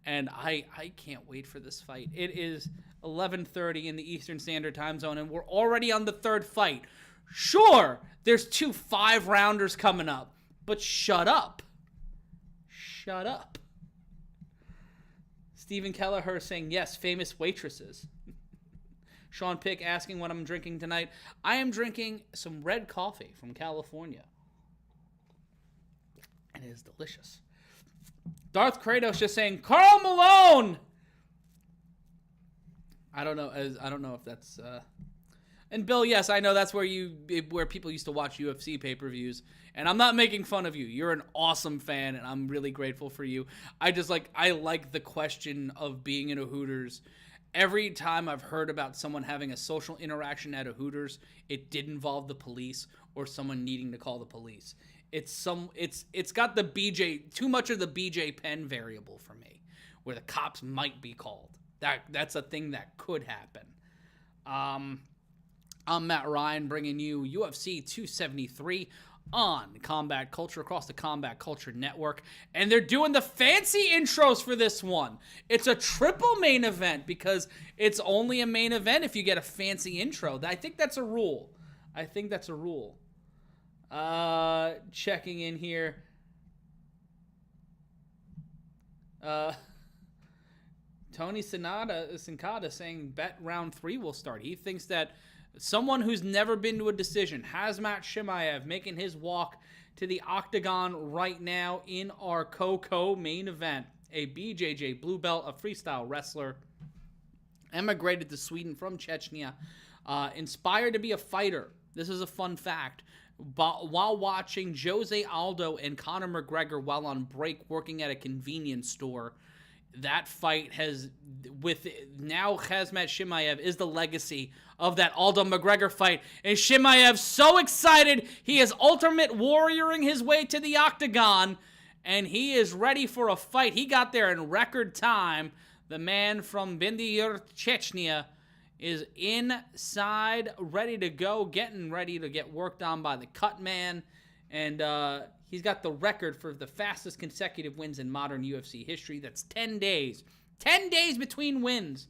Speaker 1: And I can't wait for this fight. It is 11:30 in the Eastern Standard Time Zone, and we're already on the third fight. Sure, there's 2 5-rounders coming up, but shut up. Shut up. Stephen Kelleher saying, yes, famous waitresses. Sean Pick asking what I'm drinking tonight. I am drinking some red coffee from California. And it is delicious. Darth Kratos just saying, Karl Malone! I don't know if that's... And Bill, yes, I know that's where people used to watch UFC pay-per-views. And I'm not making fun of you. You're an awesome fan, and I'm really grateful for you. I like the question of being in a Hooters. Every time I've heard about someone having a social interaction at a Hooters, it did involve the police or someone needing to call the police. It's got the BJ, too much of the BJ Penn variable for me, where the cops might be called. That's a thing that could happen. I'm Matt Ryan, bringing you UFC 273 on Combat Culture, across the Combat Culture Network. And they're doing the fancy intros for this one. It's a triple main event because it's only a main event if you get a fancy intro. I think that's a rule. Checking in here. Tony Sincada saying bet round 3 will start. He thinks that someone who's never been to a decision, Khamzat Chimaev, making his walk to the octagon right now in our Coco main event. A BJJ blue belt, a freestyle wrestler, emigrated to Sweden from Chechnya, inspired to be a fighter. This is a fun fact. While watching Jose Aldo and Conor McGregor while on break working at a convenience store, that fight now Khamzat Chimaev is the legacy of that Aldo McGregor fight. And Chimaev so excited, he is ultimate warrioring his way to the octagon, and he is ready for a fight. He got there in record time. The man from Bindyur, Chechnya, is inside, ready to go, getting ready to get worked on by the cut man. And he's got the record for the fastest consecutive wins in modern UFC history. That's 10 days. 10 days between wins.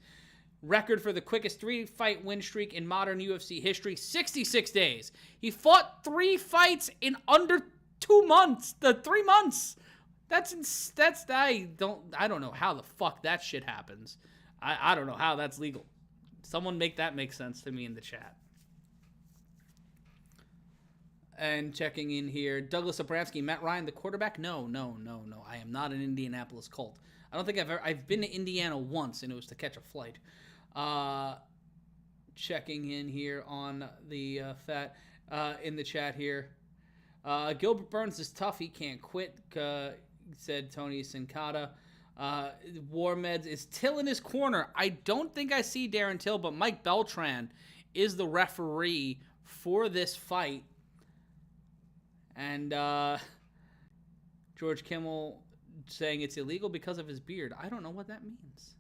Speaker 1: Record for the quickest 3-fight win streak in modern UFC history, 66 days. He fought 3 fights in under 2 months. 3 months. I don't know how the fuck that shit happens. I don't know how that's legal. Someone make that make sense to me in the chat. And checking in here, Douglas Abramsky, Matt Ryan, the quarterback? No. I am not an Indianapolis Colt. I don't think I've been to Indiana once, and it was to catch a flight. Checking in here on the in the chat here. Gilbert Burns is tough. He can't quit, said Tony Sincada. War Meds is Till in his corner. I don't think I see Darren Till, but Mike Beltran is the referee for this fight. And George Kimmel saying it's illegal because of his beard. I don't know what that means.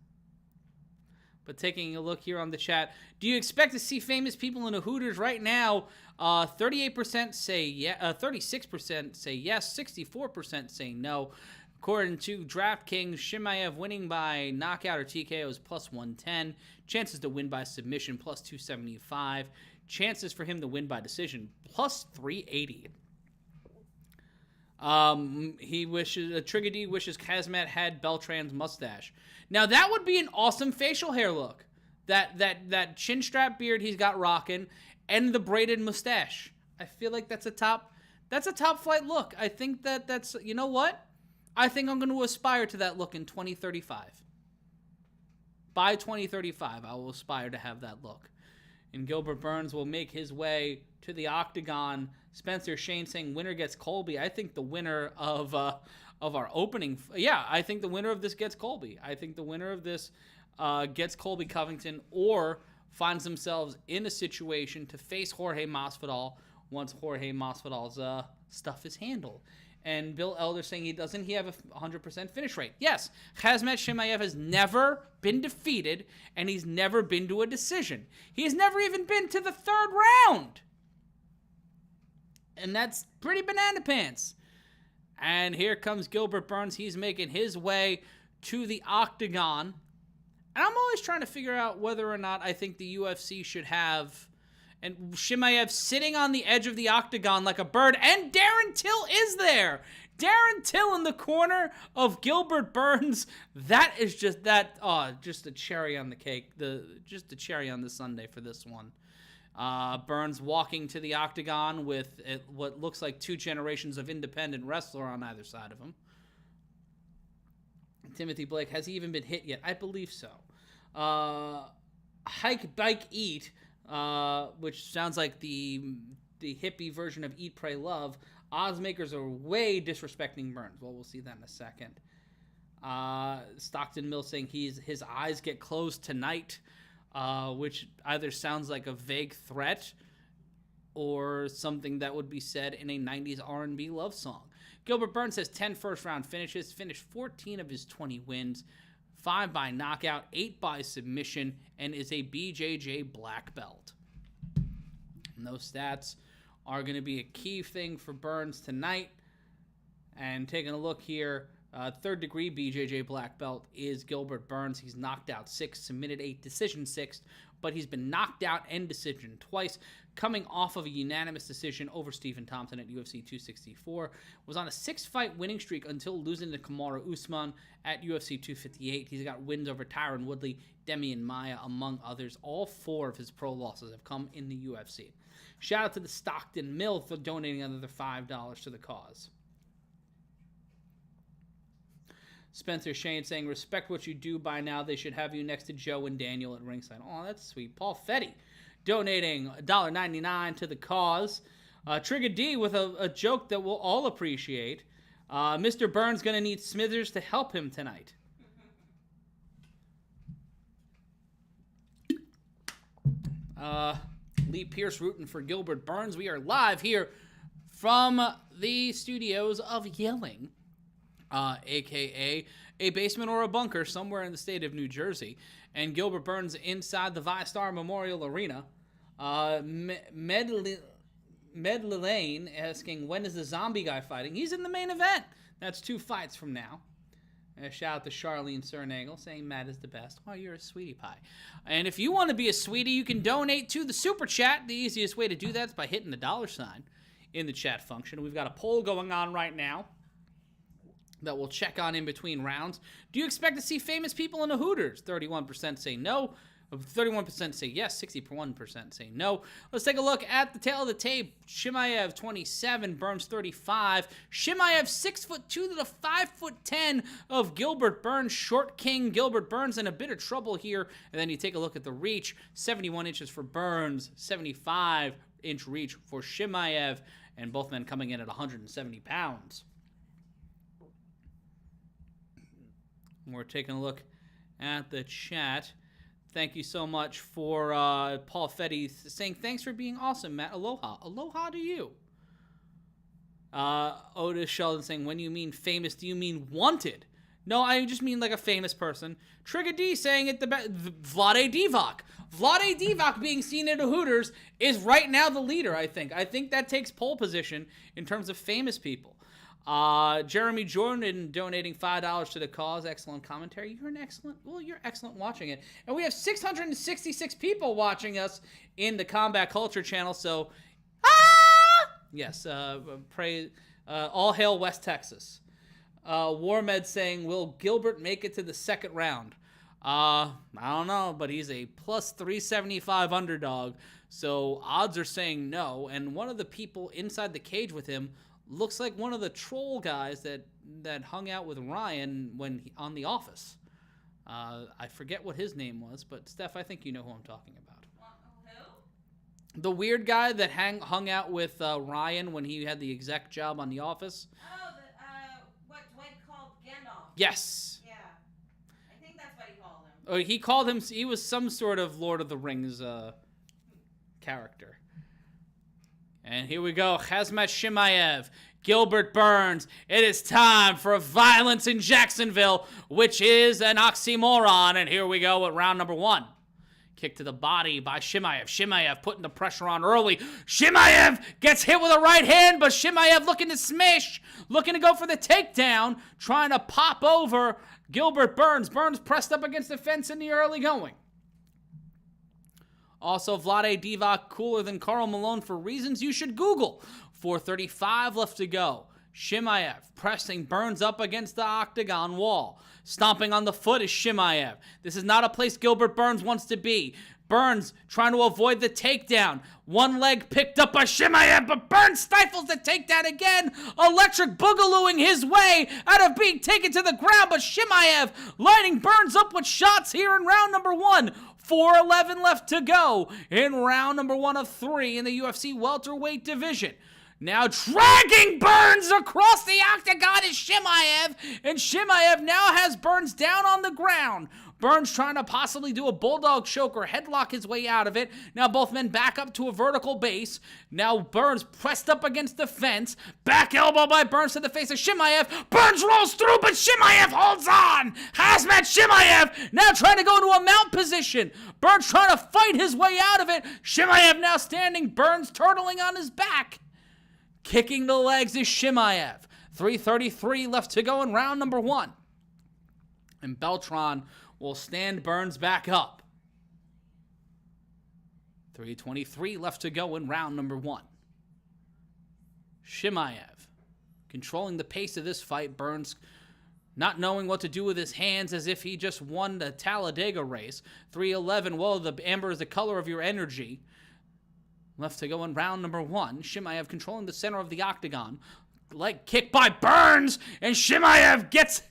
Speaker 1: But taking a look here on the chat, do you expect to see famous people in the Hooters right now? 38% say yeah, 36% say yes, 64% say no. According to DraftKings, Chimaev winning by knockout or TKO is plus 110. Chances to win by submission, plus 275. Chances for him to win by decision, plus 380. Trigger D wishes Khamzat had Beltran's mustache. Now that would be an awesome facial hair look. That chin strap beard he's got rocking, and the braided mustache. I feel like that's a top flight look. I think that's, you know what? I think I'm going to aspire to that look in 2035. By 2035, I will aspire to have that look. And Gilbert Burns will make his way to the octagon. Spencer Shane saying winner gets Colby. I think the winner of our opening, I think the winner of this gets Colby. I think the winner of this gets Colby Covington or finds themselves in a situation to face Jorge Masvidal once Jorge Masvidal's stuff is handled. And Bill Elder saying doesn't he have a 100% finish rate? Yes. Khamzat Chimaev has never been defeated, and he's never been to a decision. He has never even been to the 3rd round. And that's pretty banana pants. And here comes Gilbert Burns. He's making his way to the octagon. And I'm always trying to figure out whether or not I think the UFC should have and Chimaev sitting on the edge of the octagon like a bird, and Darren Till is there. Darren Till in the corner of Gilbert Burns. That is just just a cherry on the cake. Just a cherry on the sundae for this one. Burns walking to the octagon with what looks like 2 generations of independent wrestler on either side of him. Timothy Blake, has he even been hit yet? I believe so. Hike, Bike, Eat, which sounds like the hippie version of Eat, Pray, Love. Odds makers are way disrespecting Burns. Well, we'll see that in a second. Stockton Mills saying his eyes get closed tonight, which either sounds like a vague threat or something that would be said in a 90s R&B love song. Gilbert Burns has 10 first-round finishes, finished 14 of his 20 wins, 5 by knockout, 8 by submission, and is a BJJ black belt. And those stats are going to be a key thing for Burns tonight. And taking a look here, third-degree BJJ black belt is Gilbert Burns. He's knocked out 6, submitted 8, decision 6, but he's been knocked out and decision twice, coming off of a unanimous decision over Stephen Thompson at UFC 264. Was on a 6-fight winning streak until losing to Kamaru Usman at UFC 258. He's got wins over Tyron Woodley, Demian Maia, among others. All 4 of his pro losses have come in the UFC. Shout out to the Stockton Mill for donating another $5 to the cause. Spencer Shane saying, respect what you do. By now they should have you next to Joe and Daniel at ringside. Oh, that's sweet. Paul Fetty donating $1.99 to the cause. Trigger D with a joke that we'll all appreciate. Mr. Burns going to need Smithers to help him tonight. Lee Pierce rooting for Gilbert Burns. We are live here from the studios of Yelling, a.k.a. a basement or a bunker somewhere in the state of New Jersey. And Gilbert Burns inside the ViStar Memorial Arena. Med Lilane asking, when is the zombie guy fighting? He's in the main event. That's 2 fights from now. Shout out to Charlene Cernagel saying Matt is the best. Oh, you're a sweetie pie. And if you want to be a sweetie, you can donate to the Super Chat. The easiest way to do that is by hitting the $ in the chat function. We've got a poll going on right now that we'll check on in between rounds. Do you expect to see famous people in the Hooters? 31% say no. 31% say yes, 61% say no. Let's take a look at the tail of the tape. Chimaev 27, Burns 35. Chimaev 6'2" to the 5'10" of Gilbert Burns. Short King Gilbert Burns in a bit of trouble here. And then you take a look at the reach. 71 inches for Burns, 75-inch reach for Chimaev, and both men coming in at 170 pounds. We're taking a look at the chat. Thank you so much for Paul Fetty saying, thanks for being awesome, Matt. Aloha. Aloha to you. Otis Sheldon saying, when you mean famous, do you mean wanted? No, I just mean like a famous person. Trigger D saying it the best. Vlade Divac. Vlade Divac being seen at the Hooters is right now the leader, I think. I think that takes pole position in terms of famous people. Jeremy Jordan donating $5 to the cause. Excellent commentary. You're excellent watching it. And we have 666 people watching us in the Combat Culture channel. So, yes, pray, all hail West Texas. Warmed saying, will Gilbert make it to the second round? I don't know, but he's a plus 375 underdog. So odds are saying no. And one of the people inside the cage with him looks like one of the troll guys that hung out with Ryan on The Office. I forget what his name was, but Steph, I think you know who I'm talking about.
Speaker 2: Who?
Speaker 1: The weird guy that hung out with Ryan when he had the exec job on The Office.
Speaker 2: Oh, what Dwight called Gandalf.
Speaker 1: Yes.
Speaker 2: Yeah. I think that's what he
Speaker 1: He called him, he was some sort of Lord of the Rings character. And here we go, Khamzat Chimaev, Gilbert Burns. It is time for violence in Jacksonville, which is an oxymoron. And here we go at round number 1. Kick to the body by Chimaev. Chimaev putting the pressure on early. Chimaev gets hit with a right hand, but Chimaev looking to smash, looking to go for the takedown, trying to pop over Gilbert Burns. Burns pressed up against the fence in the early going. Also, Vlade Divac cooler than Karl Malone for reasons you should Google. 4:35 left to go. Chimaev pressing Burns up against the octagon wall. Stomping on the foot is Chimaev. This is not a place Gilbert Burns wants to be. Burns trying to avoid the takedown. One leg picked up by Chimaev, but Burns stifles the takedown again. Electric boogalooing his way out of being taken to the ground, but Chimaev lighting Burns up with shots here in round number 1. 4:11 left to go in round number 1 of 3 in the UFC welterweight division. Now dragging Burns across the octagon is Chimaev, and Chimaev now has Burns down on the ground. Burns trying to possibly do a bulldog choke or headlock his way out of it. Now both men back up to a vertical base. Now Burns pressed up against the fence. Back elbow by Burns to the face of Chimaev. Burns rolls through, but Chimaev holds on. Hazmat Chimaev now trying to go into a mount position. Burns trying to fight his way out of it. Chimaev now standing. Burns turtling on his back. Kicking the legs is Chimaev. 3:33 left to go in round number 1. And Beltran will stand Burns back up. 3:23 left to go in round number 1. Chimaev controlling the pace of this fight. Burns not knowing what to do with his hands as if he just won the Talladega race. 3:11, well, the amber is the color of your energy. Left to go in round number 1. Chimaev controlling the center of the octagon. Leg kick by Burns, and Chimaev gets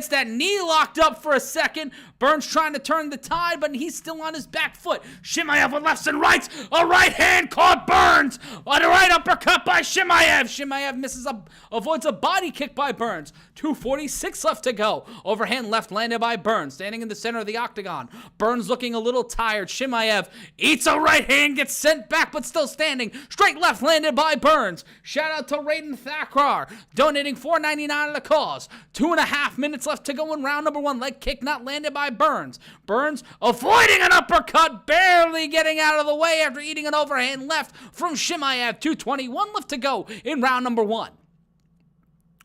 Speaker 1: that knee locked up for a second. Burns trying to turn the tide, but he's still on his back foot. Chimaev with lefts and rights. A right hand caught Burns. On a right uppercut by Chimaev. Chimaev avoids a body kick by Burns. 2:46 left to go. Overhand left landed by Burns, standing in the center of the octagon. Burns looking a little tired. Chimaev eats a right hand, gets sent back, but still standing. Straight left landed by Burns. Shout out to Raiden Thakrar, donating $4.99 to the cause. 2.5 minutes left to go in round number 1. Leg kick not landed by Burns. Burns avoiding an uppercut, barely getting out of the way after eating an overhand left from Chimaev. 2:21 left to go in round number 1.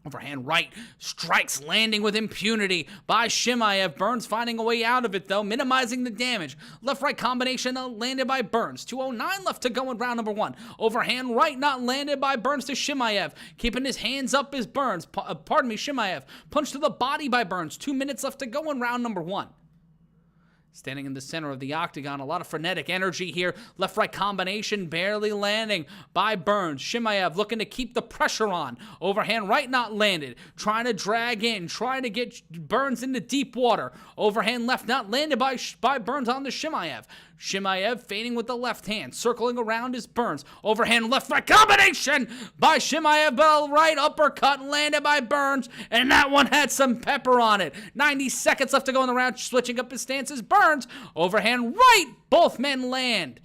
Speaker 1: Overhand right strikes landing with impunity by Chimaev. Burns finding a way out of it though, minimizing the damage. Left-right combination landed by Burns. 2:09 left to go in round number 1. Overhand right not landed by Burns to Chimaev. Keeping his hands up is Burns. Chimaev. Punch to the body by Burns. 2 minutes left to go in round number 1. Standing in the center of the octagon, a lot of frenetic energy here. Left-right combination barely landing by Burns. Chimaev looking to keep the pressure on. Overhand right not landed. Trying to drag in, trying to get Burns into deep water. Overhand left not landed by Burns on the Chimaev. Chimaev feigning with the left hand. Circling around is Burns. Overhand left-right combination by Chimaev. Bell right uppercut landed by Burns. And that one had some pepper on it. 90 seconds left to go in the round. Switching up his stances. Burns. Overhand right. Both men land.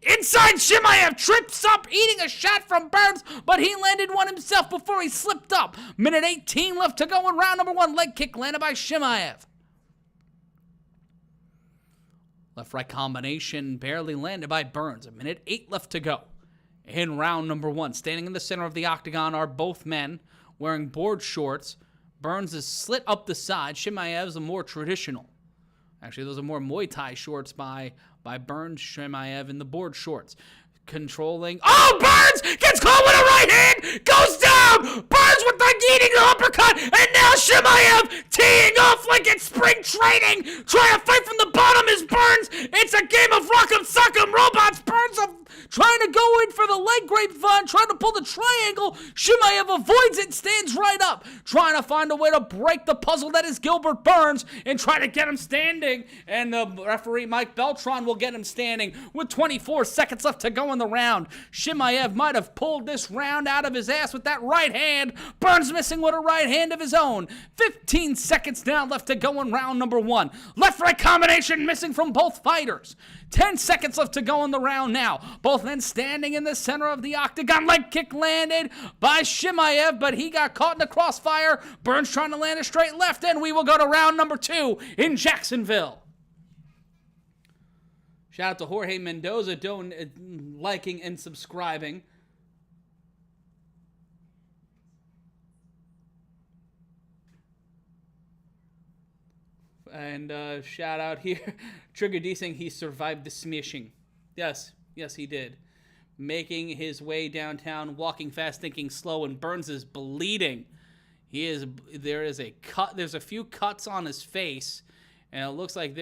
Speaker 1: Inside Chimaev trips up, eating a shot from Burns, but he landed one himself before he slipped up. Minute 18 left to go in round number 1. Leg kick landed by Chimaev. Left-right combination barely landed by Burns. 1:08 left to go in round number 1. Standing in the center of the octagon are both men wearing board shorts. Burns is slit up the side. Chimaev's a more traditional. Actually, those are more Muay Thai shorts by Burns. Chimaev in the board shorts. Controlling. Oh, Burns gets caught with a right hand. Goes down. Burns with the eating the uppercut. And now Chimaev teeing off like it's spring training. Trying to fight from the bottom is Burns. It's a game of rock'em sock'em robots. Burns trying to go in for the leg grapevine. Trying to pull the triangle. Chimaev avoids it. Stands right up. Trying to find a way to break the puzzle that is Gilbert Burns. And try to get him standing. And the referee Mike Beltran will get him standing with 24 seconds left to go in the round. Chimaev might have pulled this round out of his ass with that right hand. Burns missing with a right hand of his own. 15 seconds now left to go in round number 1. Left-right combination missing from both fighters. 10 seconds left to go in the round now. Both men standing in the center of the octagon. Leg kick landed by Chimaev, but he got caught in the crossfire. Burns trying to land a straight left, and we will go to round number 2 in Jacksonville. Shout out to Jorge Mendoza, liking and subscribing. And shout out here, Trigger D saying he survived the smishing. Yes, he did. Making his way downtown, walking fast, thinking slow, and Burns is bleeding. There is a cut. There's a few cuts on his face, and it looks like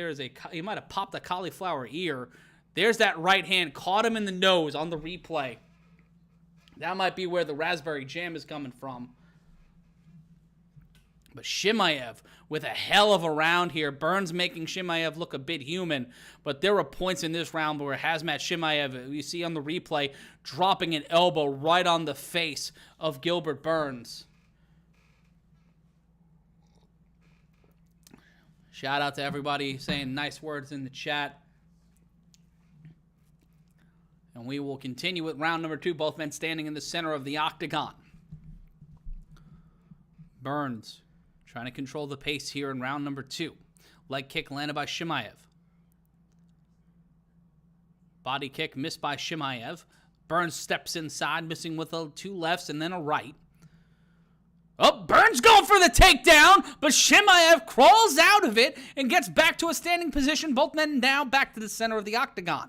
Speaker 1: he might have popped a cauliflower ear. There's that right hand, caught him in the nose on the replay. That might be where the raspberry jam is coming from. But Chimaev with a hell of a round here. Burns making Chimaev look a bit human. But there were points in this round where Khamzat Chimaev, you see on the replay, dropping an elbow right on the face of Gilbert Burns. Shout out to everybody saying nice words in the chat. And we will continue with round number 2. Both men standing in the center of the octagon. Burns trying to control the pace here in round number 2. Leg kick landed by Chimaev. Body kick missed by Chimaev. Burns steps inside, missing with 2 lefts and then a right. Oh, Burns going for the takedown, but Chimaev crawls out of it and gets back to a standing position. Both men now back to the center of the octagon.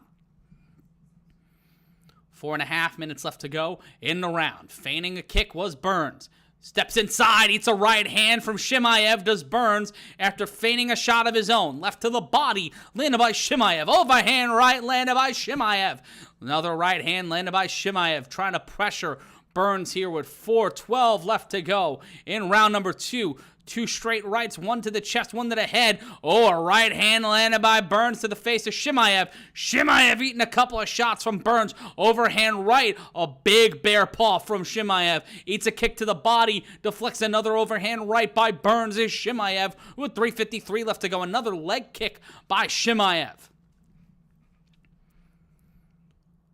Speaker 1: 4.5 minutes left to go in the round. Feigning a kick was Burns. Steps inside, eats a right hand from Chimaev, does Burns, after feigning a shot of his own. Left to the body, landed by Chimaev. Overhand right, landed by Chimaev. Another right hand landed by Chimaev, trying to pressure Burns here with 4:12 left to go in round number 2. 2 straight rights, one to the chest, one to the head. Oh, a right hand landed by Burns to the face of Chimaev. Chimaev eating a couple of shots from Burns. Overhand right, a big bear paw from Chimaev. Eats a kick to the body, deflects another overhand right by Burns is Chimaev with 3:53 left to go. Another leg kick by Chimaev.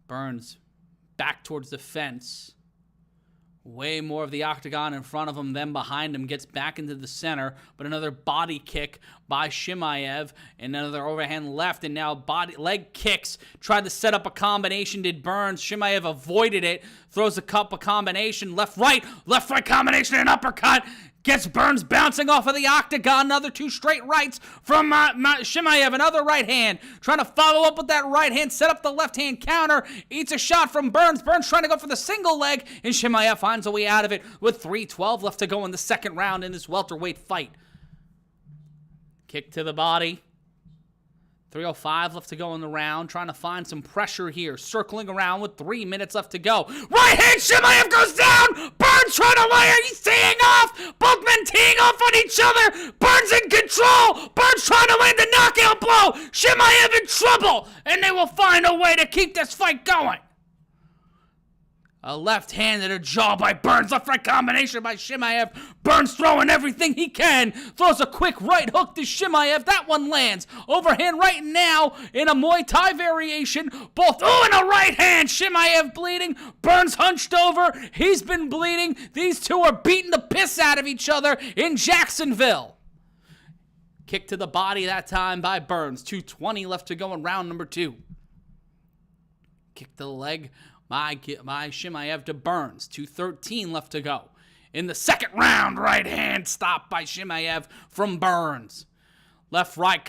Speaker 1: Burns back towards the fence. Way more of the octagon in front of him than behind him. Gets back into the center, but another body kick by Chimaev. And another overhand left, and now leg kicks. Tried to set up a combination, did Burns. Chimaev avoided it. Throws a combination. Left-right combination, and uppercut. Gets Burns bouncing off of the octagon. Another 2 straight rights from Chimaev. Another right hand. Trying to follow up with that right hand. Set up the left hand counter. Eats a shot from Burns. Burns trying to go for the single leg. And Chimaev finds a way out of it with 3:12 left to go in the second round in this welterweight fight. Kick to the body. 3:05 left to go in the round. Trying to find some pressure here. Circling around with 3 minutes left to go. Right hand, Chimaev goes down. Burns trying to layer. He's teeing off. Both men teeing off on each other. Burns in control. Burns trying to land the knockout blow. Chimaev in trouble. And they will find a way to keep this fight going. A left hand and a jaw by Burns. Left-right combination by Chimaev. Burns throwing everything he can. Throws a quick right hook to Chimaev. That one lands. Overhand right now in a Muay Thai variation. Both, and a right hand. Chimaev bleeding. Burns hunched over. He's been bleeding. These two are beating the piss out of each other in Jacksonville. Kick to the body that time by Burns. 2:20 left to go in round number 2. Kick to the leg by Chimaev to Burns. 2:13 left to go. In the second round, right hand stop by Chimaev from Burns. Left-right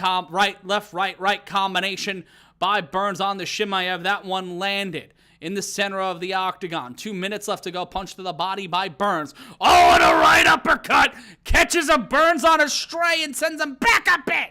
Speaker 1: combination by Burns on the Chimaev. That one landed in the center of the octagon. 2 minutes left to go. Punch to the body by Burns. Oh, and a right uppercut. Catches a Burns on a stray and sends him back a bit.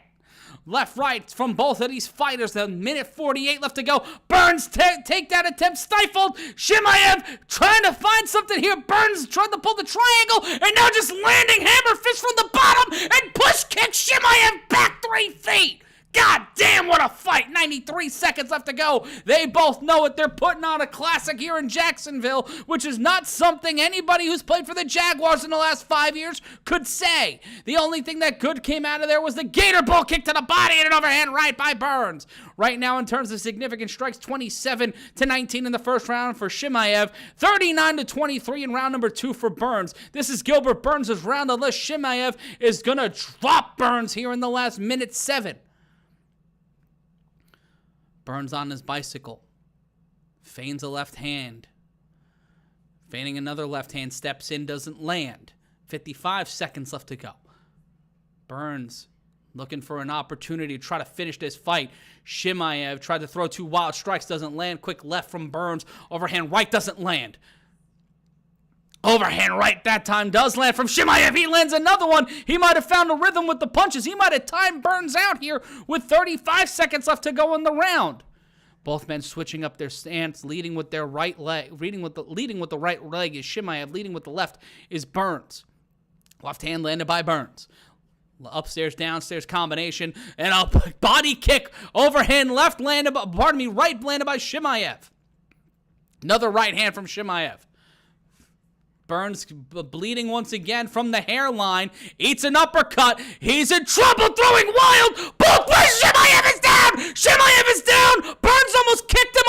Speaker 1: Left-right from both of these fighters. The minute 48 left to go. Burns takedown attempt stifled. Chimaev trying to find something here. Burns trying to pull the triangle and now just landing hammer fist from the bottom and push kicks Chimaev back 3 feet. God damn, what a fight. 93 seconds left to go. They both know it. They're putting on a classic here in Jacksonville, which is not something anybody who's played for the Jaguars in the last 5 years could say. The only thing that good came out of there was the gator ball kick to the body and an overhand right by Burns. Right now, in terms of significant strikes, 27-19 in the first round for Chimaev, 39-23 in round number 2 for Burns. This is Gilbert Burns' round, unless Chimaev is going to drop Burns here in the last minute 7. Burns on his bicycle. Feigns a left hand. Feigning another left hand. Steps in, doesn't land. 55 seconds left to go. Burns looking for an opportunity to try to finish this fight. Chimaev tried to throw 2 wild strikes, doesn't land. Quick left from Burns. Overhand right doesn't land. Overhand right that time does land from Chimaev. He lands another one. He might have found a rhythm with the punches. He might have timed Burns out here with 35 seconds left to go in the round. Both men switching up their stance, leading with their right leg. Leading with the right leg is Chimaev. Leading with the left is Burns. Left hand landed by Burns. Upstairs, downstairs combination. And a body kick. Overhand left landed by, right landed by Chimaev. Another right hand from Chimaev. Burns bleeding once again from the hairline. Eats an uppercut. He's in trouble, throwing wild. Both ways. Chimaev is down. Chimaev is down. Burns almost kicked him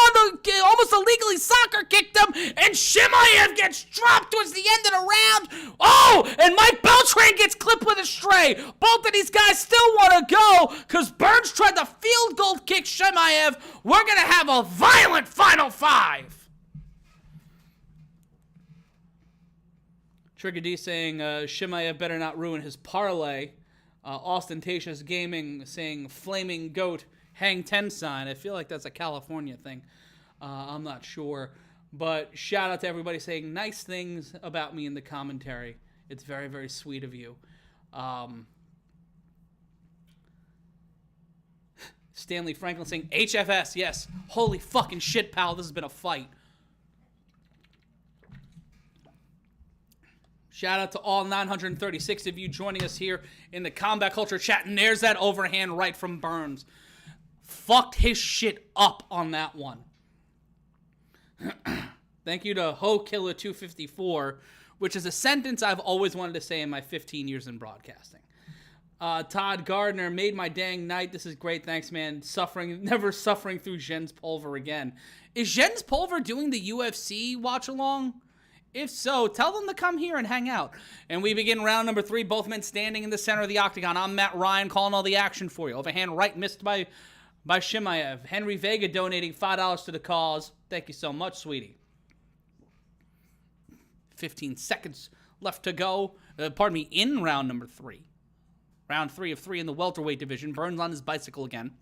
Speaker 1: almost illegally soccer kicked him. And Chimaev gets dropped towards the end of the round. Oh, and Mike Beltran gets clipped with a stray. Both of these guys still want to go because Burns tried to field goal kick Chimaev. We're going to have a violent final 5. Trigger D saying Chimaev better not ruin his parlay. Ostentatious Gaming saying Flaming Goat Hang 10 sign. I feel like that's a California thing. I'm not sure. But shout out to everybody saying nice things about me in the commentary. It's very, very sweet of you. Stanley Franklin saying HFS. Yes. Holy fucking shit, pal. This has been a fight. Shout out to all 936 of you joining us here in the Combat Culture chat. And there's that overhand right from Burns. Fucked his shit up on that one. Thank you to Ho Killer 254, which is a sentence I've always wanted to say in my 15 years in broadcasting. Todd Gardner made my dang night. This is great. Thanks, man. Never suffering through Jens Pulver again. Is Jens Pulver doing the UFC watch-along? If so, tell them to come here and hang out. And we begin round number 3, both men standing in the center of the octagon. I'm Matt Ryan calling all the action for you. Overhand right missed by Chimaev. Henry Vega donating $5 to the cause. Thank you so much, sweetie. 15 seconds left to go. In round number 3. Round 3 of 3 in the welterweight division. Burns on his bicycle again.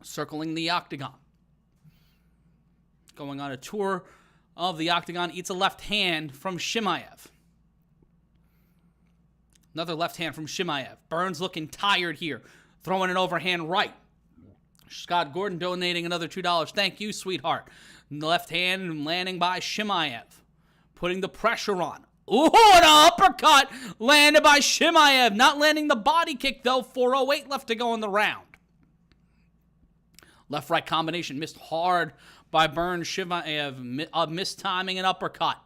Speaker 1: Circling the octagon. Going on a tour of the octagon, eats a left hand from Chimaev. Another left hand from Chimaev. Burns looking tired here. Throwing an overhand right. Scott Gordon donating another $2. Thank you, sweetheart. Left hand landing by Chimaev. Putting the pressure on. Ooh, an uppercut landed by Chimaev. Not landing the body kick, though. 4:08 left to go in the round. Left-right combination missed hard by Burns. Chimaev mistiming an uppercut.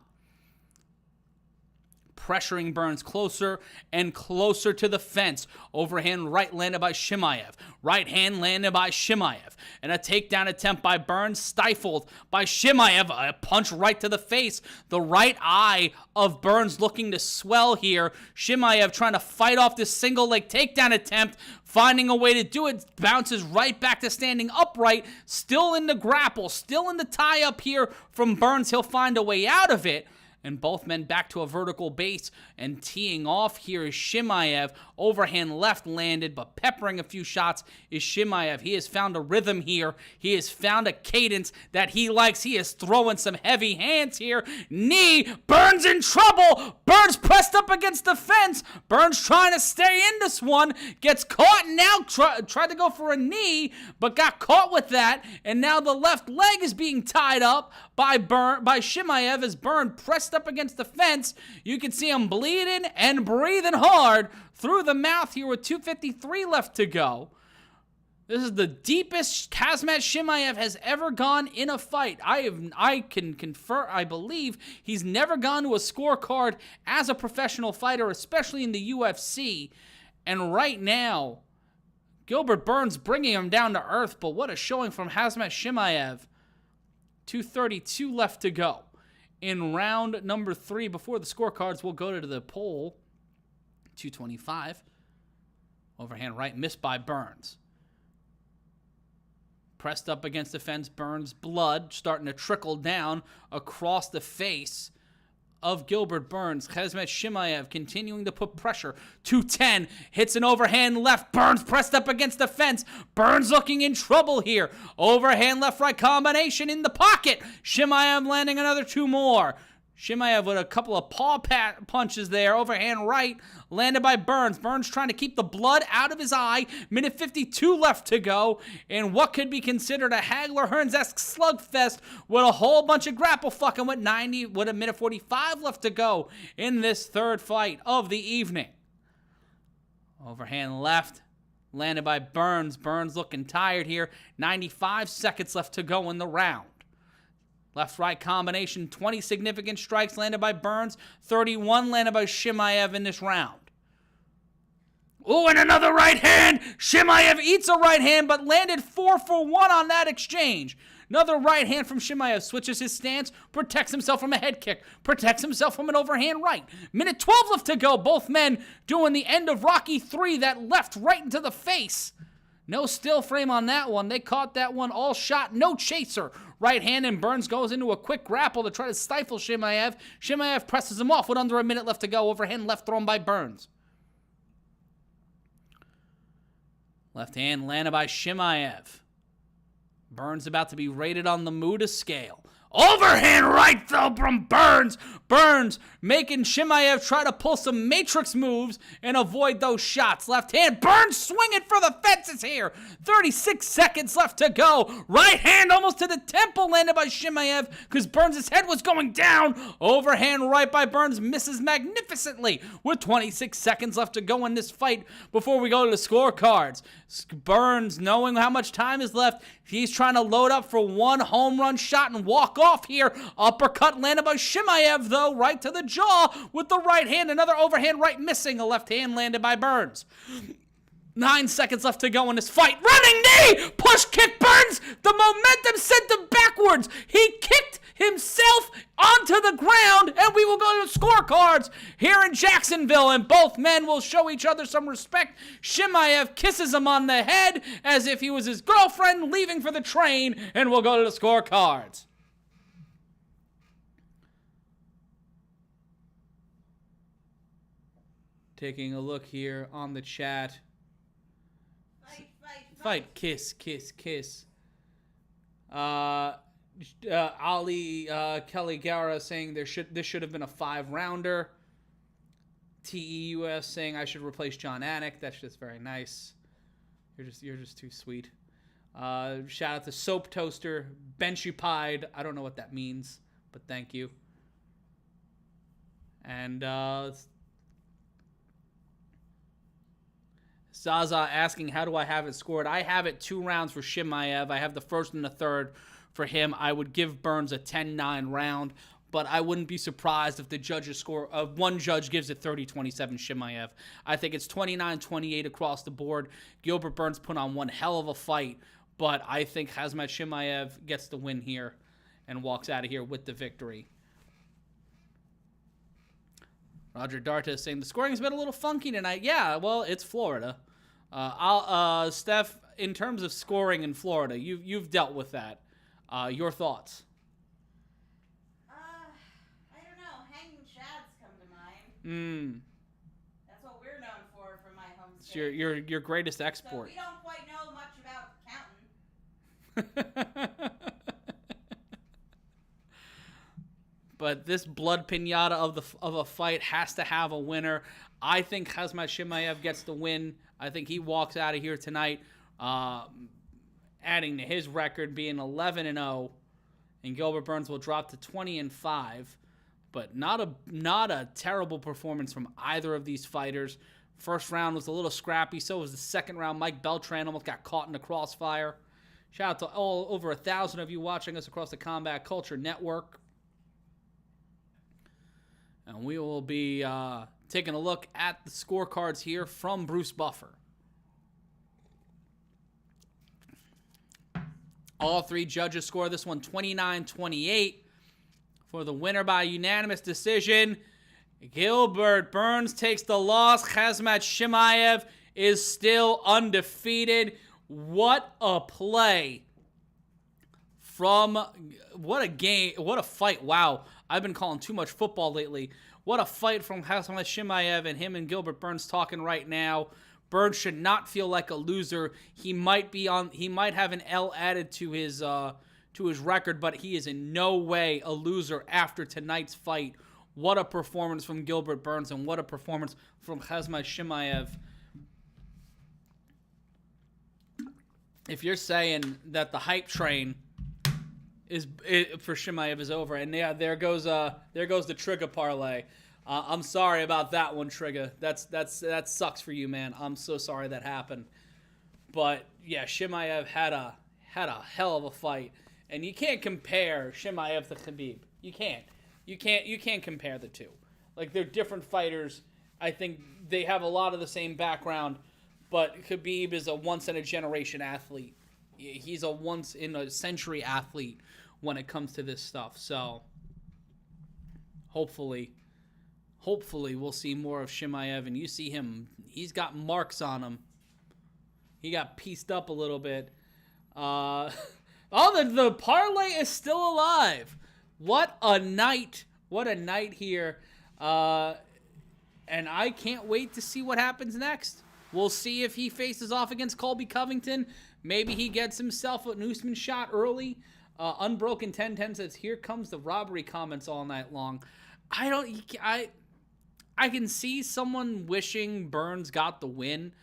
Speaker 1: Pressuring Burns closer and closer to the fence. Overhand right landed by Chimaev. Right hand landed by Chimaev. And a takedown attempt by Burns stifled by Chimaev. A punch right to the face. The right eye of Burns looking to swell here. Chimaev trying to fight off this single leg takedown attempt. Finding a way to do it. Bounces right back to standing upright. Still in the grapple. Still in the tie up here from Burns. He'll find a way out of it. And both men back to a vertical base and teeing off here is Chimaev. Overhand left landed, but peppering a few shots is Chimaev. He has found a rhythm here. He has found a cadence that he likes. He is throwing some heavy hands here. Knee. Burns in trouble. Burns pressed up against the fence. Burns trying to stay in this one. Gets caught and now tried to go for a knee, but got caught with that. And now the left leg is being tied up by Chimaev as Burns pressed up against the fence. You can see him bleeding and breathing hard through the mouth here with 2:53 left to go. This is the deepest KHAMZAT Chimaev has ever gone in a fight. I can confer, I believe he's never gone to a scorecard as a professional fighter, especially in the UFC. And right now, Gilbert Burns bringing him down to earth, but what a showing from KHAMZAT Chimaev. 2:32 left to go in round number 3. Before the scorecards, we'll go to the poll. 2:25. Overhand right missed by Burns. Pressed up against the fence, Burns' blood starting to trickle down across the face of Gilbert Burns. Khamzat Chimaev continuing to put pressure. 210, hits an overhand left. Burns pressed up against the fence. Burns looking in trouble here. Overhand left-right combination in the pocket. Chimaev landing another 2 more. Chimaev with a couple of paw punches there. Overhand right, landed by Burns. Burns trying to keep the blood out of his eye. Minute 52 left to go in what could be considered a Hagler-Hearns-esque slugfest with a whole bunch of grapple fucking with a minute 45 left to go in this third fight of the evening. Overhand left, landed by Burns. Burns looking tired here. 95 seconds left to go in the round. Left-right combination, 20 significant strikes landed by Burns, 31 landed by Chimaev in this round. Oh, and another right hand. Chimaev eats a right hand, but landed 4 for 1 on that exchange. Another right hand from Chimaev, switches his stance, protects himself from a head kick, protects himself from an overhand right. Minute 12 left to go. Both men doing the end of Rocky 3, that left right into the face. No still frame on that one. They caught that one all shot, no chaser. Right hand, and Burns goes into a quick grapple to try to stifle Chimaev. Chimaev presses him off with under a minute left to go. Overhand left thrown by Burns. Left hand landed by Chimaev. Burns about to be rated on the Muda scale. Overhand right though from Burns. Burns making Chimaev try to pull some matrix moves and avoid those shots. Left hand, Burns swinging for the fences here. 36 seconds left to go. Right hand almost to the temple landed by Chimaev because Burns' head was going down. Overhand right by Burns misses magnificently with 26 seconds left to go in this fight before we go to the scorecards. Burns, knowing how much time is left, he's trying to load up for one home run shot and walk off here. Uppercut landed by Chimaev, though, right to the jaw with the right hand. Another overhand right missing. A left hand landed by Burns. 9 seconds left to go in this fight. Running knee! Push kick Burns! The momentum sent him backwards. He kicked himself onto the ground, and we will go to the scorecards here in Jacksonville, and both men will show each other some respect. Chimaev kisses him on the head as if he was his girlfriend leaving for the train, and we'll go to the scorecards. Taking a look here on the chat. Fight, kiss. Ali Kelly Gara saying this should have been a 5-rounder. TEUS saying I should replace John Anik. That's just very nice. You're just too sweet. Shout out to Soap Toaster, Benchipied. I don't know what that means, but thank you. And Zaza asking, how do I have it scored? I have it 2 rounds for Chimaev. I have the first and the third for him. I would give Burns a 10-9 round, but I wouldn't be surprised if the judges score. One judge gives it 30-27 Chimaev. I think it's 29-28 across the board. Gilbert Burns put on one hell of a fight, but I think Khamzat Chimaev gets the win here and walks out of here with the victory. Roger Darta is saying the scoring's been a little funky tonight. Yeah, well, it's Florida. Steph, in terms of scoring in Florida, you've dealt with that. Your thoughts?
Speaker 2: I don't know. Hanging Chads come to mind. That's what we're known for from my home state.
Speaker 1: It's your greatest export.
Speaker 2: So we don't quite know much about counting.
Speaker 1: But this blood pinata of a fight has to have a winner. I think Khamzat Chimaev gets the win. I think he walks out of here tonight, adding to his record being 11-0, and Gilbert Burns will drop to 20-5. But not a terrible performance from either of these fighters. First round was a little scrappy. So was the second round. Mike Beltran almost got caught in the crossfire. Shout out to all over 1,000 of you watching us across the Combat Culture Network. And we will be taking a look at the scorecards here from Bruce Buffer. All 3 judges score this one 29-28 for the winner by unanimous decision. Gilbert Burns takes the loss. Khamzat Chimaev is still undefeated. What a play what a game, what a fight. Wow, I've been calling too much football lately. What a fight from Khamzat Chimaev, and him and Gilbert Burns talking right now. Burns should not feel like a loser. He might have an L added to his record, but he is in no way a loser after tonight's fight. What a performance from Gilbert Burns, and what a performance from Khamzat Chimaev. If you're saying that the hype train for Chimaev is over, and yeah, there goes the Trigger parlay. I'm sorry about that one, Trigger. That sucks for you, man. I'm so sorry that happened. But yeah, Chimaev had a hell of a fight, and you can't compare Chimaev to Khabib. You can't compare the two. Like, they're different fighters. I think they have a lot of the same background. But Khabib is a once-in-a-generation athlete. He's a once-in-a-century athlete when it comes to this stuff. So, hopefully we'll see more of Chimaev. And you see him, he's got marks on him. He got pieced up a little bit. The parlay is still alive. What a night. What a night here. And I can't wait to see what happens next. We'll see if he faces off against Colby Covington. Maybe he gets himself an Usman shot early. Unbroken 1010 says, here comes the robbery comments all night long. I can see someone wishing Burns got the win,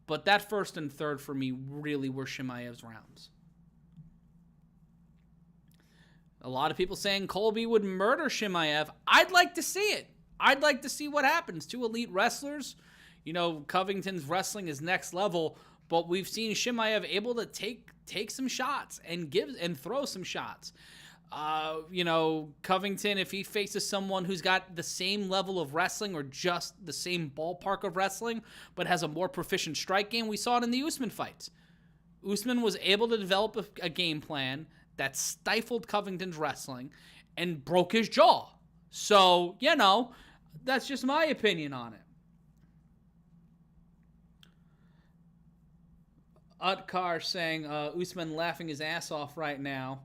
Speaker 1: but that first and third for me really were Chimaev's rounds. A lot of people saying Colby would murder Chimaev. I'd like to see it. I'd like to see what happens. Two elite wrestlers. You know, Covington's wrestling is next level, but we've seen Chimaev able to take some shots and throw some shots. Covington, if he faces someone who's got the same level of wrestling or just the same ballpark of wrestling, but has a more proficient strike game, we saw it in the Usman fights. Usman was able to develop a game plan that stifled Covington's wrestling and broke his jaw. So, that's just my opinion on it. Utkar saying Usman laughing his ass off right now.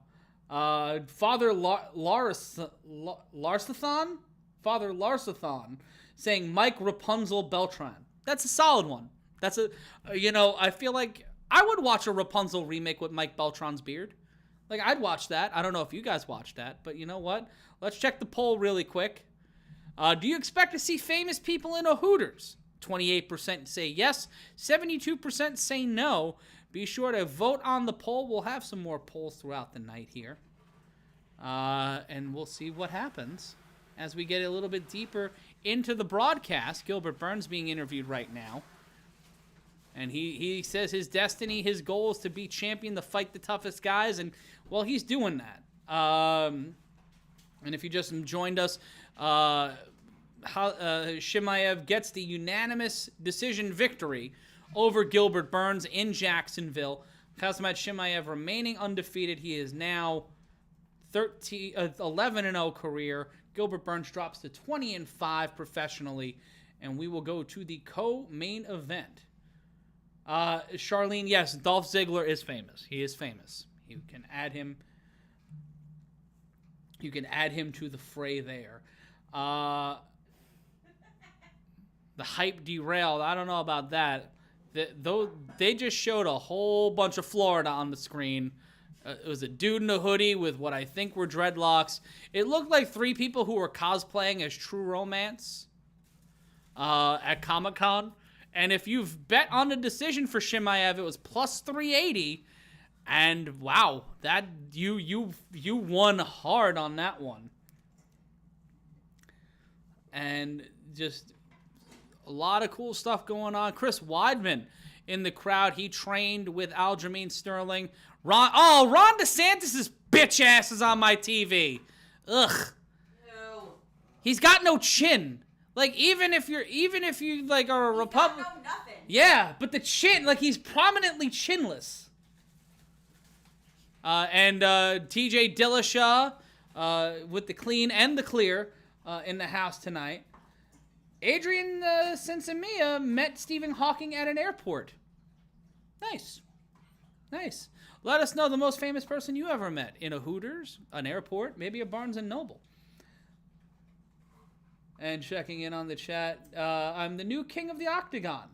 Speaker 1: Father Larsathon saying Mike Rapunzel Beltran. That's a solid one. I feel like I would watch a Rapunzel remake with Mike Beltran's beard. Like, I'd watch that. I don't know if you guys watched that, but you know what? Let's check the poll really quick. Do you expect to see famous people in a Hooters? 28% say yes, 72% say no. Be sure to vote on the poll. We'll have some more polls throughout the night here. And we'll see what happens as we get a little bit deeper into the broadcast. Gilbert Burns being interviewed right now. And he says his destiny, his goal is to be champion, to fight the toughest guys. And, well, he's doing that. And if you just joined us, Chimaev gets the unanimous decision victory over Gilbert Burns in Jacksonville. Khamzat Chimaev remaining undefeated. He is now 11-0 career. Gilbert Burns drops to 20-5 professionally. And we will go to the co-main event. Charlene, yes, Dolph Ziggler is famous. He is famous. You can add him to the fray there. The hype derailed. I don't know about that. They just showed a whole bunch of Florida on the screen. It was a dude in a hoodie with what I think were dreadlocks. It looked like three people who were cosplaying as True Romance at Comic-Con. And if you've bet on the decision for Chimaev, it was plus 380. And wow, that you won hard on that one. And just a lot of cool stuff going on. Chris Weidman in the crowd. He trained with Aljamain Sterling. Ron DeSantis' bitch ass is on my TV. Ugh. No. He's got no chin. Like, even if you like are a Republican.
Speaker 2: Got no nothing.
Speaker 1: Yeah, but the chin, like, he's prominently chinless. And TJ Dillashaw with the clean and the clear in the house tonight. Adrian Sensimia met Stephen Hawking at an airport. Nice. Let us know the most famous person you ever met in a Hooters, an airport, maybe a Barnes & Noble. And checking in on the chat, I'm the new king of the Octagon.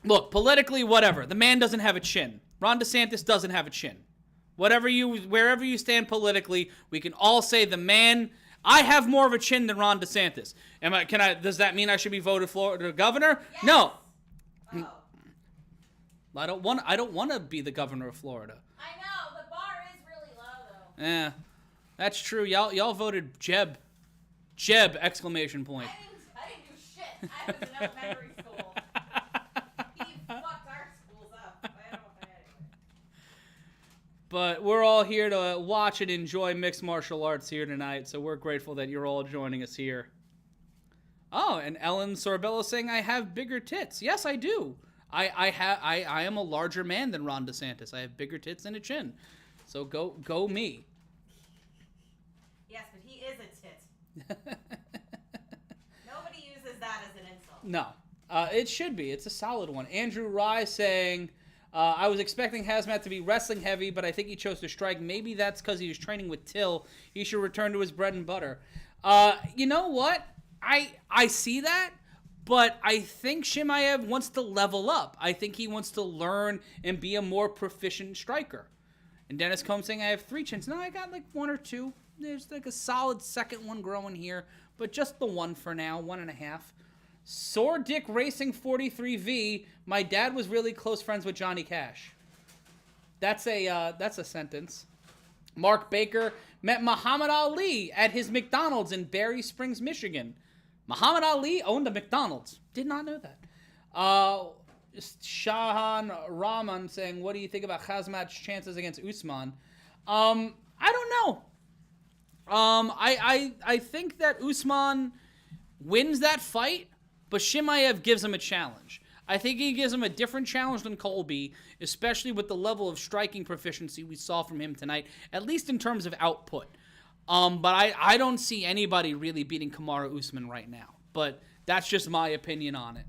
Speaker 1: Look, politically, whatever. The man doesn't have a chin. Ron DeSantis doesn't have a chin. Wherever you stand politically, we can all say the man. I have more of a chin than Ron DeSantis. Does that mean I should be voted Florida governor?
Speaker 2: Yes.
Speaker 1: No.
Speaker 2: Oh.
Speaker 1: I don't want to be the governor of Florida.
Speaker 2: I know, the bar is really low though.
Speaker 1: Yeah. That's true. Y'all voted Jeb. Jeb, exclamation point.
Speaker 2: I didn't do shit. I was in elementary school. He fucked our schools up. I don't know anyway.
Speaker 1: But we're all here to watch and enjoy mixed martial arts here tonight, so we're grateful that you're all joining us here. Oh, and Ellen Sorbello saying I have bigger tits. Yes, I do. I am a larger man than Ron DeSantis. I have bigger tits and a chin. So go me.
Speaker 2: Yes, but he is a tit. Nobody uses that as an insult.
Speaker 1: No. It should be. It's a solid one. Andrew Rye saying, I was expecting HAMZAT to be wrestling heavy, but I think he chose to strike. Maybe that's because he was training with Till. He should return to his bread and butter. You know what? I see that, but I think Chimaev wants to level up. I think he wants to learn and be a more proficient striker. And Dennis Combs saying, I have 3 chins. No, I got like 1 or 2. There's like a solid second one growing here, but just the 1 for now, 1.5. Sore Dick Racing 43V. My dad was really close friends with Johnny Cash. That's a sentence. Mark Baker met Muhammad Ali at his McDonald's in Berry Springs, Michigan. Muhammad Ali owned a McDonald's. Did not know that. Shahan Rahman saying, what do you think about HAMZAT's chances against Usman? I don't know. I think that Usman wins that fight, but Chimaev gives him a challenge. I think he gives him a different challenge than Colby, especially with the level of striking proficiency we saw from him tonight, at least in terms of output. But I don't see anybody really beating Kamaru Usman right now. But that's just my opinion on it.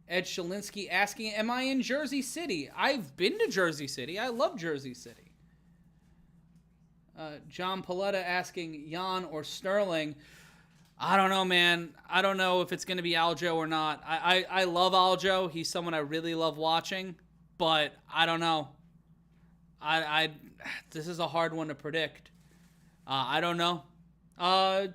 Speaker 1: Ed Shalinsky asking, am I in Jersey City? I've been to Jersey City. I love Jersey City. John Paletta asking, Yan or Sterling? I don't know, man. I don't know if it's going to be Aljo or not. I love Aljo. He's someone I really love watching. But I don't know. This is a hard one to predict. I don't know.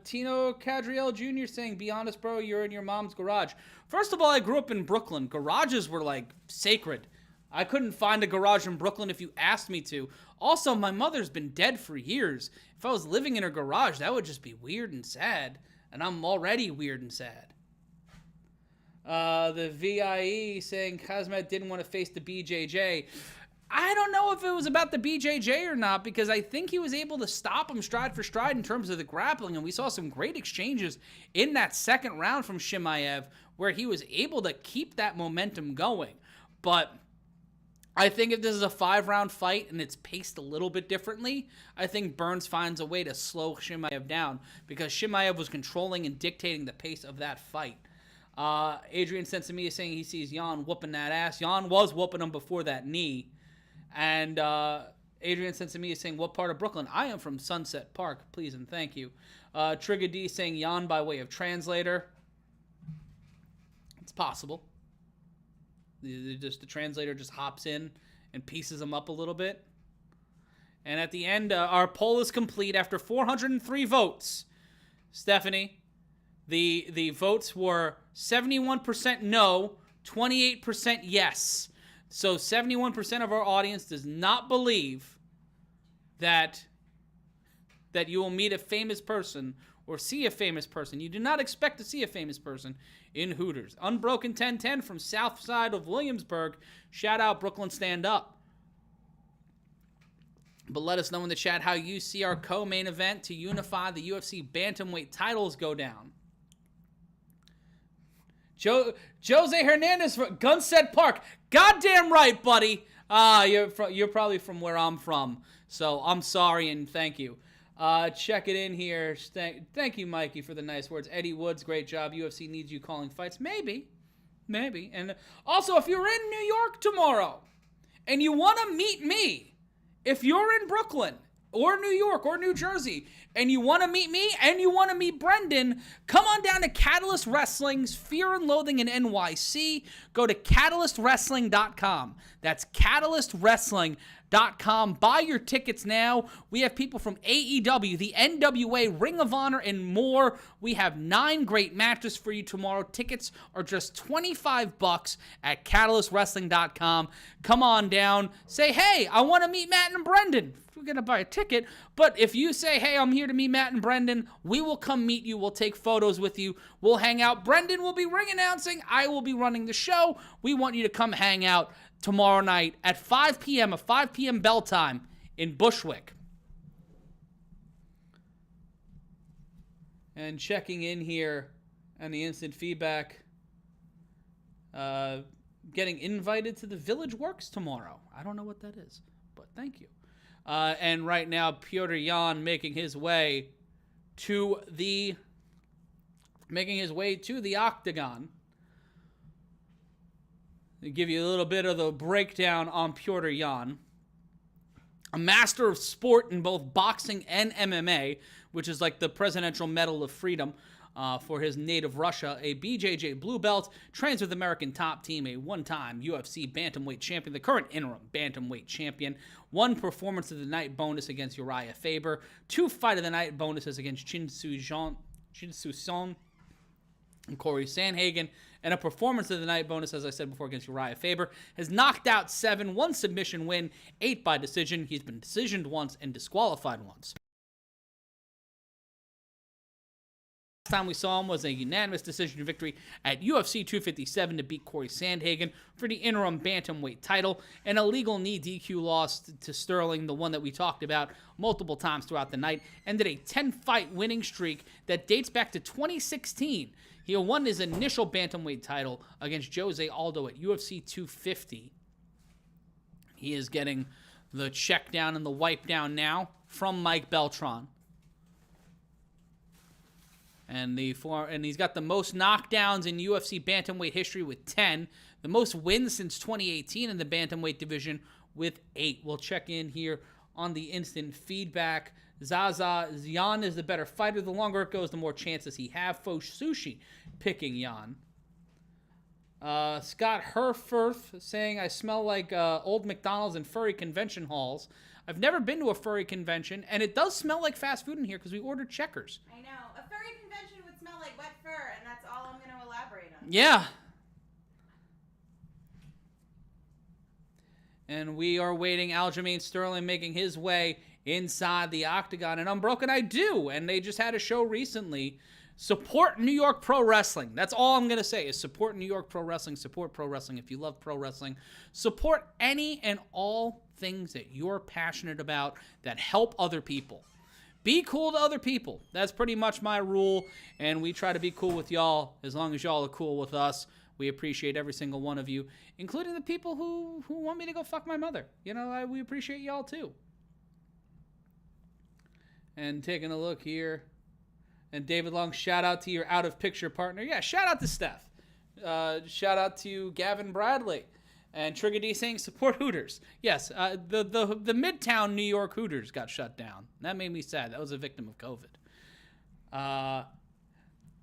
Speaker 1: Tino Cadriel Jr. saying, be honest, bro, you're in your mom's garage. First of all, I grew up in Brooklyn. Garages were like sacred. I couldn't find a garage in Brooklyn if you asked me to. Also, my mother's been dead for years. If I was living in her garage, that would just be weird and sad. And I'm already weird and sad. The VIE saying HAMZAT didn't want to face the BJJ. I don't know if it was about the BJJ or not, because I think he was able to stop him stride for stride in terms of the grappling, and we saw some great exchanges in that second round from Chimaev, where he was able to keep that momentum going. But I think if this is a 5-round fight and it's paced a little bit differently, I think Burns finds a way to slow Chimaev down, because Chimaev was controlling and dictating the pace of that fight. Adrian Sensimia saying he sees Yan whooping that ass. Yan was whooping him before that knee. And Adrian Sensimia is saying, what part of Brooklyn? I am from Sunset Park, please and thank you. Trigger D saying Yan by way of translator. It's possible. The translator just hops in and pieces them up a little bit. And at the end, our poll is complete after 403 votes. Stephanie, the votes were 71% no, 28% yes. So 71% of our audience does not believe that you will meet a famous person or see a famous person. You do not expect to see a famous person in Hooters. Unbroken 1010 from south side of Williamsburg. Shout out Brooklyn Stand Up. But let us know in the chat how you see our co-main event to unify the UFC Bantamweight titles go down. Jose Hernandez from Gunstead Park. Goddamn right, buddy. You're probably from where I'm from, so I'm sorry and thank you. Check it in here. Thank you, Mikey, for the nice words. Eddie Woods, great job. UFC needs you calling fights. Maybe. And also, if you're in New York tomorrow and you want to meet me, if you're in Brooklyn or New York or New Jersey and you want to meet me and you want to meet Brendan, come on down to Catalyst Wrestling's Fear and Loathing in NYC. Go to catalystwrestling.com. That's catalystwrestling.com. Buy your tickets now. We have people from AEW, the NWA, Ring of Honor, and more. We have 9 great matches for you tomorrow. Tickets are just $25 at catalystwrestling.com. Come on down. Say, hey, I want to meet Matt and Brendan. We're going to buy a ticket. But if you say, hey, I'm here to meet Matt and Brendan, we will come meet you. We'll take photos with you. We'll hang out. Brendan will be ring announcing. I will be running the show. We want you to come hang out tomorrow night at 5 p.m., a 5 p.m. bell time in Bushwick. And checking in here on the instant feedback, getting invited to the Village Works tomorrow. I don't know what that is, but thank you. And right now, Petr Yan making his way to the octagon. To give you a little bit of the breakdown on Petr Yan, a master of sport in both boxing and MMA, which is like the Presidential Medal of Freedom for his native Russia, a BJJ blue belt, trains with American Top Team, a one-time UFC Bantamweight champion, the current Interim Bantamweight champion, 1 performance of the night bonus against Uriah Faber, 2 fight of the night bonuses against Chin Soo Song and Corey Sandhagen, and a performance of the night bonus, as I said before, against Uriah Faber. Has knocked out 7, 1 submission win, 8 by decision. He's been decisioned once and disqualified once. Last time we saw him was a unanimous decision victory at UFC 257 to beat Corey Sandhagen for the interim bantamweight title. An illegal knee DQ loss to Sterling, the one that we talked about multiple times throughout the night, ended a 10-fight winning streak that dates back to 2016. He won his initial bantamweight title against Jose Aldo at UFC 250. He is getting the check down and the wipe down now from Mike Beltran. And he's got the most knockdowns in UFC bantamweight history with 10. The most wins since 2018 in the bantamweight division with 8. We'll check in here on the instant feedback. Yan is the better fighter. The longer it goes, the more chances he have. Fo Sushi picking Yan. Scott Herfurth saying, I smell like old McDonald's and furry convention halls. I've never been to a furry convention, and it does smell like fast food in here because we ordered Checkers.
Speaker 2: I know. A furry convention would smell like wet fur, and that's all I'm going to elaborate on.
Speaker 1: Yeah. And we are waiting. Aljamain Sterling making his way inside the octagon. And Unbroken, I do. And they just had a show recently. Support New York Pro Wrestling. That's all I'm going to say is support New York Pro Wrestling. Support pro wrestling if you love pro wrestling. Support any and all things that you're passionate about that help other people. Be cool to other people. That's pretty much my rule. And we try to be cool with y'all as long as y'all are cool with us. We appreciate every single one of you, including the people who want me to go fuck my mother. You know, we appreciate y'all too. And taking a look here. And David Long, shout out to your out-of-picture partner. Yeah, shout out to Steph. Shout out to Gavin Bradley. And Trigger D saying support Hooters. Yes, the Midtown New York Hooters got shut down. That made me sad. That was a victim of COVID. But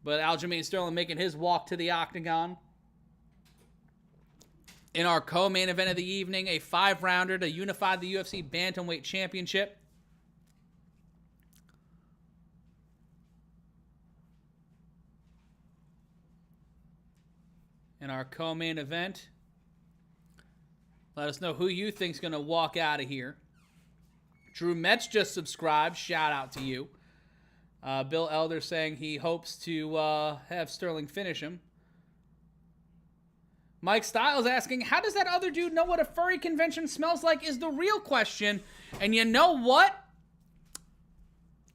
Speaker 1: Aljamain Sterling making his walk to the octagon. In our co-main event of the evening, a 5-rounder to unify the UFC Bantamweight Championship. In our co-main event, let us know who you think's going to walk out of here. Drew Metz just subscribed. Shout out to you. Bill Elder saying he hopes to have Sterling finish him. Mike Styles asking, how does that other dude know what a furry convention smells like is the real question. And you know what?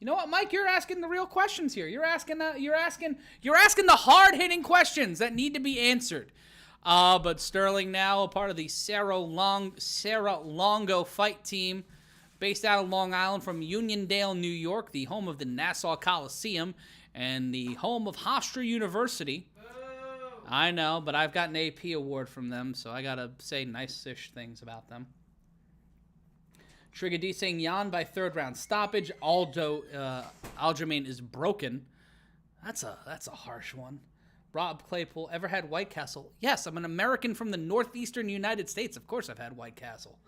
Speaker 1: You know what, Mike? You're asking the real questions here. You're asking the hard-hitting questions that need to be answered. But Sterling now a part of the Sarah Longo fight team, based out of Long Island from Uniondale, New York, the home of the Nassau Coliseum and the home of Hofstra University. I know, but I've got an AP award from them, so I gotta say nice-ish things about them. Trigger D saying Yan by third round stoppage. Aljamain is broken. That's a harsh one. Rob Claypool, ever had White Castle? Yes, I'm an American from the northeastern United States. Of course I've had White Castle.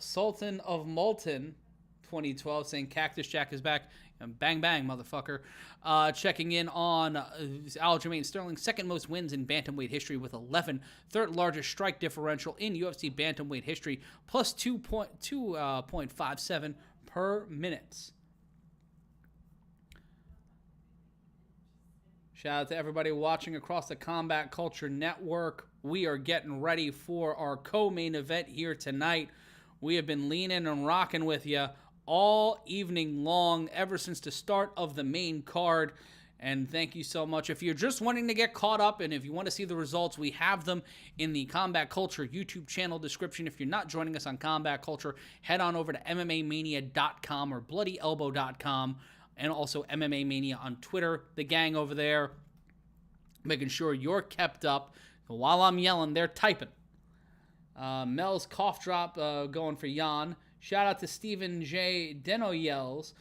Speaker 1: Sultan of Moulton, 2012, saying Cactus Jack is back. Bang, bang, motherfucker. Checking in on Aljamain Sterling, second most wins in Bantamweight history with 11. Third largest strike differential in UFC Bantamweight history, plus 2.57 per minute. Shout out to everybody watching across the Combat Culture Network. We are getting ready for our co-main event here tonight. We have been leaning and rocking with you all evening long, ever since the start of the main card. And thank you so much. If you're just wanting to get caught up and if you want to see the results, we have them in the Combat Culture YouTube channel description. If you're not joining us on Combat Culture, head on over to MMAmania.com or BloodyElbow.com. And also MMA Mania on Twitter. The gang over there, making sure you're kept up. While I'm yelling, they're typing. Mel's cough drop going for Yan. Shout out to Stephen J. Deno yells.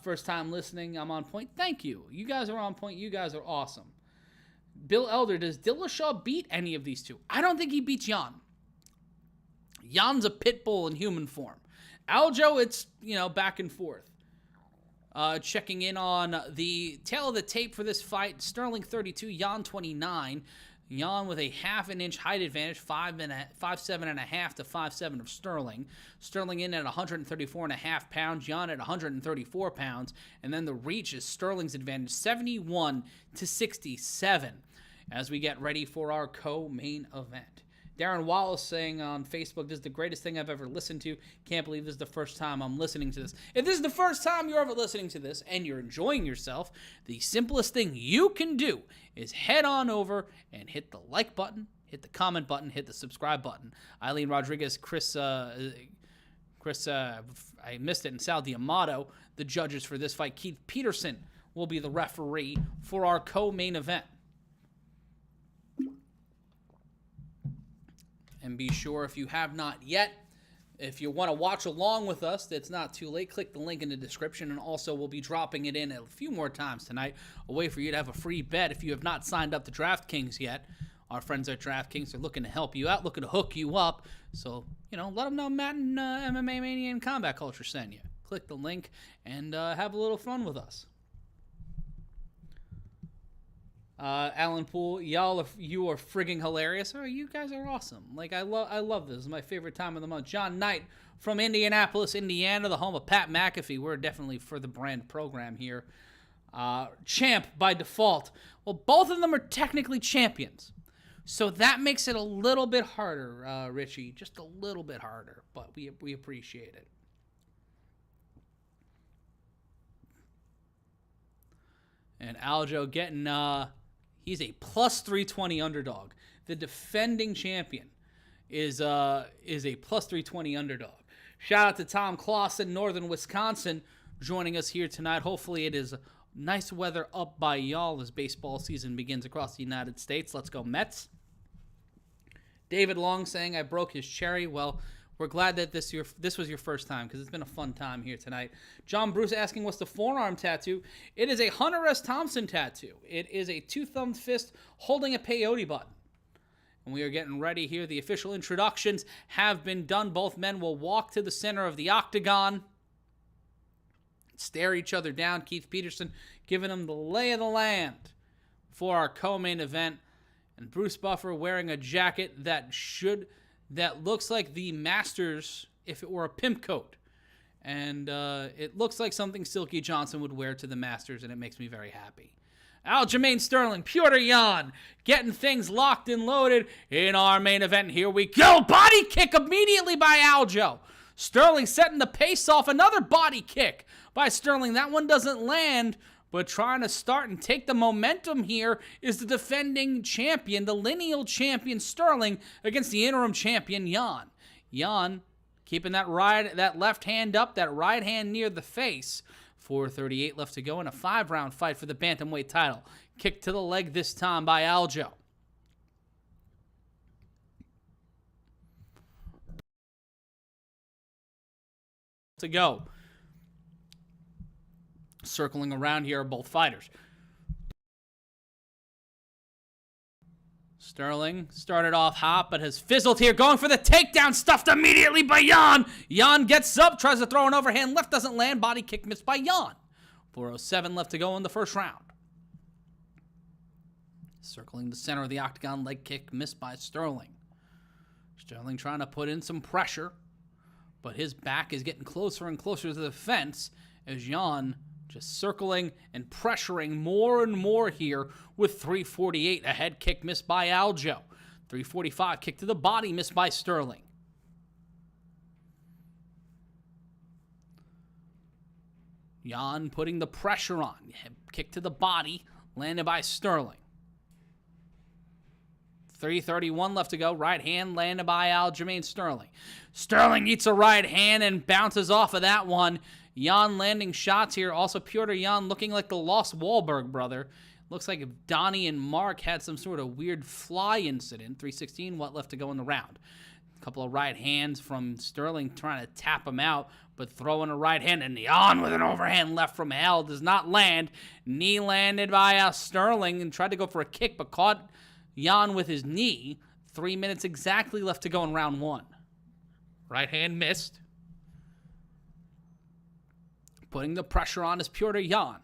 Speaker 1: First time listening, I'm on point. Thank you. You guys are on point. You guys are awesome. Bill Elder, does Dillashaw beat any of these two? I don't think he beats Yan. Yan's a pit bull in human form. Aljo, it's, back and forth. Checking in on the tail of the tape for this fight. Sterling 32, Yan 29. Yan with a half an inch height advantage, 5'7.5" to 5'7" of Sterling. Sterling in at 134.5 pounds, Yan at 134 pounds. And then the reach is Sterling's advantage, 71 to 67, as we get ready for our co-main event. Darren Wallace saying on Facebook, this is the greatest thing I've ever listened to. Can't believe this is the first time I'm listening to this. If this is the first time you're ever listening to this and you're enjoying yourself, the simplest thing you can do is head on over and hit the like button, hit the comment button, hit the subscribe button. Eileen Rodriguez, Chris, I missed it, and Sal D'Amato, the judges for this fight. Keith Peterson will be the referee for our co-main event. And be sure, if you have not yet, if you want to watch along with us, it's not too late. Click the link in the description, and also we'll be dropping it in a few more times tonight. A way for you to have a free bet if you have not signed up to DraftKings yet. Our friends at DraftKings are looking to help you out, looking to hook you up. So, let them know Matt and MMA Mania and Combat Culture sent you. Click the link and have a little fun with us. Alan Poole, you are frigging hilarious. Oh, you guys are awesome. I love this. This is my favorite time of the month. John Knight from Indianapolis, Indiana, the home of Pat McAfee. We're definitely for the brand program here. Champ by default. Well, both of them are technically champions. So that makes it a little bit harder, Richie. Just a little bit harder. But we appreciate it. And Aljo getting... he's a plus 320 underdog. The defending champion is a plus 320 underdog. Shout out to Tom Clausen, Northern Wisconsin, joining us here tonight. Hopefully it is nice weather up by y'all as baseball season begins across the United States. Let's go Mets. David Long saying I broke his cherry. Well, we're glad that this was your first time because it's been a fun time here tonight. John Bruce asking what's the forearm tattoo. It is a Hunter S. Thompson tattoo. It is a two-thumbed fist holding a peyote button. And we are getting ready here. The official introductions have been done. Both men will walk to the center of the octagon, stare each other down. Keith Peterson giving them the lay of the land for our co-main event. And Bruce Buffer wearing a jacket that looks like the Masters if it were a pimp coat. And it looks like something Silky Johnson would wear to the Masters, and it makes me very happy. Aljamain Sterling, Petr Yan, getting things locked and loaded in our main event. Here we go. Body kick immediately by Aljo. Sterling setting the pace off. Another body kick by Sterling. That one doesn't land, but trying to start and take the momentum here is the defending champion, the lineal champion Sterling, against the interim champion Yan. Yan keeping that left hand up, that right hand near the face. 4:38 left to go in a 5-round fight for the bantamweight title. Kick to the leg this time by Aljo. To go. Circling around here are both fighters. Sterling started off hot, but has fizzled here. Going for the takedown, stuffed immediately by Yan. Yan gets up, tries to throw an overhand left, doesn't land. Body kick missed by Yan. 4:07 left to go in the first round. Circling the center of the octagon, leg kick missed by Sterling. Sterling trying to put in some pressure, but his back is getting closer and closer to the fence as Yan just circling and pressuring more and more here with 3:48. A head kick missed by Aljo. 3:45 kick to the body missed by Sterling. Yan putting the pressure on. Kick to the body landed by Sterling. 3:31 left to go. Right hand landed by Aljamain Sterling. Sterling eats a right hand and bounces off of that one. Yan landing shots here. Also, Petr Yan looking like the lost Wahlberg brother. Looks like if Donnie and Mark had some sort of weird fly incident. 3:16, what left to go in the round? A couple of right hands from Sterling trying to tap him out, but throwing a right hand, and Yan with an overhand left from hell does not land. Knee landed by Sterling and tried to go for a kick, but caught Yan with his knee. 3 minutes exactly left to go in round one. Right hand missed. Putting the pressure on is Petr Yan.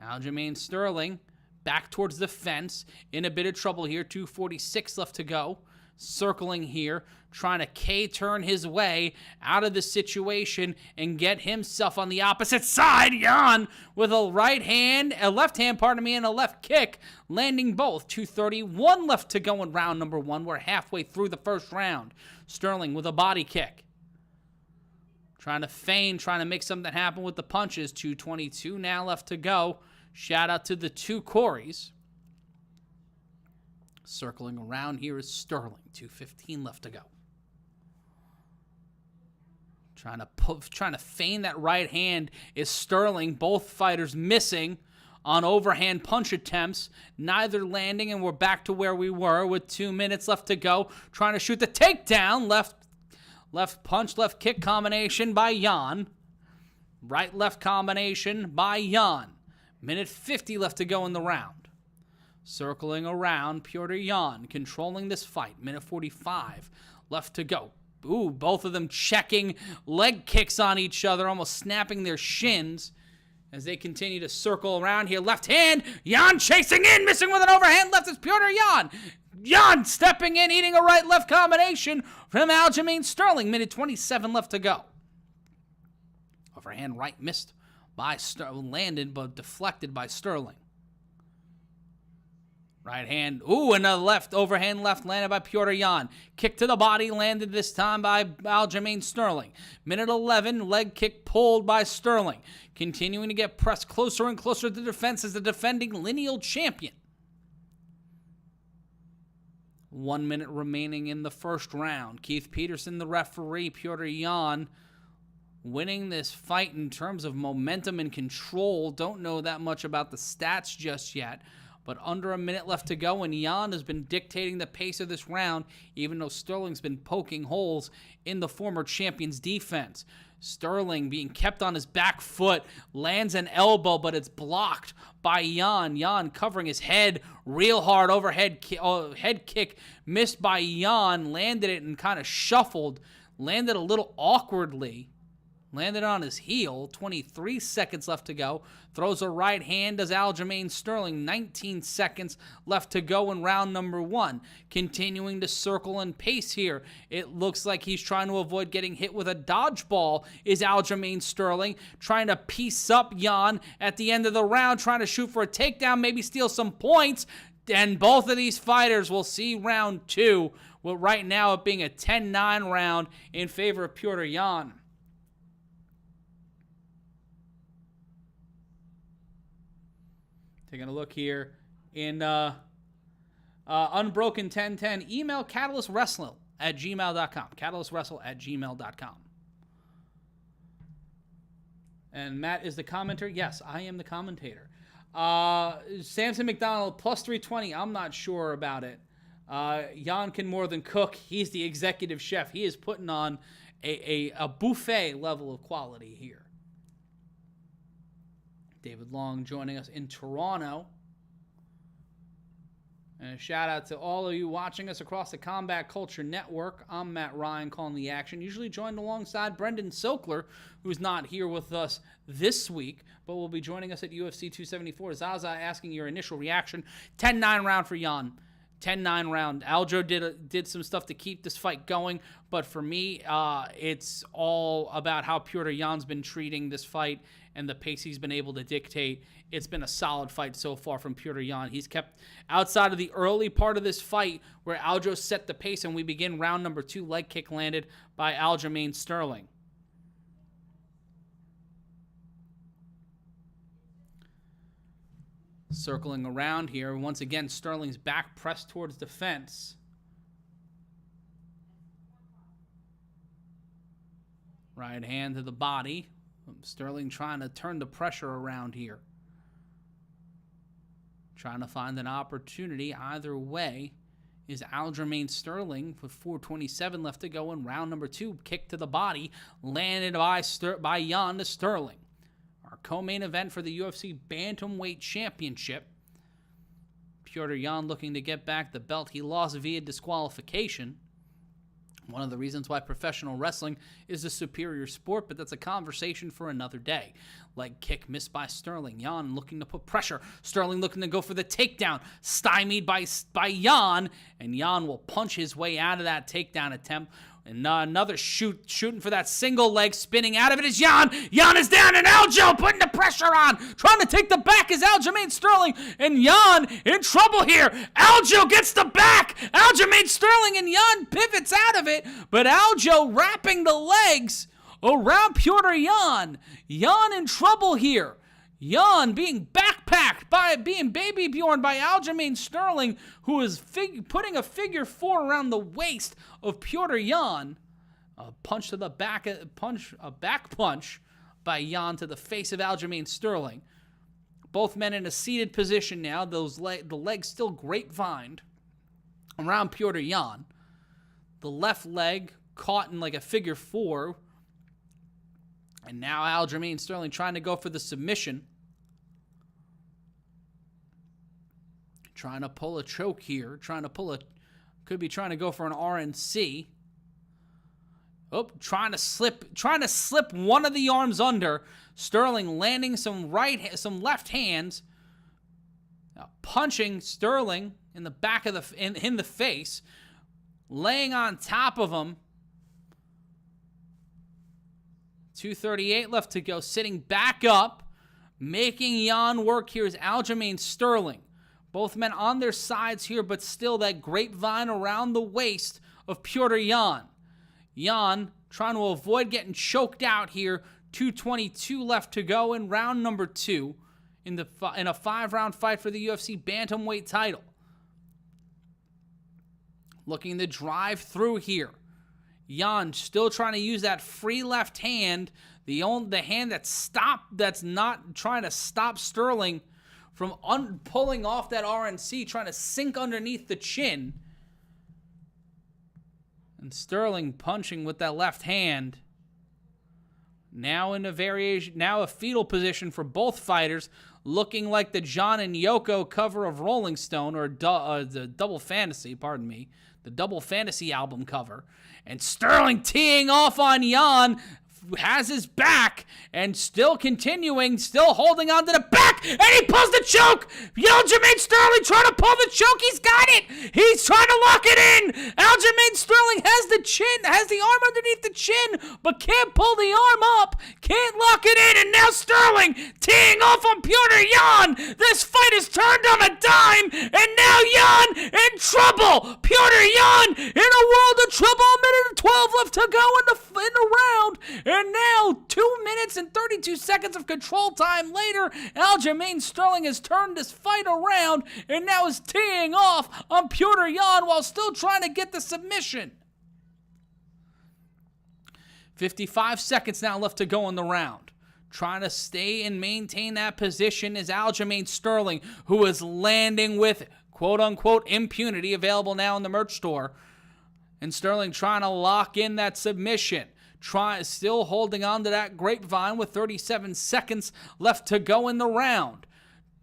Speaker 1: Aljamain Sterling back towards the fence. In a bit of trouble here. 2:46 left to go. Circling here. Trying to K-turn his way out of the situation and get himself on the opposite side. Yan with a left hand, and a left kick. Landing both. 2:31 left to go in round number one. We're halfway through the first round. Sterling with a body kick. Trying to feign, trying to make something happen with the punches. 2:22 now left to go. Shout out to the two Coreys. Circling around here is Sterling. 2:15 left to go. Trying to feign that right hand is Sterling. Both fighters missing on overhand punch attempts. Neither landing, and we're back to where we were with 2 minutes left to go. Trying to shoot the takedown. Left punch, left kick combination by Yan. Right-left combination by Yan. Minute 50 left to go in the round. Circling around, Petr Yan controlling this fight. Minute 45 left to go. Ooh, both of them checking leg kicks on each other, almost snapping their shins as they continue to circle around here. Left hand, Yan chasing in, missing with an overhand left is Petr Yan. Yan stepping in, eating a right-left combination from Aljamain Sterling. Minute 27 left to go. Overhand right missed by Sterling, landed but deflected by Sterling. Right hand, and a overhand left landed by Petr Yan. Kick to the body landed this time by Aljamain Sterling. Minute 11, leg kick pulled by Sterling. Continuing to get pressed closer and closer to the defense as the defending lineal champion. 1 minute remaining in the first round. Keith Peterson, the referee. Petr Yan winning this fight in terms of momentum and control. Don't know that much about the stats just yet, but under a minute left to go, and Yan has been dictating the pace of this round, even though Sterling's been poking holes in the former champion's defense. Sterling being kept on his back foot, lands an elbow, but it's blocked by Yan. Yan covering his head real hard, overhead head kick missed by Yan, landed it and kind of shuffled, landed a little awkwardly, landed on his heel. 23 seconds left to go. Throws a right hand as Aljamain Sterling. 19 seconds left to go in round number one. Continuing to circle and pace here. It looks like he's trying to avoid getting hit with a dodgeball is Aljamain Sterling. Trying to piece up Yan at the end of the round. Trying to shoot for a takedown. Maybe steal some points. And both of these fighters will see round two. Well, right now it being a 10-9 round in favor of Petr Yan. Taking a look here in Unbroken 1010. Email Catalyst Wrestling catalystwrestle@gmail.com. catalystwrestle@gmail.com. And Matt is the commenter. Yes, I am the commentator. Samson McDonald, plus 320. I'm not sure about it. Yan can more than cook. He's the executive chef. He is putting on a buffet level of quality here. David Long joining us in Toronto. And a shout out to all of you watching us across the Combat Culture Network. I'm Matt Ryan calling the action, usually joined alongside Brendan Sokler, who's not here with us this week, but will be joining us at UFC 274. Zaza asking your initial reaction. 10-9 round for Yan. 10-9 round. Aljo did some stuff to keep this fight going, but for me, it's all about how Petr Yan's been treating this fight and the pace he's been able to dictate. It's been a solid fight so far from Petr Yan. He's kept outside of the early part of this fight where Aljo set the pace and we begin round number 2. Leg kick landed by Aljamain Sterling. Circling around here, once again, Sterling's back pressed towards the fence. Right hand to the body. Sterling trying to turn the pressure around here. Trying to find an opportunity either way is Aljamain Sterling with 4:27 left to go in round number 2. Kick to the body, landed by Yan to Sterling. Our co-main event for the UFC Bantamweight Championship. Petr Yan looking to get back the belt he lost via disqualification. One of the reasons why professional wrestling is a superior sport, but that's a conversation for another day. Leg kick missed by Sterling. Yan looking to put pressure. Sterling looking to go for the takedown. Stymied by Yan, and Yan will punch his way out of that takedown attempt. And another shooting for that single leg, spinning out of it is Yan. Yan is down, and Aljo putting the pressure on. Trying to take the back is Aljamain Sterling, and Yan in trouble here. Aljo gets the back. Aljamain Sterling, and Yan pivots out of it, but Aljo wrapping the legs around Petr Yan. Yan in trouble here. Yan being being baby Bjorn by Aljamain Sterling, who is putting a figure 4 around the waist of Petr Yan. A punch to the back, a back punch by Yan to the face of Aljamain Sterling. Both men in a seated position now. The legs still grapevined around Petr Yan. The left leg caught in like a figure 4. And now Aljamain Sterling trying to go for the submission. Trying to pull a choke here. Could be trying to go for an RNC. Oh, trying to slip one of the arms under. Sterling landing some left hands. Now punching Sterling in the back of in the face. Laying on top of him. 2:38 left to go. Sitting back up. Making Yan work here is Aljamain Sterling. Both men on their sides here, but still that grapevine around the waist of Petr Yan. Yan trying to avoid getting choked out here. 2:22 left to go in round number 2 in a 5-round fight for the UFC Bantamweight title. Looking to drive through here. Yan still trying to use that free left hand, the hand that's not trying to stop Sterling from pulling off that RNC, trying to sink underneath the chin. And Sterling punching with that left hand. Now in a fetal position for both fighters, looking like the John and Yoko cover of Rolling Stone, or the Double Fantasy, the Double Fantasy album cover. And Sterling teeing off on Yan, has his back, and still holding on to the back, and he pulls the choke. Aljamain Sterling trying to pull the choke. He's got it. He's trying to lock it in. Aljamain Sterling has the arm underneath the chin, but can't pull the arm up, can't lock it in, and now Sterling teeing off on Petr Yan. This fight has turned on a dime, and now Yan in trouble. Petr Yan in a world of trouble. 1:12 left to go in the round. And now, 2 minutes and 32 seconds of control time later, Aljamain Sterling has turned this fight around and now is teeing off on Petr Yan while still trying to get the submission. 55 seconds now left to go in the round. Trying to stay and maintain that position is Aljamain Sterling, who is landing with quote-unquote impunity, available now in the merch store. And Sterling trying to lock in that submission. Still holding on to that grapevine with 37 seconds left to go in the round.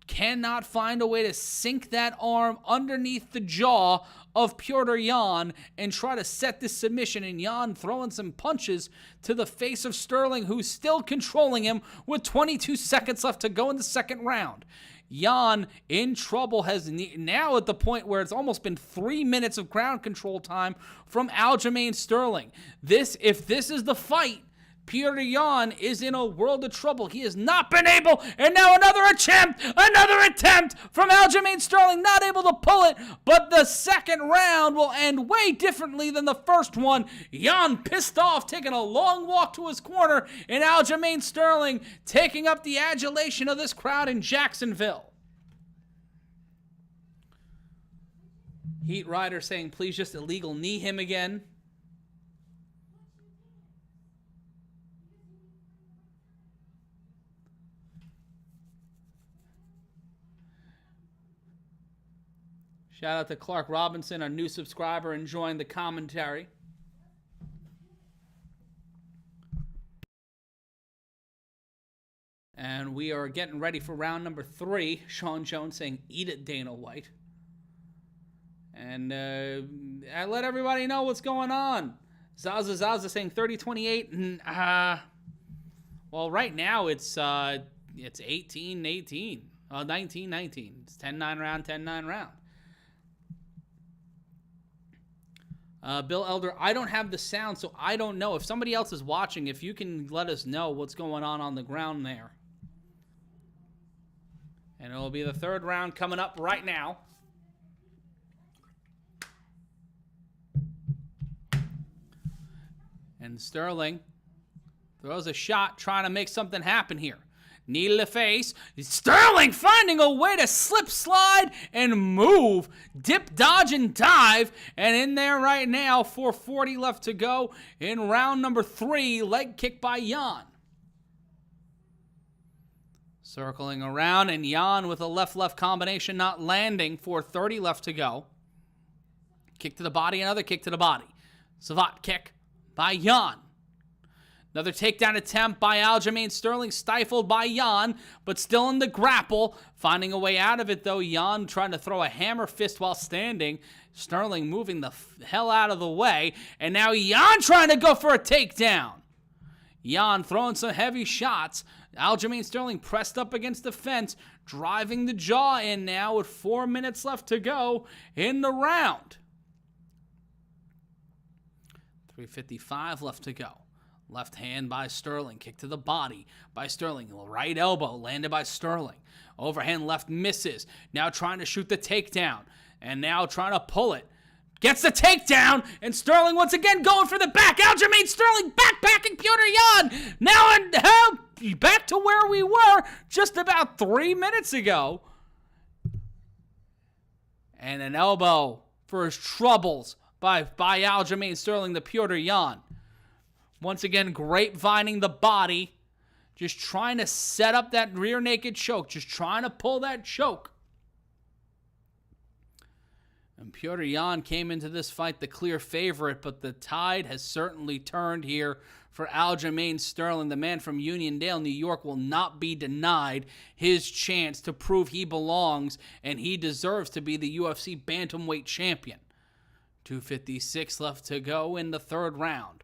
Speaker 1: Cannot find a way to sink that arm underneath the jaw of Petr Yan and try to set this submission. And Yan throwing some punches to the face of Sterling, who's still controlling him with 22 seconds left to go in the second round. Yan in trouble, has now at the point where it's almost been 3 minutes of ground control time from Aljamain Sterling. If this is the fight, Petr Yan is in a world of trouble. He has not been able, and now another attempt from Aljamain Sterling, not able to pull it, but the second round will end way differently than the first one. Yan pissed off, taking a long walk to his corner, and Aljamain Sterling taking up the adulation of this crowd in Jacksonville. Heat Rider saying, please just illegal knee him again. Shout out to Clark Robinson, our new subscriber, enjoying the commentary. And we are getting ready for round number 3. Sean Jones saying, eat it, Dana White. And I let everybody know what's going on. Zaza saying 30-28. Well, right now it's 18-18. 19-19. It's 10-9 round, 10-9 round. Bill Elder, I don't have the sound, so I don't know. If somebody else is watching, if you can let us know what's going on the ground there. And it will be the third round coming up right now. And Sterling throws a shot, trying to make something happen here. Knee to the face. Sterling finding a way to slip, slide, and move. Dip, dodge, and dive. And in there right now, 4:40 left to go in round number 3. Leg kick by Yan. Circling around, and Yan with a left-left combination not landing. 4:30 left to go. Kick to the body, another kick to the body. Savate kick by Yan. Another takedown attempt by Aljamain Sterling, stifled by Yan, but still in the grapple. Finding a way out of it, though. Yan trying to throw a hammer fist while standing. Sterling moving the hell out of the way. And now Yan trying to go for a takedown. Yan throwing some heavy shots. Aljamain Sterling pressed up against the fence, driving the jaw in now with 4 minutes left to go in the round. 3:55 left to go. Left hand by Sterling. Kick to the body by Sterling. Right elbow landed by Sterling. Overhand left misses. Now trying to shoot the takedown. And now trying to pull it. Gets the takedown. And Sterling once again going for the back. Aljamain Sterling backpacking Petr Yan. Now back to where we were just about 3 minutes ago. And an elbow for his troubles by Aljamain Sterling, the Petr Yan. Once again, grapevining the body. Just trying to set up that rear naked choke. Just trying to pull that choke. And Petr Yan came into this fight the clear favorite, but the tide has certainly turned here for Aljamain Sterling. The man from Uniondale, New York, will not be denied his chance to prove he belongs, and he deserves to be the UFC Bantamweight champion. 2:56 left to go in the third round.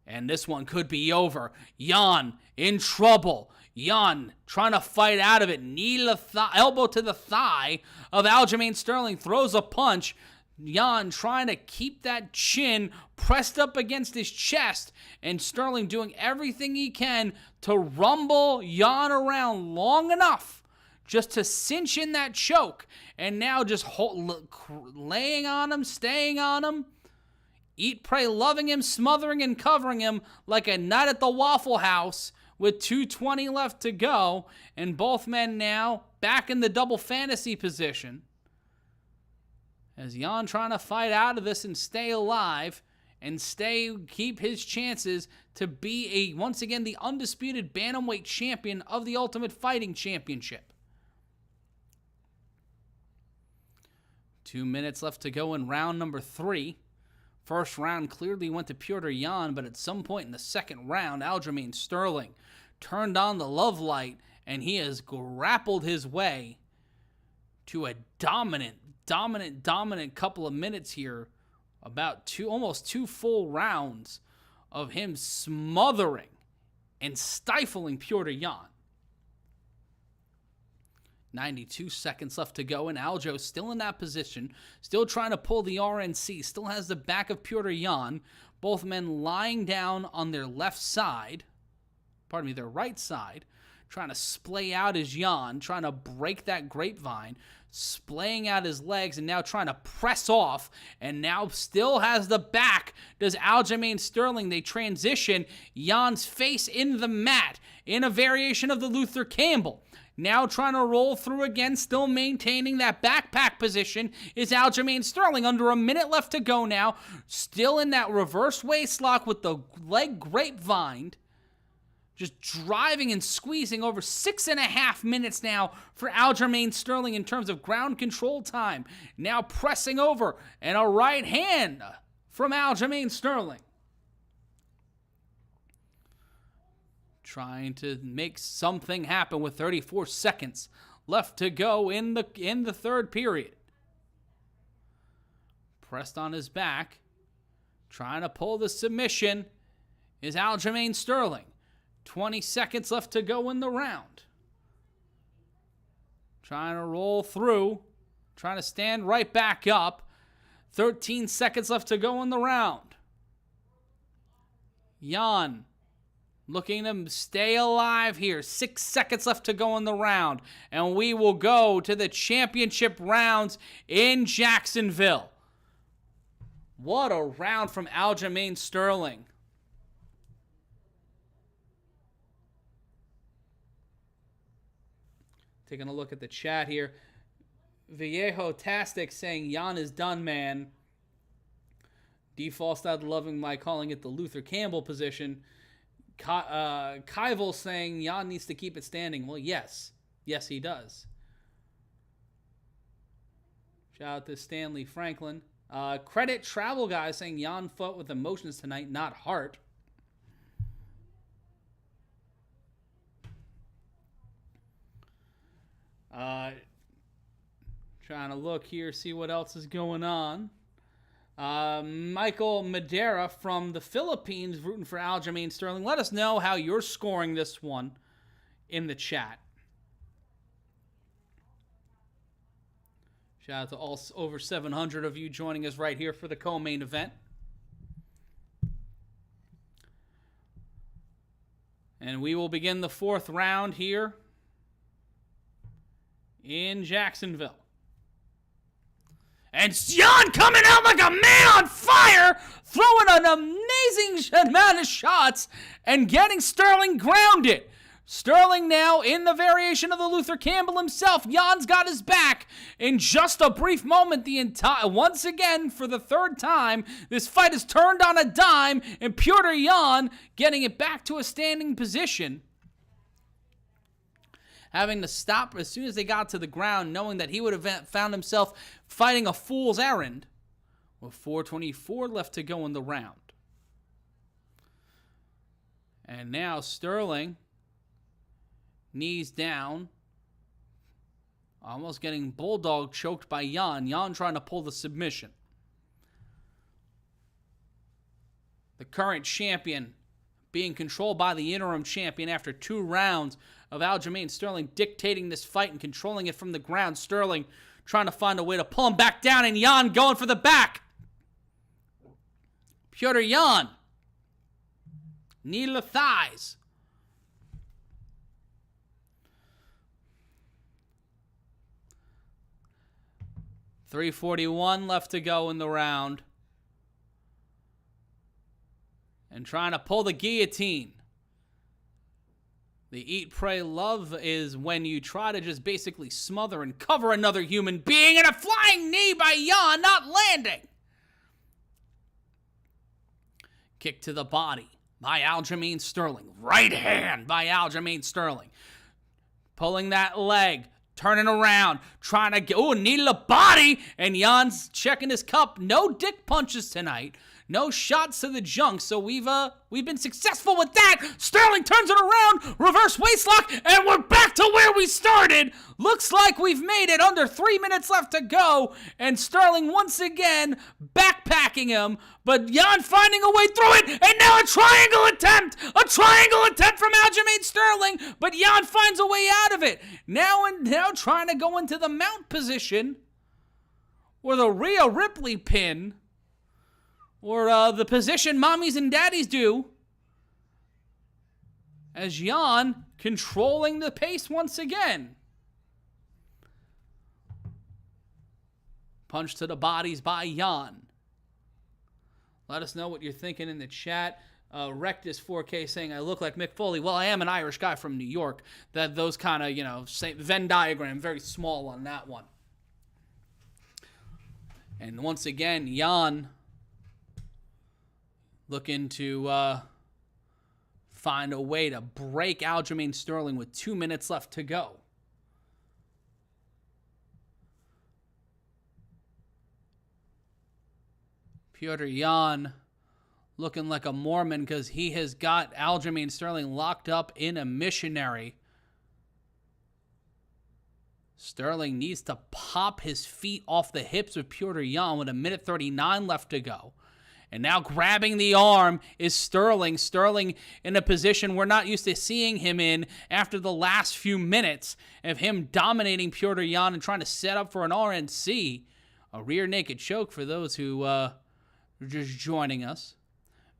Speaker 1: And this one could be over. Yan in trouble. Yan trying to fight out of it. Knee to the elbow to the thigh of Aljamain Sterling. Throws a punch. Yan trying to keep that chin pressed up against his chest. And Sterling doing everything he can to rumble Yan around long enough just to cinch in that choke. And now just laying on him, staying on him. Eat, pray, loving him, smothering and covering him like a night at the Waffle House with 2:20 left to go. And both men now back in the double fantasy position. As Yan trying to fight out of this and stay alive. and keep his chances to be once again the undisputed Bantamweight champion of the Ultimate Fighting Championship. 2 minutes left to go in round number 3. First round clearly went to Petr Yan, but at some point in the second round, Aljamain Sterling turned on the love light, and he has grappled his way to a dominant couple of minutes here. About almost 2 full rounds of him smothering and stifling Petr Yan. 92 seconds left to go, and Aljo still in that position, still trying to pull the RNC, still has the back of Petr Yan, both men lying down on their right side, trying to splay out his Yan, trying to break that grapevine, splaying out his legs, and now trying to press off, and now still has the back, does Aljamain Sterling. They transition, Yan's face in the mat, in a variation of the Luther Campbell. Now trying to roll through again, still maintaining that backpack position, is Aljamain Sterling. Under a minute left to go now, still in that reverse waist lock with the leg grapevine. Just driving and squeezing over 6.5 minutes now for Aljamain Sterling in terms of ground control time. Now pressing over, and a right hand from Aljamain Sterling. Trying to make something happen with 34 seconds left to go in the third period. Pressed on his back, trying to pull the submission, is Aljamain Sterling. 20 seconds left to go in the round. Trying to roll through, trying to stand right back up. 13 seconds left to go in the round. Yan looking to stay alive here. 6 seconds left to go in the round. And we will go to the championship rounds in Jacksonville. What a round from Aljamain Sterling. Taking a look at the chat here. Viejo Tastic saying Yan is done, man. Default started loving my calling it the Luther Campbell position. Kaivel saying Yan needs to keep it standing. Well, yes. Yes, he does. Shout out to Stanley Franklin. Credit Travel Guy saying Yan fought with emotions tonight, not heart. Trying to look here, see what else is going on. Michael Madera from the Philippines rooting for Aljamain Sterling. Let us know how you're scoring this one in the chat. Shout out to all over 700 of you joining us right here for the co-main event. And we will begin the fourth round here in Jacksonville. And Yan coming out like a man on fire, throwing an amazing amount of shots and getting Sterling grounded. Sterling now in the variation of the Luther Campbell himself. Yan's got his back. In just a brief moment, once again, for the third time, this fight is turned on a dime, and Petr Yan getting it back to a standing position. Having to stop as soon as they got to the ground, knowing that he would have found himself fighting a fool's errand with 4:24 left to go in the round. And now Sterling, knees down, almost getting bulldog choked by Yan. Yan trying to pull the submission. The current champion being controlled by the interim champion after 2 rounds of Aljamain Sterling dictating this fight and controlling it from the ground. Sterling trying to find a way to pull him back down, and Yan going for the back. Petr Yan, knee to the thighs. .341 left to go in the round. And trying to pull the guillotine. The eat, pray, love is when you try to just basically smother and cover another human being, and a flying knee by Yan not landing. Kick to the body by Aljamain Sterling. Right hand by Aljamain Sterling. Pulling that leg. Turning around. Trying to get... Oh, knee to the body. And Yan's checking his cup. No dick punches tonight. No shots to the junk. So we've been successful with that. Sterling turns it around. Reverse waistlock. And we're back to where we started. Looks like we've made it. Under 3 minutes left to go. And Sterling once again backpacking him. But Yan finding a way through it. And now a triangle attempt. A triangle attempt from Aljamain Sterling. But Yan finds a way out of it. Now trying to go into the mount position. Or the Rhea Ripley pin. Or the position mommies and daddies do. As Yan controlling the pace once again. Punch to the bodies by Yan. Let us know what you're thinking in the chat. Rectus 4K saying, I look like Mick Foley. Well, I am an Irish guy from New York. Those kind of, Venn diagram, very small on that one. And once again, Yan looking to find a way to break Aljamain Sterling with 2 minutes left to go. Petr Yan looking like a Mormon because he has got Aljamain Sterling locked up in a missionary. Sterling needs to pop his feet off the hips of Petr Yan with 1:39 left to go. And now grabbing the arm is Sterling. Sterling in a position we're not used to seeing him in after the last few minutes of him dominating Petr Yan and trying to set up for an RNC. A rear naked choke for those who are just joining us.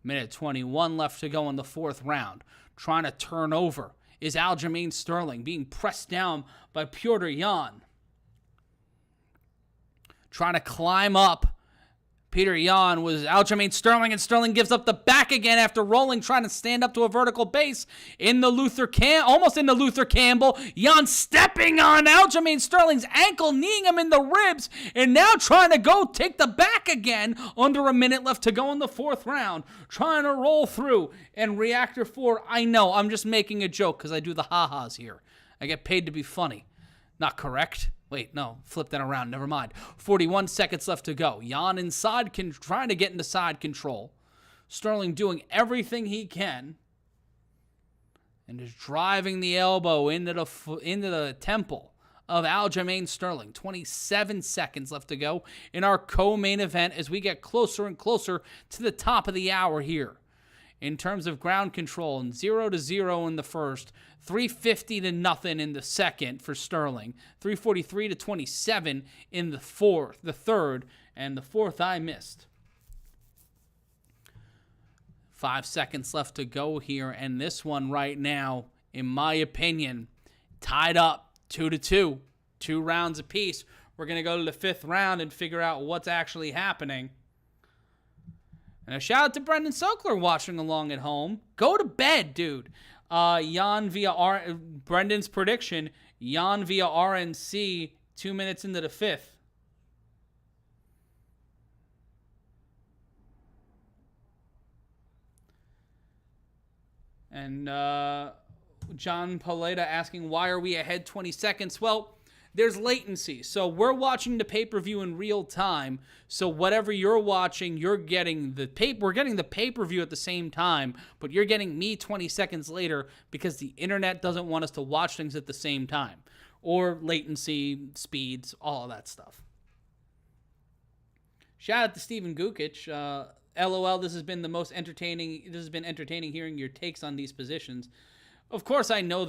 Speaker 1: 1:21 left to go in the fourth round. Trying to turn over is Aljamain Sterling being pressed down by Petr Yan. Trying to climb up. Petr Yan was Aljamain Sterling, and Sterling gives up the back again after rolling, trying to stand up to a vertical base in the almost in the Luther Campbell. Yan stepping on Aljamain Sterling's ankle, kneeing him in the ribs, and now trying to go take the back again. Under a minute left to go in the fourth round. Trying to roll through, and Reactor 4, I know, I'm just making a joke because I do the ha-has here. I get paid to be funny. Not correct. Wait, no, flip that around. Never mind. 41 seconds left to go. Yan inside, trying to get into side control. Sterling doing everything he can. And is driving the elbow into the temple of Aljamain Sterling. 27 seconds left to go in our co-main event as we get closer and closer to the top of the hour here. In terms of ground control, 0-0 in the first, 350-0 in the second for Sterling, 343-27 in the third, and the fourth I missed. 5 seconds left to go here, and this one right now, in my opinion, tied up 2-2, 2 rounds apiece. We're going to go to the fifth round and figure out what's actually happening. And a shout out to Brendan Sokler watching along at home. Go to bed, dude. Yan via Brendan's prediction. Yan via RNC 2 minutes into the fifth. And John Paleta asking, why are we ahead 20 seconds? Well, there's latency. So we're watching the pay-per-view in real time. So whatever you're watching, we're getting the pay-per-view at the same time, but you're getting me 20 seconds later because the internet doesn't want us to watch things at the same time. Or latency, speeds, all of that stuff. Shout out to Steven Gukic. LOL, this has been entertaining hearing your takes on these positions. Of course, I know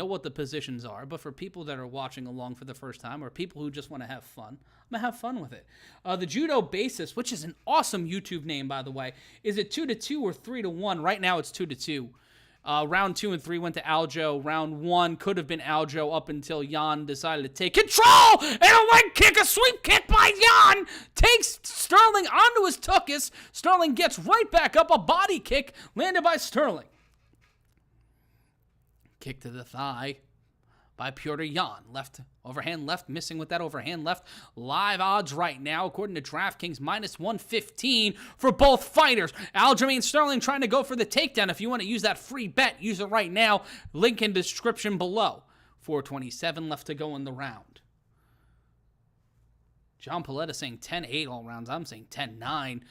Speaker 1: what the positions are, but for people that are watching along for the first time or people who just want to have fun, I'm going to have fun with it. The Judo Basis, which is an awesome YouTube name, by the way, is it 2-2 or 3-1? Right now, it's 2-2. Round 2 and 3 went to Aljo. Round 1 could have been Aljo up until Yan decided to take control, and a leg kick, a sweep kick by Yan, takes Sterling onto his tuchus. Sterling gets right back up, a body kick landed by Sterling. Kick to the thigh by Petr Yan. Left, overhand left, missing with that overhand left. Live odds right now, according to DraftKings, -115 for both fighters. Aljamain Sterling trying to go for the takedown. If you want to use that free bet, use it right now. Link in description below. 4:27 left to go in the round. John Paletta saying 10-8 all rounds. I'm saying 10-9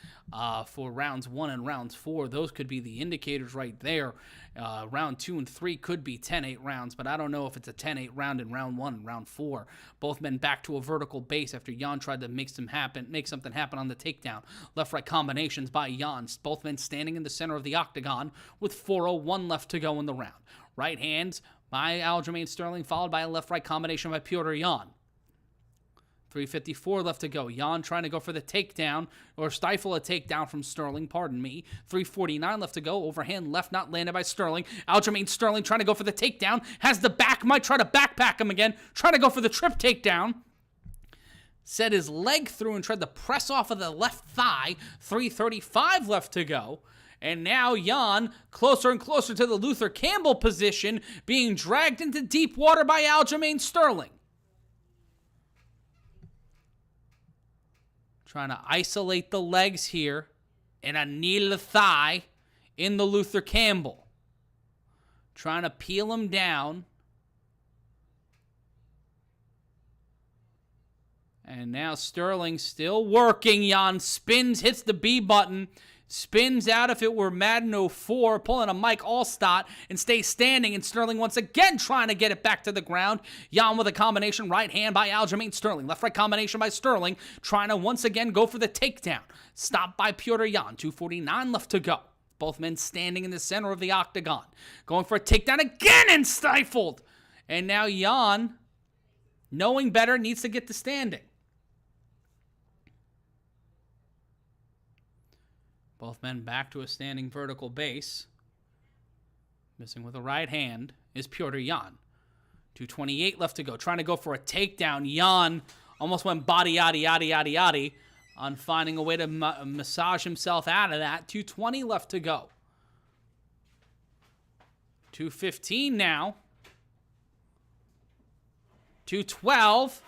Speaker 1: for rounds 1 and rounds 4. Those could be the indicators right there. Round 2 and 3 could be 10-8 rounds, but I don't know if it's a 10-8 round in round 1 and round 4. Both men back to a vertical base after Yan tried to make something happen on the takedown. Left-right combinations by Yan. Both men standing in the center of the octagon with 4:01 left to go in the round. Right hands by Aljamain Sterling, followed by a left-right combination by Petr Yan. 3:54 left to go. Yan trying to go for the takedown, or stifle a takedown from Sterling, pardon me. 3:49 left to go. Overhand left not landed by Sterling. Aljamain Sterling trying to go for the takedown. Has the back, might try to backpack him again. Trying to go for the trip takedown. Set his leg through and tried to press off of the left thigh. 3:35 left to go. And now Yan closer and closer to the Luther Campbell position, being dragged into deep water by Aljamain Sterling. Trying to isolate the legs here, and a knee to the thigh in the Luther Campbell. Trying to peel him down. And now Sterling still working. Yan spins, hits the B button. Spins out if it were Madden 04, pulling a Mike Allstott and stays standing, and Sterling once again trying to get it back to the ground. Yan with a combination right hand by Aljamain Sterling. Left-right combination by Sterling, trying to once again go for the takedown. Stopped by Petr Yan. 2:49 left to go. Both men standing in the center of the octagon. Going for a takedown again and stifled. And now Yan, knowing better, needs to get to standing. Both men back to a standing vertical base. Missing with a right hand is Petr Yan. 2:28 left to go. Trying to go for a takedown. Yan almost went body, yaddy, yaddy, yaddy, yaddy on finding a way to massage himself out of that. 2:20 left to go. 2:15 now. 2:12.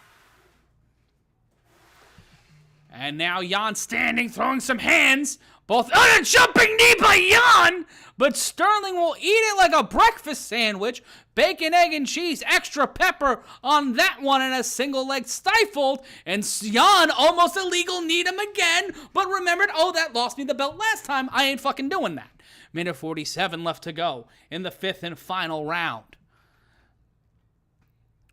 Speaker 1: And now Yan standing, throwing some hands. Both on a jumping knee by Yan, but Sterling will eat it like a breakfast sandwich. Bacon, egg, and cheese, extra pepper on that one, and a single leg stifled. And Yan almost illegal kneed him again, but remembered, oh, that lost me the belt last time. I ain't fucking doing that. Minute 47 left to go in the 5th and final round.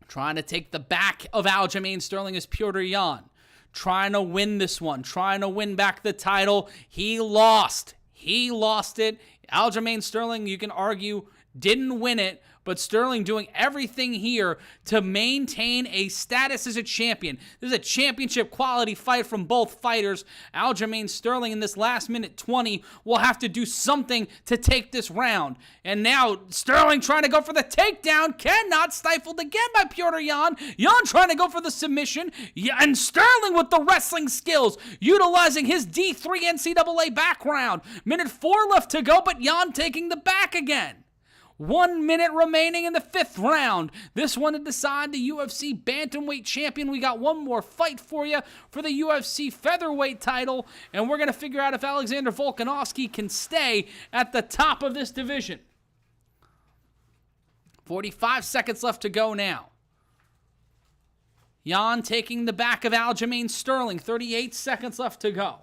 Speaker 1: Trying to take the back of Aljamain Sterling is Petr Yan. Trying to win this one. Trying to win back the title. He lost. He lost it. Aljamain Sterling, you can argue, didn't win it, but Sterling doing everything here to maintain a status as a champion. This is a championship quality fight from both fighters. Aljamain Sterling in this last minute 20 will have to do something to take this round. And now Sterling trying to go for the takedown, cannot, stifled again by Petr Yan. Yan trying to go for the submission, and Sterling with the wrestling skills, utilizing his D3 NCAA background. Minute 4 left to go, but Yan taking the back again. 1 minute remaining in the 5th round. This one to decide the UFC Bantamweight champion. We got one more fight for you for the UFC Featherweight title, and we're going to figure out if Alexander Volkanovski can stay at the top of this division. 45 seconds left to go now. Yan taking the back of Aljamain Sterling. 38 seconds left to go.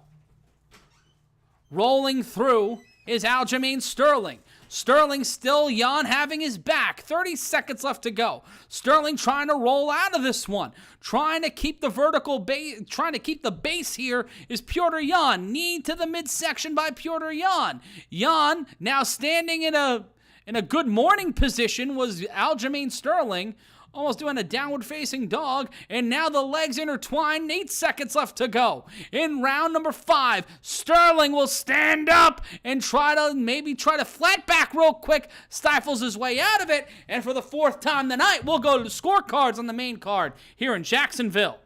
Speaker 1: Rolling through is Aljamain Sterling. Sterling still, Yan having his back. 30 seconds left to go. Sterling trying to roll out of this one. Trying to keep the vertical base, trying to keep the base here is Petr Yan. Knee to the midsection by Petr Yan. Yan now standing in a good morning position was Aljamain Sterling. Almost doing a downward facing dog, and now the legs intertwine. 8 seconds left to go. In round number 5, Sterling will stand up and try to flat back real quick, stifles his way out of it, and for the 4th time tonight, we'll go to the scorecards on the main card here in Jacksonville.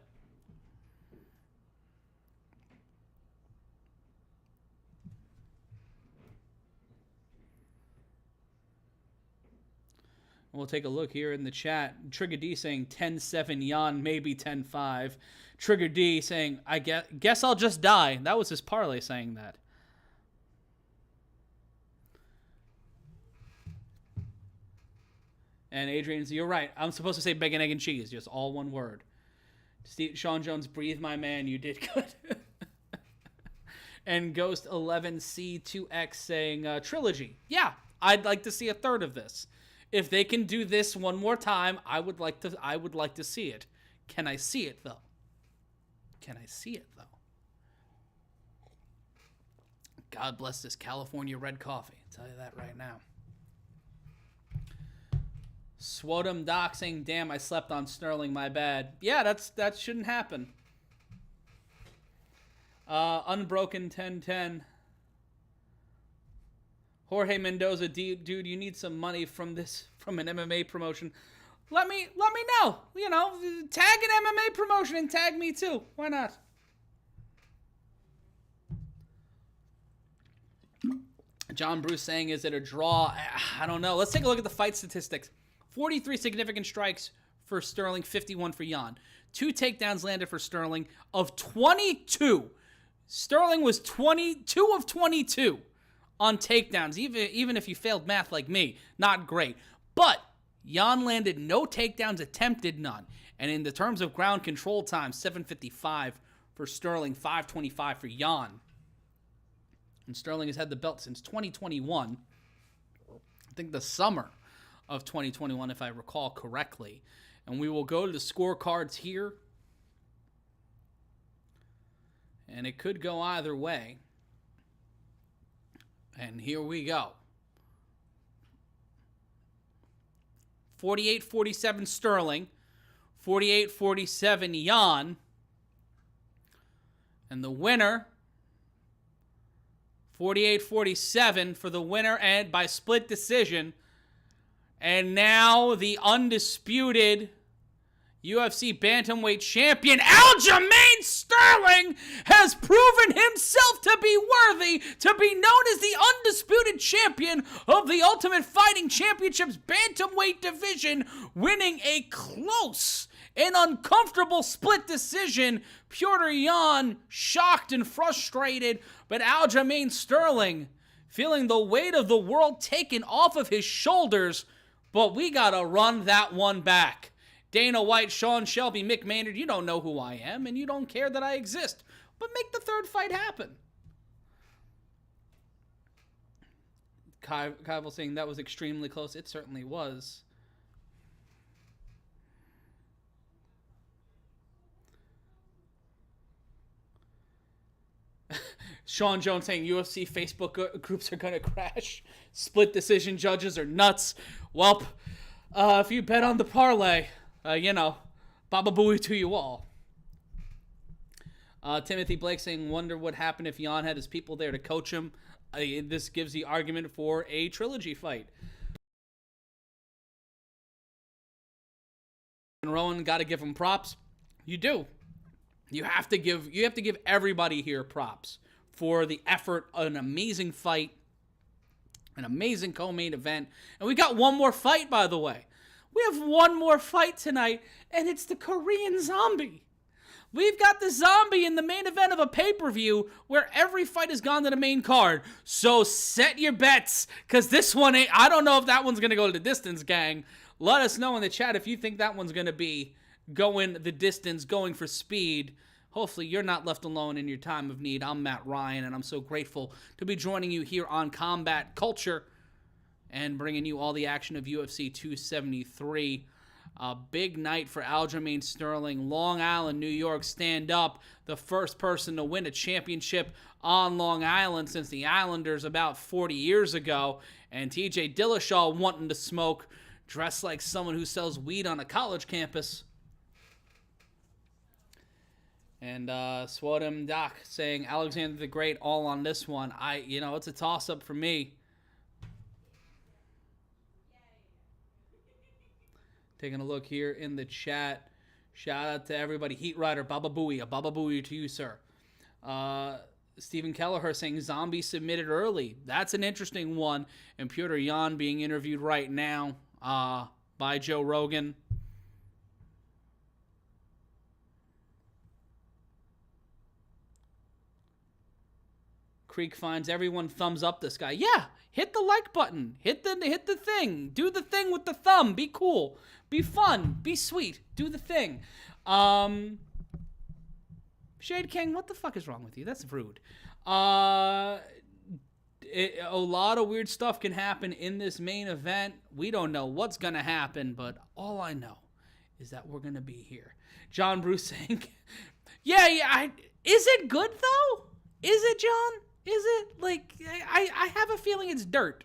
Speaker 1: We'll take a look here in the chat. Trigger D saying 10-7 Yan, maybe 10-5. Trigger D saying, I guess I'll just die. That was his parlay saying that. And Adrian's, you're right. I'm supposed to say bacon, egg, and cheese. Just all one word. Sean Jones, breathe, my man. You did good. And Ghost 11C2X saying, trilogy. Yeah, I'd like to see a third of this. If they can do this one more time, I would like to see it. Can I see it though? Can I see it though? God bless this California red coffee. I'll tell you that right now. Swotum Doc saying, damn, I slept on Sterling, my bad. Yeah, that shouldn't happen. Unbroken 1010. Jorge Mendoza, dude, you need some money from an MMA promotion. Let me know. You know, tag an MMA promotion and tag me too. Why not? John Bruce saying, is it a draw? I don't know. Let's take a look at the fight statistics. 43 significant strikes for Sterling, 51 for Yan. 2 takedowns landed for Sterling of 22. Sterling was 22 of 22 on takedowns, even if you failed math like me. Not great. But Yan landed no takedowns, attempted none. And in the terms of ground control time, 7:55 for Sterling, 5:25 for Yan. And Sterling has had the belt since 2021. I think the summer of 2021, if I recall correctly. And we will go to the scorecards here. And it could go either way. And here we go. 48-47 Sterling. 48-47 Yan. And the winner, 48-47 for the winner and by split decision. And now the undisputed UFC Bantamweight champion Aljamain Sterling has proven himself to be worthy to be known as the undisputed champion of the Ultimate Fighting Championship's Bantamweight division, winning a close and uncomfortable split decision. Petr Yan shocked and frustrated, but Aljamain Sterling feeling the weight of the world taken off of his shoulders, but we gotta run that one back. Dana White, Sean Shelby, Mick Maynard, you don't know who I am, and you don't care that I exist. But make the third fight happen. Kyle saying that was extremely close. It certainly was. Sean Jones saying UFC Facebook groups are going to crash. Split decision judges are nuts. Welp, if you bet on the parlay, Baba Booey to you all. Timothy Blake saying, wonder what happened if Yan had his people there to coach him. This gives the argument for a trilogy fight. And Rowan, got to give him props. You do. You have to give everybody here props for the effort, an amazing fight, an amazing co-main event. And we got one more fight, by the way. We have one more fight tonight, and it's the Korean Zombie. We've got the Zombie in the main event of a pay-per-view where every fight has gone to the main card. So set your bets, because this one ain't... I don't know if that one's going to go to the distance, gang. Let us know in the chat if you think that one's going to be going the distance, going for speed. Hopefully you're not left alone in your time of need. I'm Matt Ryan, and I'm so grateful to be joining you here on Combat Culture and bringing you all the action of UFC 273. A big night for Aljamain Sterling. Long Island, New York, stand up. The first person to win a championship on Long Island since the Islanders about 40 years ago. And TJ Dillashaw wanting to smoke, dressed like someone who sells weed on a college campus. And Swotum Doc saying Alexander the Great all on this one. It's a toss-up for me. Taking a look here in the chat. Shout out to everybody. Heat Rider, Baba Booey. A Baba Booey to you, sir. Stephen Kelleher saying Zombie submitted early. That's an interesting one. And Petr Yan being interviewed right now. by Joe Rogan. Creek finds everyone thumbs up this guy. Yeah, hit the like button. Hit the thing. Do the thing with the thumb. Be cool. Be fun. Be sweet. Do the thing. Shade King, what the fuck is wrong with you? That's rude. A lot of weird stuff can happen in this main event. We don't know what's going to happen, but all I know is that we're going to be here. John Bruce saying, yeah, is it good, though? Is it, John? Is it? Like, I have a feeling it's dirt.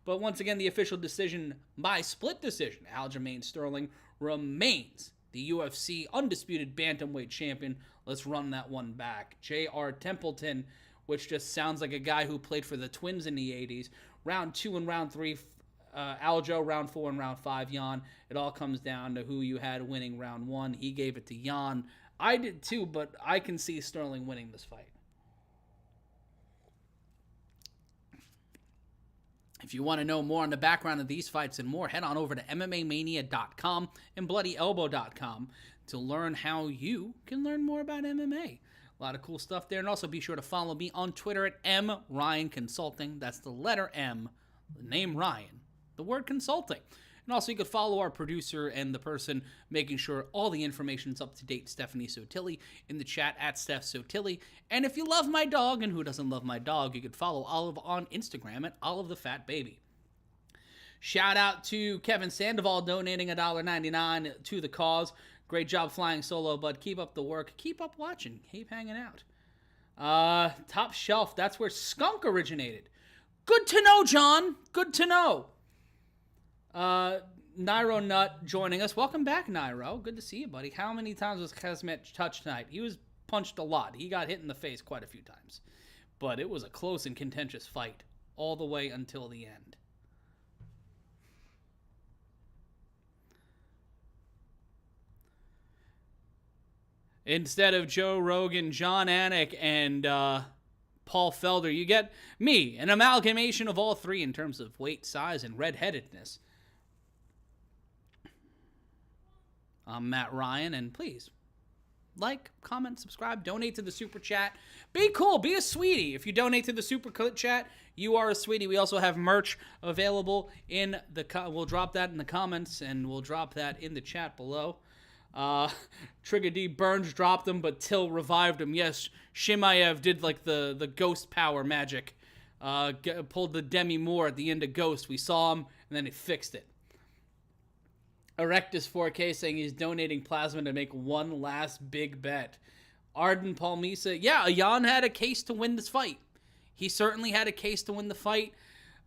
Speaker 1: But once again, the official decision by split decision, Aljamain Sterling remains the UFC undisputed bantamweight champion. Let's run that one back. J.R. Templeton, which just sounds like a guy who played for the Twins in the 80s. Round 2 and round 3, Aljo. Round 4 and round 5, Yan. It all comes down to who you had winning round 1. He gave it to Yan. I did too, but I can see Sterling winning this fight. If you want to know more on the background of these fights and more, head on over to MMAmania.com and BloodyElbow.com to learn how you can learn more about MMA. A lot of cool stuff there. And also be sure to follow me on Twitter at MRyanConsulting. That's the letter M, the name Ryan, the word consulting. And also, you could follow our producer and the person making sure all the information is up to date, Stephanie Sotilli, in the chat at Steph Sotilli. And if you love my dog, and who doesn't love my dog, you could follow Olive on Instagram at Olive the Fat Baby. Shout out to Kevin Sandoval donating $1.99 to the cause. Great job flying solo, bud. Keep up the work. Keep up watching. Keep hanging out. Top Shelf, that's where Skunk originated. Good to know, John. Good to know. Nairo Nut joining us. Welcome back, Nairo. Good to see you, buddy. How many times was Kazmat touched tonight? He was punched a lot. He got hit in the face quite a few times. But it was a close and contentious fight all the way until the end. Instead of Joe Rogan, John Anik, and Paul Felder, you get me, an amalgamation of all three in terms of weight, size, and redheadedness. I'm Matt Ryan, and please like, comment, subscribe, donate to the Super Chat. Be cool, be a sweetie. If you donate to the Super Chat, you are a sweetie. We also have merch available in the... we'll drop that in the comments, and we'll drop that in the chat below. Trigger D Burns dropped him, but Till revived him. Yes, Shimaev did like the ghost power magic. Pulled the Demi Moore at the end of Ghost. We saw him, and then he fixed it. Erectus 4K saying he's donating plasma to make one last big bet. Arden Palmisa, yeah, Yan had a case to win this fight. He certainly had a case to win the fight.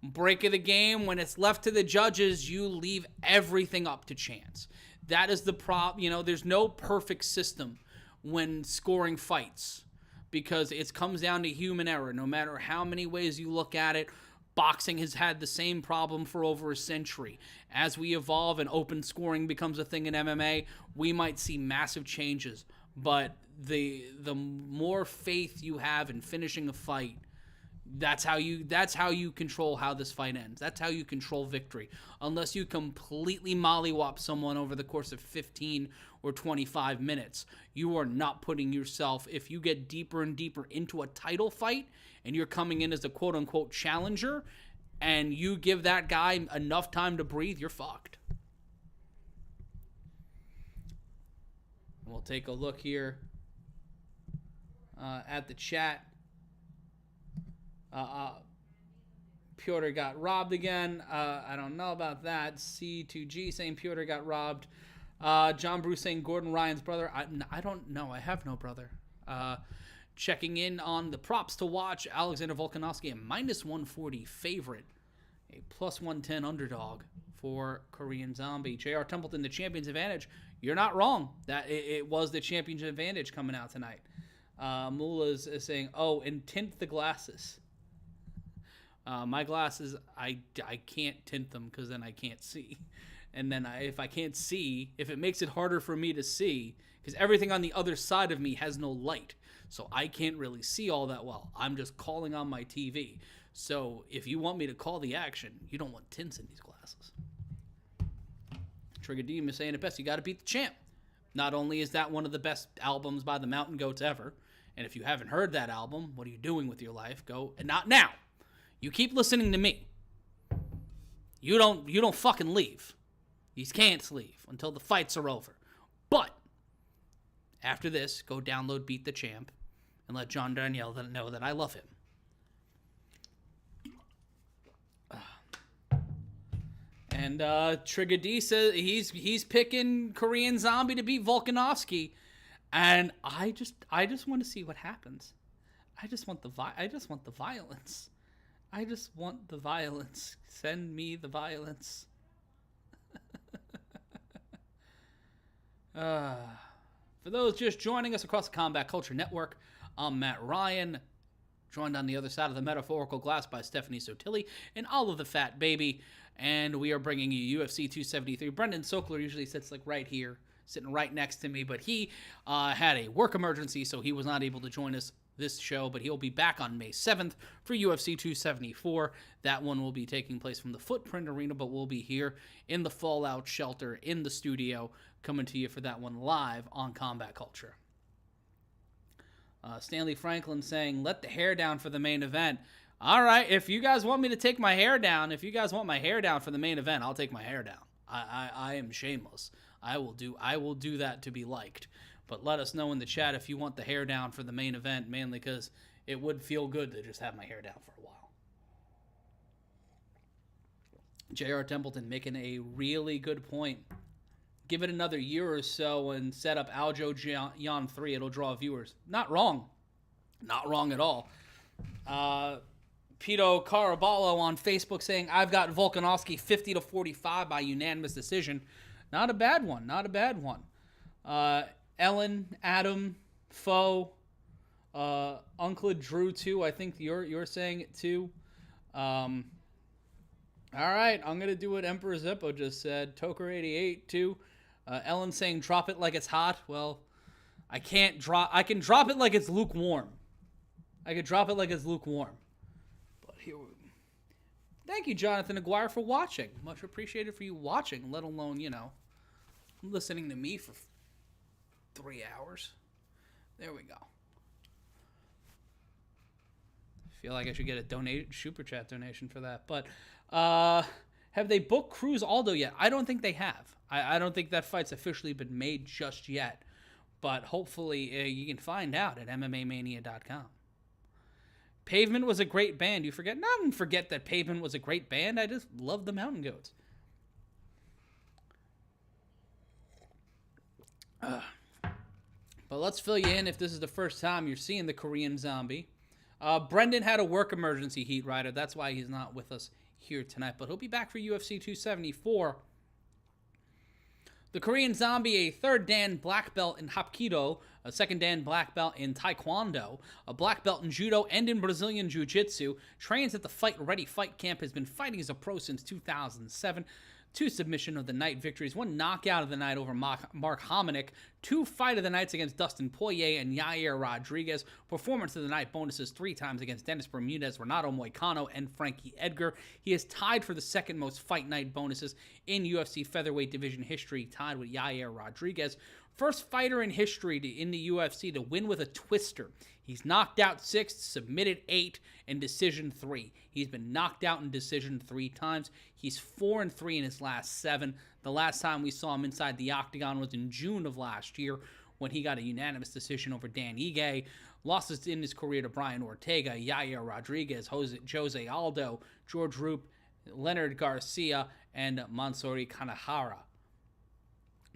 Speaker 1: Break of the game, when it's left to the judges, you leave everything up to chance. That is the problem. There's no perfect system when scoring fights because it comes down to human error. No matter how many ways you look at it, boxing has had the same problem for over a century. As we evolve and open scoring becomes a thing in MMA, we might see massive changes. But the more faith you have in finishing a fight, that's how you control how this fight ends. That's how you control victory. Unless you completely mollywop someone over the course of 15 or 25 minutes, you are not putting yourself, if you get deeper and deeper into a title fight and you're coming in as a quote-unquote challenger and you give that guy enough time to breathe, you're fucked. We'll take a look here at the chat. Piotr got robbed again. I don't know about that. C2G saying Piotr got robbed. John Bruce saying Gordon Ryan's brother. I don't know. I have no brother. Checking in on the props to watch. Alexander Volkanovski, a -140 favorite. A +110 underdog for Korean Zombie. J.R. Templeton, the champion's advantage. You're not wrong. That it was the champion's advantage coming out tonight. Mula's is saying, oh, and tint the glasses. My glasses, I can't tint them because then I can't see. And then if I can't see, if it makes it harder for me to see, because everything on the other side of me has no light, so I can't really see all that well. I'm just calling on my TV. So if you want me to call the action, you don't want tints in these glasses. Trigger Deem is saying it best. You got to beat the champ. Not only is that one of the best albums by the Mountain Goats ever, and if you haven't heard that album, what are you doing with your life? Go, and not now. You keep listening to me. You don't fucking leave. You can't leave until the fights are over. But after this, go download Beat the Champ and let John Danielle know that I love him. And Trigger D says he's picking Korean Zombie to beat Volkanovski, and I just want to see what happens. I just want the violence. I just want the violence. Send me the violence. For those just joining us across the Combat Culture Network, I'm Matt Ryan, joined on the other side of the metaphorical glass by Stephanie Sotilli and all of the fat baby. And we are bringing you UFC 273. Brendan Sokler usually sits like right here, sitting right next to me, but he had a work emergency, so he was not able to join us this show, but he'll be back on May 7th for UFC 274. That one will be taking place from the Footprint Arena, but we'll be here in the Fallout Shelter in the studio, coming to you for that one live on Combat Culture. Stanley Franklin saying, let the hair down for the main event. All right, if you guys want me to take my hair down, if you guys want my hair down for the main event, I'll take my hair down. I am shameless. I will do that to be liked. But let us know in the chat if you want the hair down for the main event, mainly because it would feel good to just have my hair down for a while. J.R. Templeton making a really good point. Give it another year or so and set up Aljamain 3. It'll draw viewers. Not wrong. Not wrong at all. Pito Caraballo on Facebook saying, I've got Volkanovski 50-45 by unanimous decision. Not a bad one. Not a bad one. Ellen, Adam, Foe, Uncle Drew too. I think you're saying it too. All right, I'm gonna do what Emperor Zeppo just said. Toker88 too. Ellen saying drop it like it's hot. Well, I can't drop. I can drop it like it's lukewarm. I could drop it like it's lukewarm. But here we. Thank you, Jonathan Aguirre, for watching. Much appreciated for you watching, let alone, listening to me for 3 hours. There we go. Feel like I should get a super chat donation for that. But have they booked Cruz Aldo yet? I don't think they have. I don't think that fight's officially been made just yet. But hopefully you can find out at MMAmania.com. Pavement was a great band. You forget? Not forget that Pavement was a great band. I just love the Mountain Goats. But let's fill you in if this is the first time you're seeing the Korean Zombie. Brendan had a work emergency, Heat Rider. That's why he's not with us here tonight. But he'll be back for UFC 274. The Korean Zombie, a third Dan black belt in Hapkido, a second Dan black belt in Taekwondo, a black belt in Judo and in Brazilian Jiu-Jitsu, trains at the Fight Ready Fight Camp, has been fighting as a pro since 2007. 2 submission of the night victories, 1 knockout of the night over Mark Hominick, 2 fight of the nights against Dustin Poirier and Yair Rodriguez, performance of the night bonuses 3 times against Dennis Bermudez, Renato Moicano, and Frankie Edgar. He is tied for the second most fight night bonuses in UFC Featherweight division history, tied with Yair Rodriguez. First fighter in history in the UFC to win with a twister. He's knocked out 6, submitted 8, and decision 3. He's been knocked out in decision 3 times. He's 4-3 in his last 7. The last time we saw him inside the octagon was in June of last year when he got a unanimous decision over Dan Ige. Losses in his career to Brian Ortega, Yair Rodriguez, Jose Aldo, George Roop, Leonard Garcia, and Mansouri Kanahara.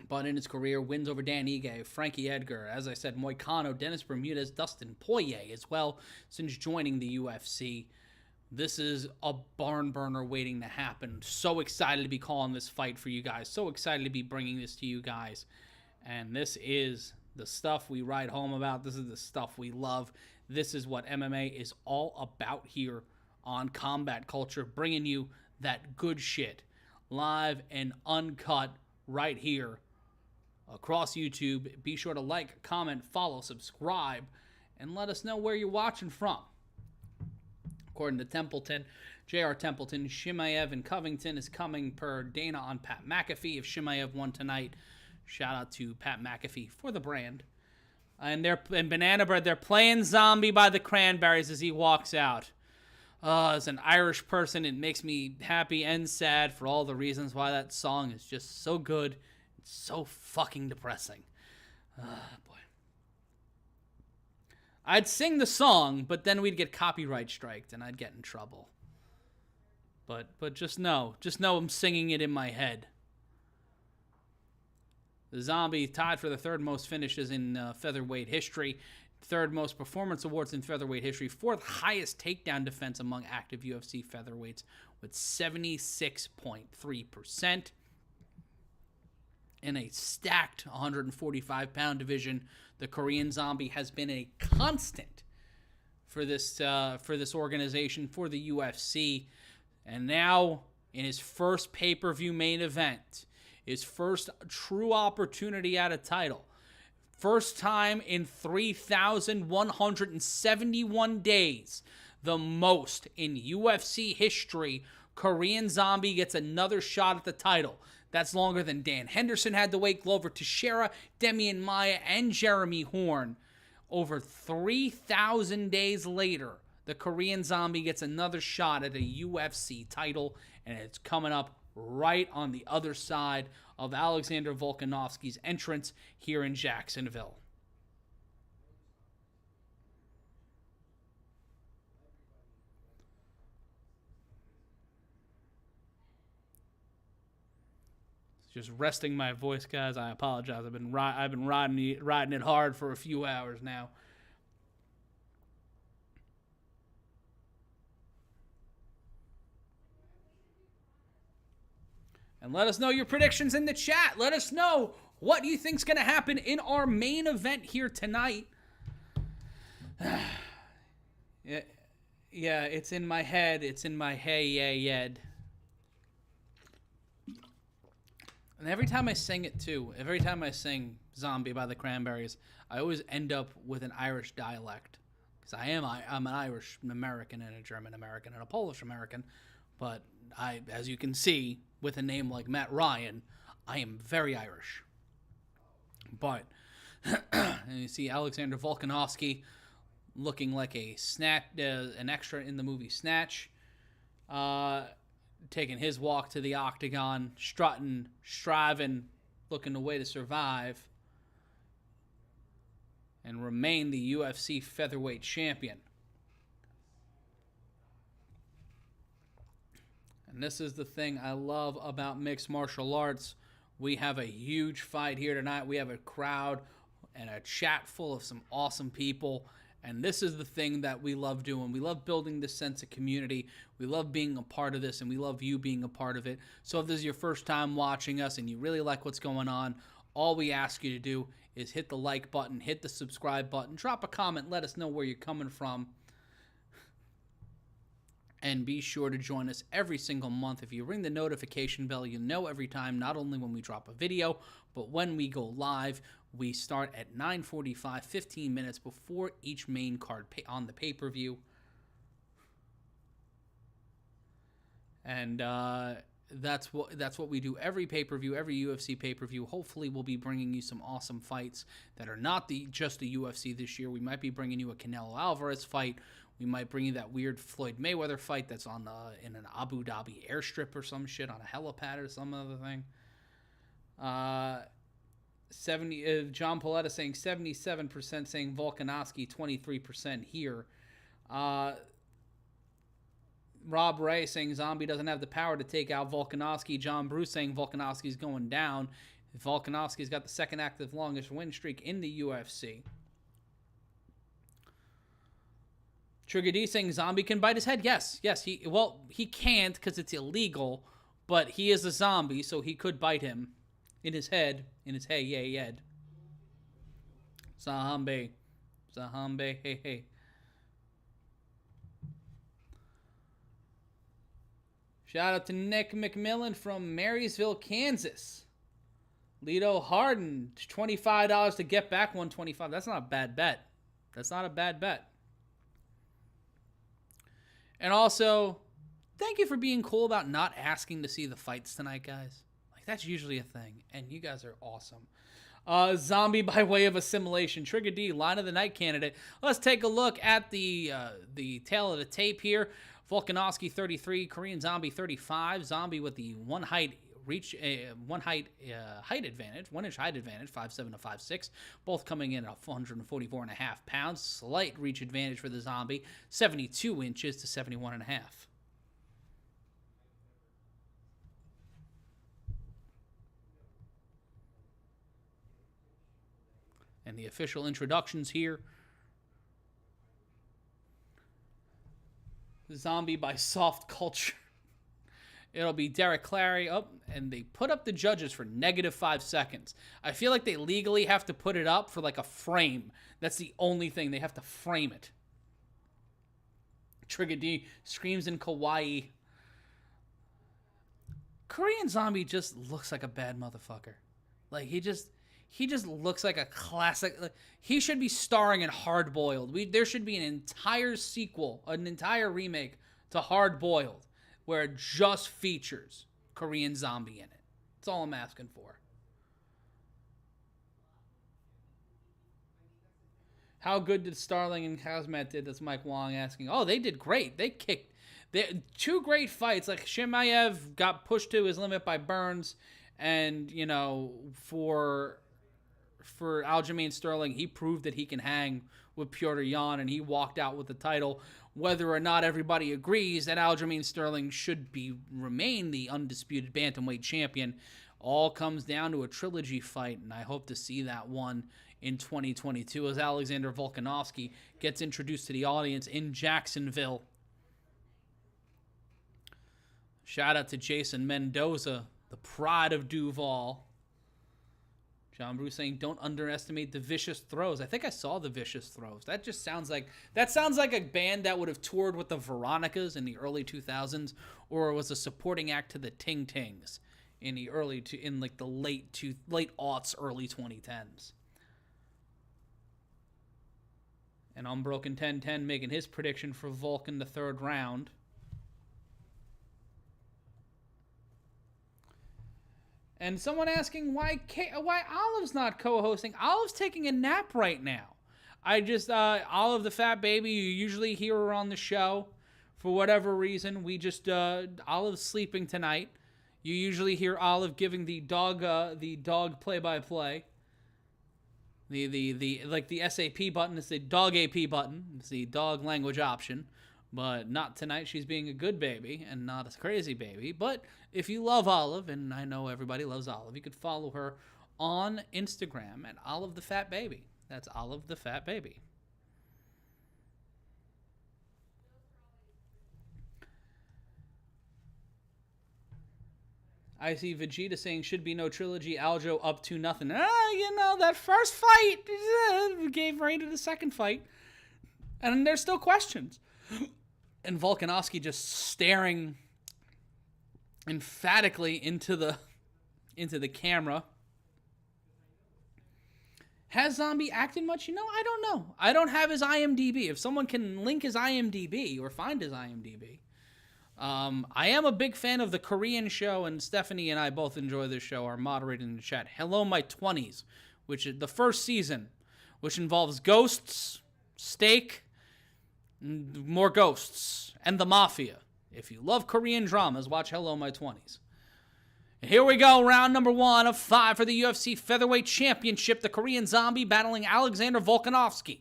Speaker 1: But in his career, wins over Dan Ige, Frankie Edgar, as I said, Moicano, Dennis Bermudez, Dustin Poirier as well since joining the UFC. This is a barn burner waiting to happen. So excited to be calling this fight for you guys. So excited to be bringing this to you guys. And this is the stuff we write home about. This is the stuff we love. This is what MMA is all about here on Combat Culture, bringing you that good shit live and uncut right here across YouTube. Be sure to like, comment, follow, subscribe, and let us know where you're watching from. According to Templeton, J.R. Templeton, Chimaev and Covington is coming per Dana on Pat McAfee. If Chimaev won tonight, shout out to Pat McAfee for the brand. And Banana Bread, they're playing Zombie by the Cranberries as he walks out. As an Irish person, it makes me happy and sad for all the reasons why that song is just so good. It's so fucking depressing. Boy. I'd sing the song, but then we'd get copyright striked and I'd get in trouble. But just know I'm singing it in my head. The Zombie tied for the third most finishes in featherweight history, third most performance awards in featherweight history, fourth highest takedown defense among active UFC featherweights with 76.3%. In a stacked 145-pound division, the Korean Zombie has been a constant for this organization, for the UFC. And now, in his first pay-per-view main event, his first true opportunity at a title, first time in 3,171 days, the most in UFC history, Korean Zombie gets another shot at the title. That's longer than Dan Henderson had to wait, Glover Teixeira, Demian Maia, and Jeremy Horn. Over 3,000 days later, the Korean Zombie gets another shot at a UFC title, and it's coming up right on the other side of Alexander Volkanovski's entrance here in Jacksonville. Just resting my voice, guys. I apologize. I've been riding it hard for a few hours now. And let us know your predictions in the chat. Let us know what you think's going to happen in our main event here tonight. Yeah, it's in my head. It's in my head. And every time I sing it too, every time I sing Zombie by the Cranberries, I always end up with an Irish dialect. Because I'm an Irish American and a German American and a Polish American. But as you can see, with a name like Matt Ryan, I am very Irish. But, and you see Alexander Volkanovski looking like an extra in the movie Snatch. Taking his walk to the octagon, strutting, striving, looking a way to survive, and remain the UFC Featherweight Champion. And this is the thing I love about mixed martial arts. We have a huge fight here tonight. We have a crowd and a chat full of some awesome people. And this is the thing that we love doing. We love building this sense of community. We love being a part of this, and we love you being a part of it. So if this is your first time watching us and you really like what's going on, all we ask you to do is hit the like button, hit the subscribe button, drop a comment, let us know where you're coming from. And be sure to join us every single month. If you ring the notification bell, you'll know every time, not only when we drop a video, but when we go live. We start at 9:45, 15 minutes before each main card on the pay-per-view. And that's what we do every pay-per-view, every UFC pay-per-view. Hopefully we'll be bringing you some awesome fights that are not just the UFC this year. We might be bringing you a Canelo Alvarez fight. We might bring you that weird Floyd Mayweather fight that's on in an Abu Dhabi airstrip or some shit on a helipad or some other thing. 70 John Pauletta saying 77%, saying Volkanovski 23% here. Rob Ray saying Zombie doesn't have the power to take out Volkanovski. John Bruce saying Volkanovski's going down. Volkanovski's got the second active longest win streak in the UFC. Trigger D saying Zombie can bite his head. Yes, he can't because it's illegal, but he is a zombie, so he could bite him in his head, head. Zombie, hey. Shout out to Nick McMillan from Marysville, Kansas. Lito Harden, $25 to get back $125. That's not a bad bet. And also, thank you for being cool about not asking to see the fights tonight, guys. Like, that's usually a thing, and you guys are awesome. Zombie by way of assimilation. Trigger D, line of the night candidate. Let's take a look at the tail of the tape here. Volkanovski 33, Korean Zombie 35. Zombie with the height advantage, 1 inch height advantage, 5'7" to 5'6", both coming in at 144.5 pounds. Slight reach advantage for the Zombie, 72 inches to 71.5. And the official introductions here. Zombie by Soft Culture. It'll be Derek Clary. Oh, and they put up the judges for -5 seconds. I feel like they legally have to put it up for like a frame. That's the only thing. They have to frame it. Trigger D screams in kawaii. Korean Zombie just looks like a bad motherfucker. Like, he just looks like a classic. Like, he should be starring in Hard Boiled. There should be an entire sequel, an entire remake to Hard Boiled, where it just features Korean Zombie in it. That's all I'm asking for. How good did Sterling and KHAMZAT did? That's Mike Wong asking. Oh, they did great. They kicked. Two great fights. Like, Chimaev got pushed to his limit by Burns, and, you know, for Aljamain Sterling, he proved that he can hang with Petr Yan, and he walked out with the title. Whether or not everybody agrees that Aljamain Sterling should remain the undisputed bantamweight champion, all comes down to a trilogy fight, and I hope to see that one in 2022 as Alexander Volkanovski gets introduced to the audience in Jacksonville. Shout out to Jason Mendoza, the pride of Duval. John Bruce saying, don't underestimate the Vicious Throws. I think I saw the Vicious Throws. That just sounds like a band that would have toured with the Veronicas in the early 2000s, or was a supporting act to the Ting Tings in the late aughts, early 2010s. And Unbroken 1010 making his prediction for Volk in the third round. And someone asking why Olive's not co-hosting. Olive's taking a nap right now. Olive the Fat Baby, you usually hear her on the show. For whatever reason, Olive's sleeping tonight. You usually hear Olive giving the dog play-by-play. The SAP button is the dog AP button. It's the dog language option. But not tonight. She's being a good baby and not a crazy baby. But if you love Olive, and I know everybody loves Olive, you could follow her on Instagram at Olive the Fat Baby. That's Olive the Fat Baby. I see Vegeta saying should be no trilogy. Aljo up to nothing. That first fight gave rein to the second fight. And there's still questions. And Volkanovski just staring emphatically into the camera. Has Zombie acted much? I don't know. I don't have his IMDb. If someone can link his IMDb or find his IMDb. I am a big fan of the Korean show, and Stephanie and I both enjoy this show. Our moderator in the chat, Hello My 20s, which is the first season, which involves ghosts, steak, more ghosts, and the mafia. If you love Korean dramas, watch Hello My 20s. And here we go, round number 1 of 5 for the UFC Featherweight Championship. The Korean Zombie battling Alexander Volkanovski.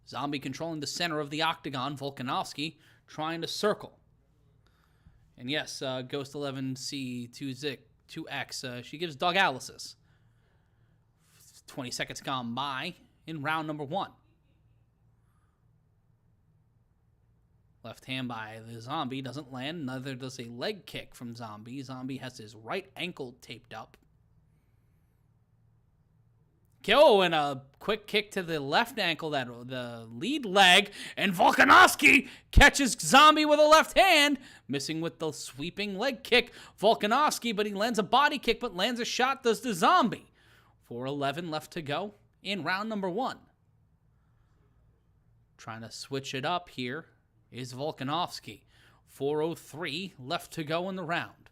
Speaker 1: Zombie controlling the center of the octagon. Volkanovski trying to circle. And yes, Ghost 11C2X, she gives dog analysis. 20 seconds gone by in round number 1. Left hand by the Zombie doesn't land. Neither does a leg kick from Zombie. Zombie has his right ankle taped up. And a quick kick to the left ankle, the lead leg. And Volkanovski catches Zombie with a left hand. Missing with the sweeping leg kick. Volkanovski, but he lands a body kick, but lands a shot, does the Zombie. 4:11 left to go in round number 1. Trying to switch it up here is Volkanovski. 4:03 left to go in the round.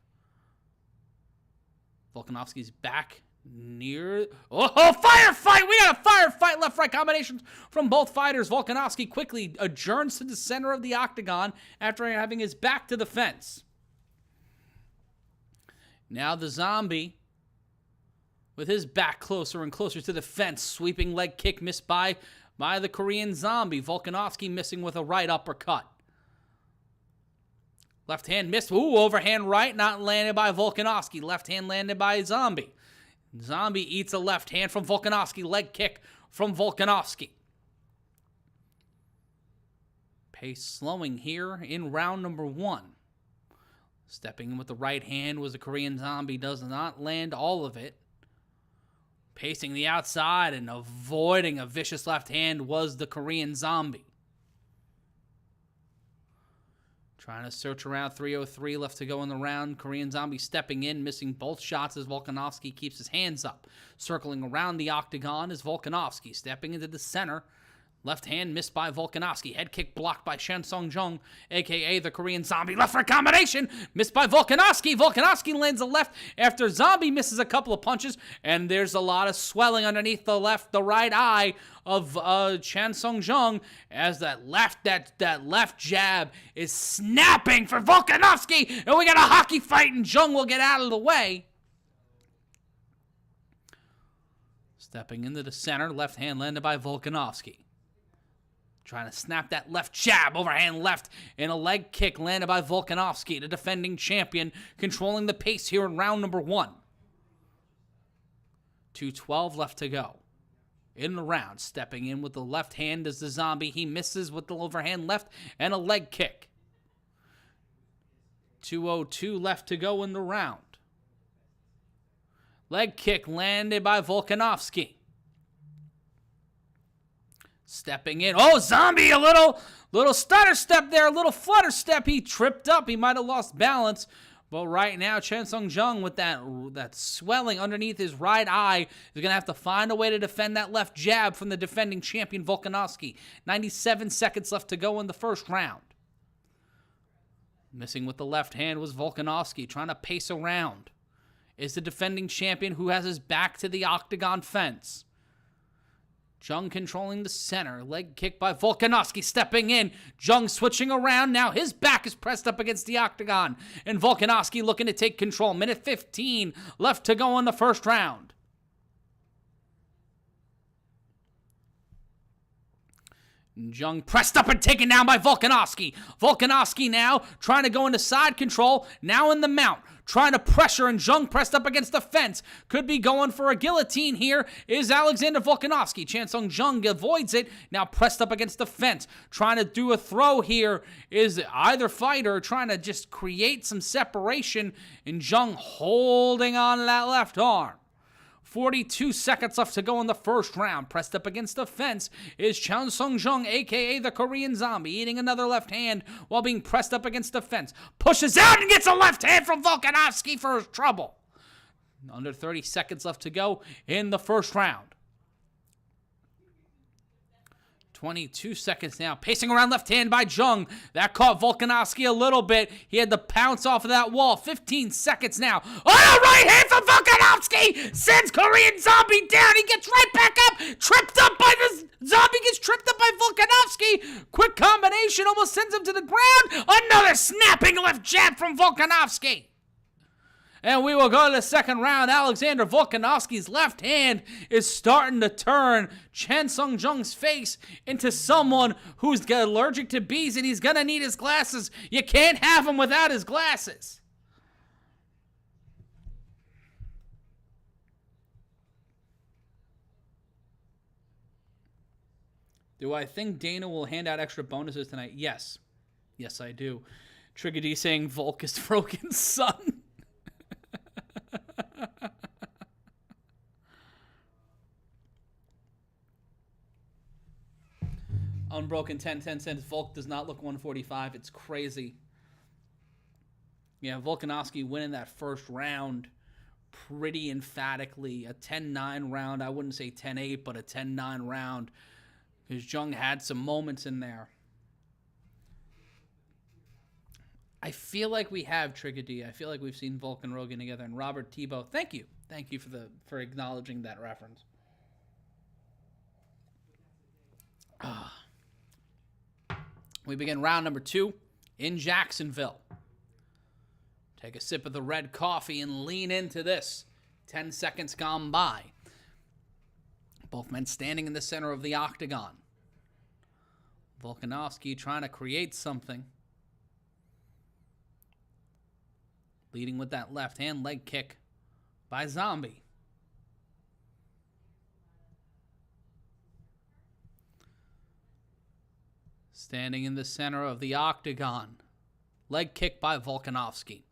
Speaker 1: Volkanovski's back near... Oh, firefight! We got a firefight! Left-right combinations from both fighters. Volkanovski quickly adjourns to the center of the octagon after having his back to the fence. Now the zombie, with his back closer and closer to the fence, sweeping leg kick missed by the Korean zombie. Volkanovski missing with a right uppercut. Left hand missed. Ooh, overhand right, not landed by Volkanovski. Left hand landed by Zombie. Zombie eats a left hand from Volkanovski. Leg kick from Volkanovski. Pace slowing here in round number 1. Stepping in with the right hand was the Korean zombie. Does not land all of it. Pacing the outside and avoiding a vicious left hand was the Korean zombie. Trying to search around. 3:03 left to go in the round. Korean zombie stepping in, missing both shots as Volkanovski keeps his hands up. Circling around the octagon is Volkanovski, stepping into the center. Left hand missed by Volkanovski. Head kick blocked by Sung Jung, a.k.a. the Korean zombie. Left for combination. Missed by Volkanovski. Volkanovski lands a left after Zombie misses a couple of punches. And there's a lot of swelling underneath the right eye of Sung Jung as that left jab is snapping for Volkanovski. And we got a hockey fight and Jung will get out of the way. Stepping into the center. Left hand landed by Volkanovski. Trying to snap that left jab, overhand left, and a leg kick landed by Volkanovski, the defending champion, controlling the pace here in round number 1. 2:12 left to go in the round. Stepping in with the left hand is the zombie. He misses with the overhand left and a leg kick. 2:02 left to go in the round. Leg kick landed by Volkanovski. Stepping in. Oh, Zombie, a little stutter step there, a little flutter step. He tripped up. He might have lost balance. But right now, Sung Jung with that swelling underneath his right eye is going to have to find a way to defend that left jab from the defending champion, Volkanovski. 97 seconds left to go in the first round. Missing with the left hand was Volkanovski, trying to pace around. Is the defending champion who has his back to the octagon fence. Jung controlling the center. Leg kick by Volkanovski stepping in. Jung switching around. Now his back is pressed up against the octagon. And Volkanovski looking to take control. Minute 15 left to go in the first round. Jung pressed up and taken down by Volkanovski. Volkanovski now trying to go into side control. Now in the mount. Trying to pressure, and Jung pressed up against the fence. Could be going for a guillotine here is Alexander Volkanovski. Sung Jung avoids it. Now pressed up against the fence. Trying to do a throw here is either fighter trying to just create some separation. And Jung holding on to that left arm. 42 seconds left to go in the first round. Pressed up against the fence is Sung Jung, a.k.a. the Korean zombie, eating another left hand while being pressed up against the fence. Pushes out and gets a left hand from Volkanovski for his trouble. Under 30 seconds left to go in the first round. 22 seconds now. Pacing around left hand by Jung. That caught Volkanovski a little bit. He had to pounce off of that wall. 15 seconds now. Oh, a right hand from Volkanovski! Sends Korean zombie down. He gets right back up. Tripped up by the zombie. Gets tripped up by Volkanovski. Quick combination. Almost sends him to the ground. Another snapping left jab from Volkanovski. And we will go to the second round. Alexander Volkanovski's left hand is starting to turn Sung Jung's face into someone who's allergic to bees, and he's going to need his glasses. You can't have him without his glasses. Do I think Dana will hand out extra bonuses tonight? Yes. Yes, I do. Trigger D saying Volk is Broken's son. Unbroken 10 cents. Volk does not look 145. It's crazy. Yeah, Volkanovski winning that first round pretty emphatically. A 10-9 round. I wouldn't say 10-8, but a 10-9 round. because Jung had some moments in there. I feel like we have Trigger D. I feel like we've seen Volk and Rogan together. And Robert Tebow, thank you. Thank you for acknowledging that reference. We begin round number 2 in Jacksonville. Take a sip of the red coffee and lean into this. 10 seconds gone by. Both men standing in the center of the octagon. Volkanovski trying to create something. Leading with that left hand leg kick by Zombie. Standing in the center of the octagon. Leg kick by Volkanovski.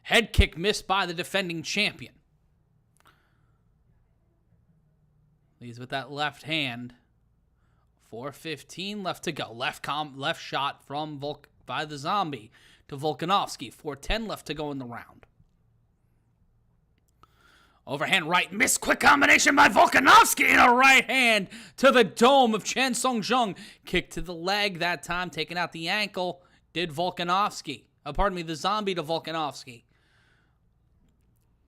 Speaker 1: Head kick missed by the defending champion. Leads with that left hand. 4:15 left to go. Left shot from by the Zombie to Volkanovski. 4:10 left to go in the round. Overhand right, missed quick combination by Volkanovski, and a right hand to the dome of Sung Jung. Kick to the leg that time, taking out the ankle, did Volkanovski. The Zombie to Volkanovski.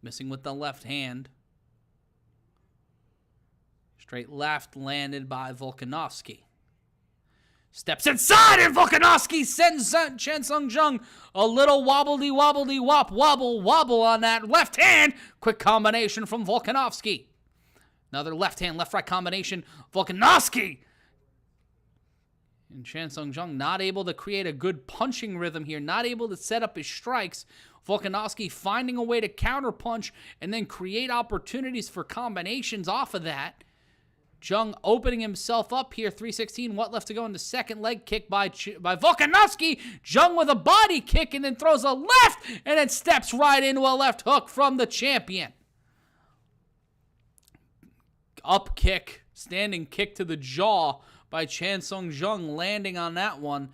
Speaker 1: Missing with the left hand. Straight left landed by Volkanovski. Steps inside, and Volkanovski sends Sung Jung a little wobble on that left hand. Quick combination from Volkanovski. Another left hand, left right combination. Volkanovski. And Sung Jung not able to create a good punching rhythm here, not able to set up his strikes. Volkanovski finding a way to counterpunch and then create opportunities for combinations off of that. Jung opening himself up here. 3:16. What left to go in the second leg kick by Volkanovski. Jung with a body kick and then throws a left and then steps right into a left hook from the champion. Up kick. Standing kick to the jaw by Sung Jung, landing on that one.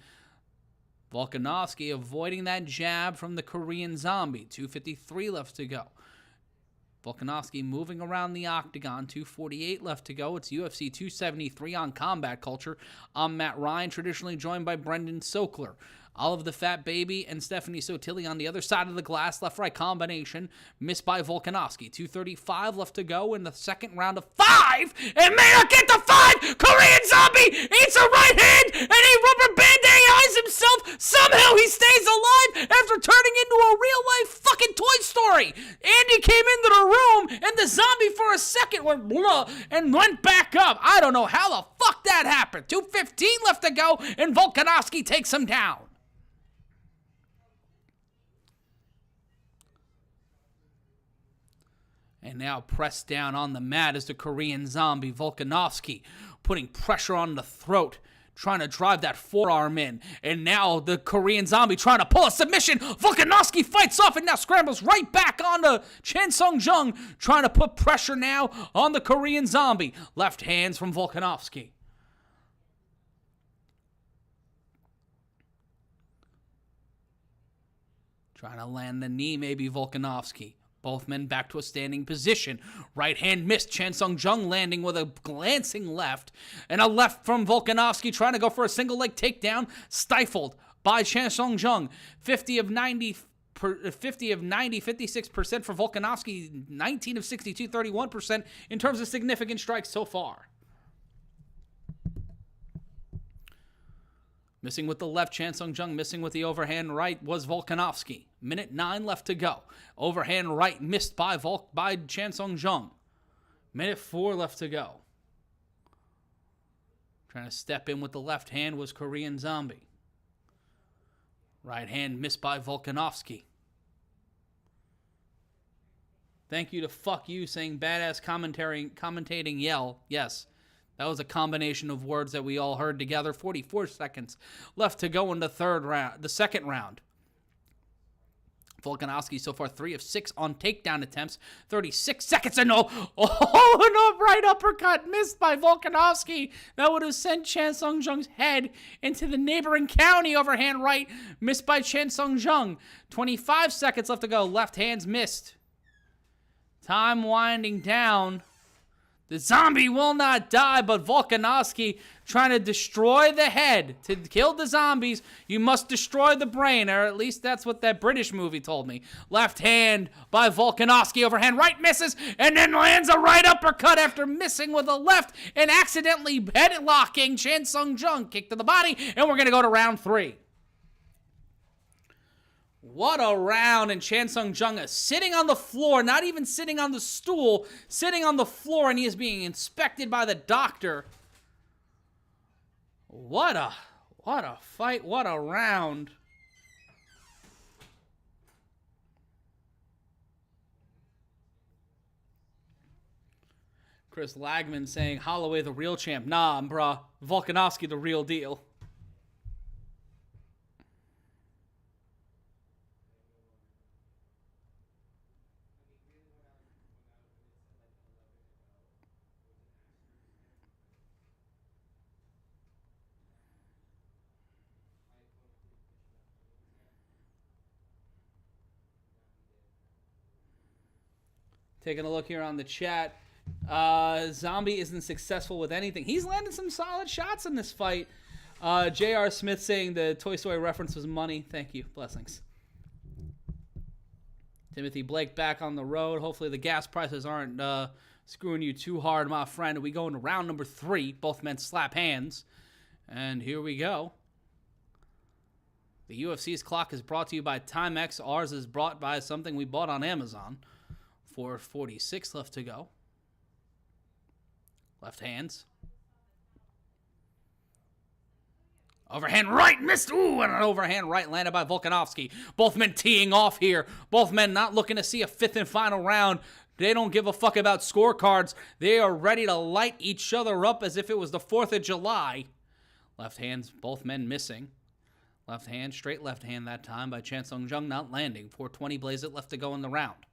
Speaker 1: Volkanovski avoiding that jab from the Korean Zombie. 2:53 left to go. Volkanovski moving around the octagon. 2:48 left to go. It's UFC 273 on Combat Culture. I'm Matt Ryan, traditionally joined by Brendan Sokler. Olive the Fat Baby and Stephanie Sotilli on the other side of the glass. Left-right combination. Missed by Volkanovski. 2:35 left to go in the second round of 5. And may not get the 5. Korean Zombie eats a right hand and he rubber band-aids himself. Somehow he stays alive after turning into a real-life fucking Toy Story. Andy came into the room and the Zombie for a second went blah and went back up. I don't know how the fuck that happened. 2:15 left to go and Volkanovski takes him down. And now pressed down on the mat is the Korean Zombie, Volkanovski, putting pressure on the throat, trying to drive that forearm in. And now the Korean Zombie trying to pull a submission. Volkanovski fights off and now scrambles right back onto Sung Jung, trying to put pressure now on the Korean Zombie. Left hands from Volkanovski. Trying to land the knee, maybe Volkanovski. Both men back to a standing position. Right hand missed. Sung Jung landing with a glancing left. And a left from Volkanovski trying to go for a single leg takedown. Stifled by Sung Jung. 50 of 90, 56% for Volkanovski. 19 of 62, 31% in terms of significant strikes so far. Missing with the left, Sung Jung. Missing with the overhand right was Volkanovski. Minute 9 left to go. Overhand right missed by Sung Jung. Minute 4 left to go. Trying to step in with the left hand was Korean Zombie. Right hand missed by Volkanovski. Thank you to Fuck You saying badass commentating yell. Yes. That was a combination of words that we all heard together. 44 seconds left to go in the second round. Volkanovski so far 3 of 6 on takedown attempts. 36 seconds and an right uppercut missed by Volkanovski. That would have sent Sung Jung's head into the neighboring county. Overhand right missed by Sung Jung. 25 seconds left to go. Left hands missed. Time winding down. The Zombie will not die, but Volkanovski trying to destroy the head. To kill the zombies, you must destroy the brain, or at least that's what that British movie told me. Left hand by Volkanovski, overhand right misses, and then lands a right uppercut after missing with a left and accidentally headlocking Sung Jung. Kick to the body, and we're going to go to round 3. What a round, and Sung Jung is sitting on the floor, not even sitting on the stool, sitting on the floor, and he is being inspected by the doctor. What a fight, what a round. Chris Lagman saying, Holloway the real champ. Nah, bruh, Volkanovski the real deal. Taking a look here on the chat. Zombie isn't successful with anything. He's landed some solid shots in this fight. J.R. Smith saying the Toy Story reference was money. Thank you. Blessings. Timothy Blake back on the road. Hopefully the gas prices aren't screwing you too hard, my friend. We go into round number 3. Both men slap hands. And here we go. The UFC's clock is brought to you by Timex. Ours is brought by something we bought on Amazon. 4:46 left to go. Left hands. Overhand right missed. Ooh, and an overhand right landed by Volkanovski. Both men teeing off here. Both men not looking to see a 5th and final round. They don't give a fuck about scorecards. They are ready to light each other up as if it was the 4th of July. Left hands, both men missing. Left hand, straight left hand that time by Sung Jung not landing. 4:20 blaze it left to go in the round.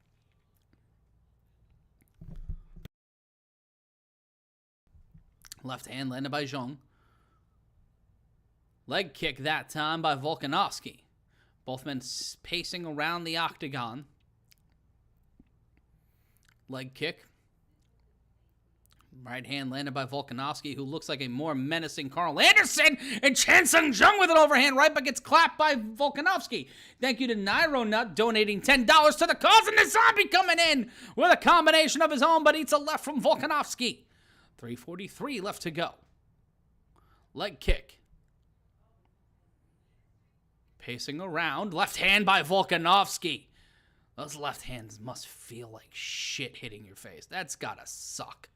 Speaker 1: Left hand landed by Jung. Leg kick that time by Volkanovski. Both men pacing around the octagon. Leg kick. Right hand landed by Volkanovski, who looks like a more menacing Carl Anderson. And Sung Jung with an overhand right, but gets clapped by Volkanovski. Thank you to Nairo Nut donating $10 to the cause, and the zombie coming in with a combination of his own, but eats a left from Volkanovski. 3:43 left to go. Leg kick. Pacing around. Left hand by Volkanovski. Those left hands must feel like shit hitting your face. That's gotta suck.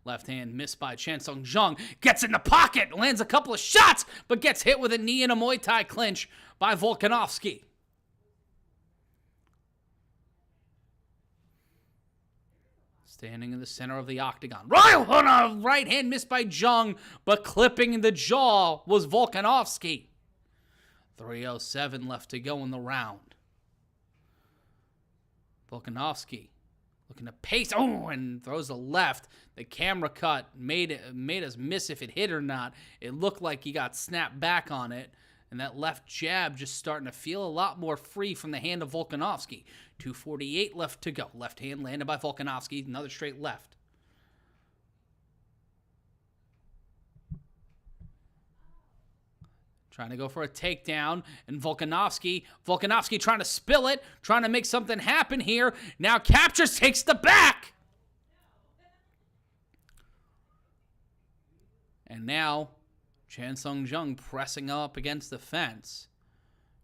Speaker 1: Left hand missed by Sung Jung. Gets in the pocket. Lands a couple of shots, but gets hit with a knee in a Muay Thai clinch by Volkanovski. Standing in the center of the octagon. Right hand missed by Jung, but clipping the jaw was Volkanovski. 3:07 left to go in the round. Volkanovski looking to pace. Oh, and throws a left. The camera cut made us miss if it hit or not. It looked like he got snapped back on it. And that left jab just starting to feel a lot more free from the hand of Volkanovski. 2:48 left to go. Left hand landed by Volkanovski. Another straight left. Trying to go for a takedown. And Volkanovski trying to spill it. Trying to make something happen here. Now captures, takes the back. And now Sung Jung pressing up against the fence.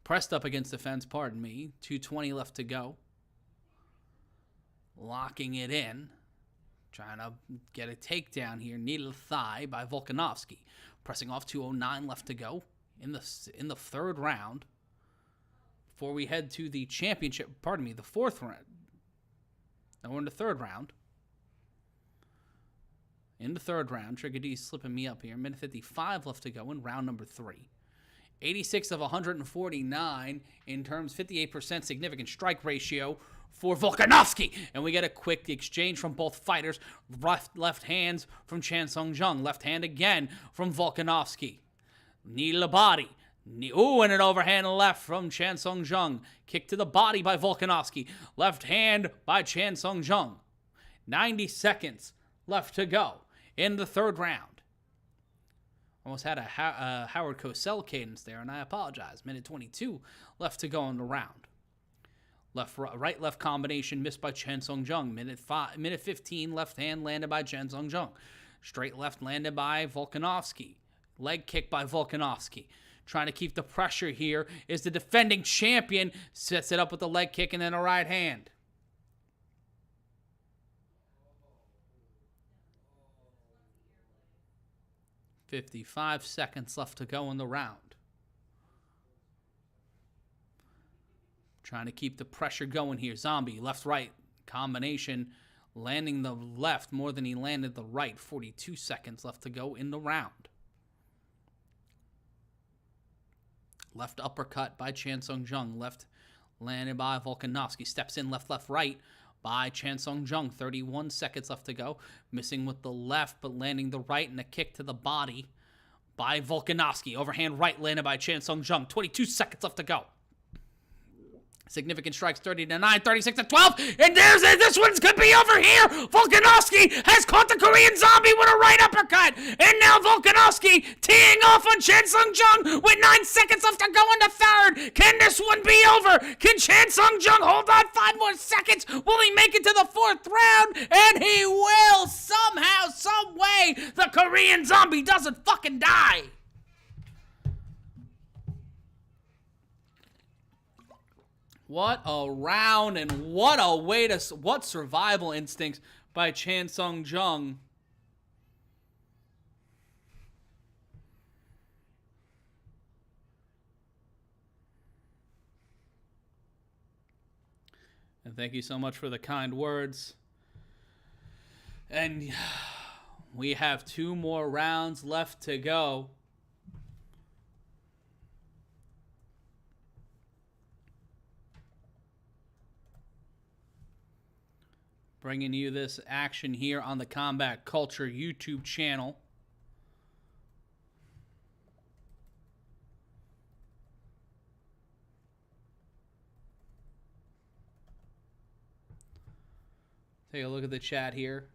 Speaker 1: Pressed up against the fence, pardon me. 2:20 left to go. Locking it in. Trying to get a takedown here. Knee to the thigh by Volkanovski. Pressing off. 2:09 left to go in the 3rd round. Before we head to the championship, pardon me, the 4th round. Now we're in the 3rd round. In the 3rd round, Trigger D's slipping me up here. Minute 55 left to go in round number 3. 86 of 149 in terms, 58% significant strike ratio for Volkanovski. And we get a quick exchange from both fighters. Left hands from Sung Jung. Left hand again from Volkanovski. Knee to the body. Ooh, and an overhand left from Sung Jung. Kick to the body by Volkanovski. Left hand by Sung Jung. 90 seconds left to go in the 3rd round. Almost had a Howard Cosell cadence there, and I apologize. Minute 22 left to go in the round. Right left combination missed by Sung Jung. Minute 15 left hand landed by Sung Jung. Straight left landed by Volkanovski. Leg kick by Volkanovski. Trying to keep the pressure here is the defending champion. Sets it up with a leg kick and then a right hand. .55 seconds left to go in the round. Trying to keep the pressure going here. Zombie, left-right combination. Landing the left more than he landed the right. 42 seconds left to go in the round. Left uppercut by Sung Jung. Left landed by Volkanovski. Steps in left, right by Sung Jung. 31 seconds left to go. Missing with the left, but landing the right and a kick to the body by Volkanovski. Overhand right landed by Sung Jung. 22 seconds left to go. Significant strikes, 30-9, 36-12, and this one's could be over here. Volkanovski has caught the Korean Zombie with a right uppercut, and now Volkanovski teeing off on Sung Jung with 9 seconds left to go in the third. Can this one be over? Can Sung Jung hold on 5 more seconds? Will he make it to the 4th round? And he will somehow, some way. The Korean Zombie doesn't fucking die. What a round, and what a way to... What survival instincts by Sung Jung. And thank you so much for the kind words. And we have 2 more rounds left to go. Bringing you this action here on the Combat Culture YouTube channel. Take a look at the chat here.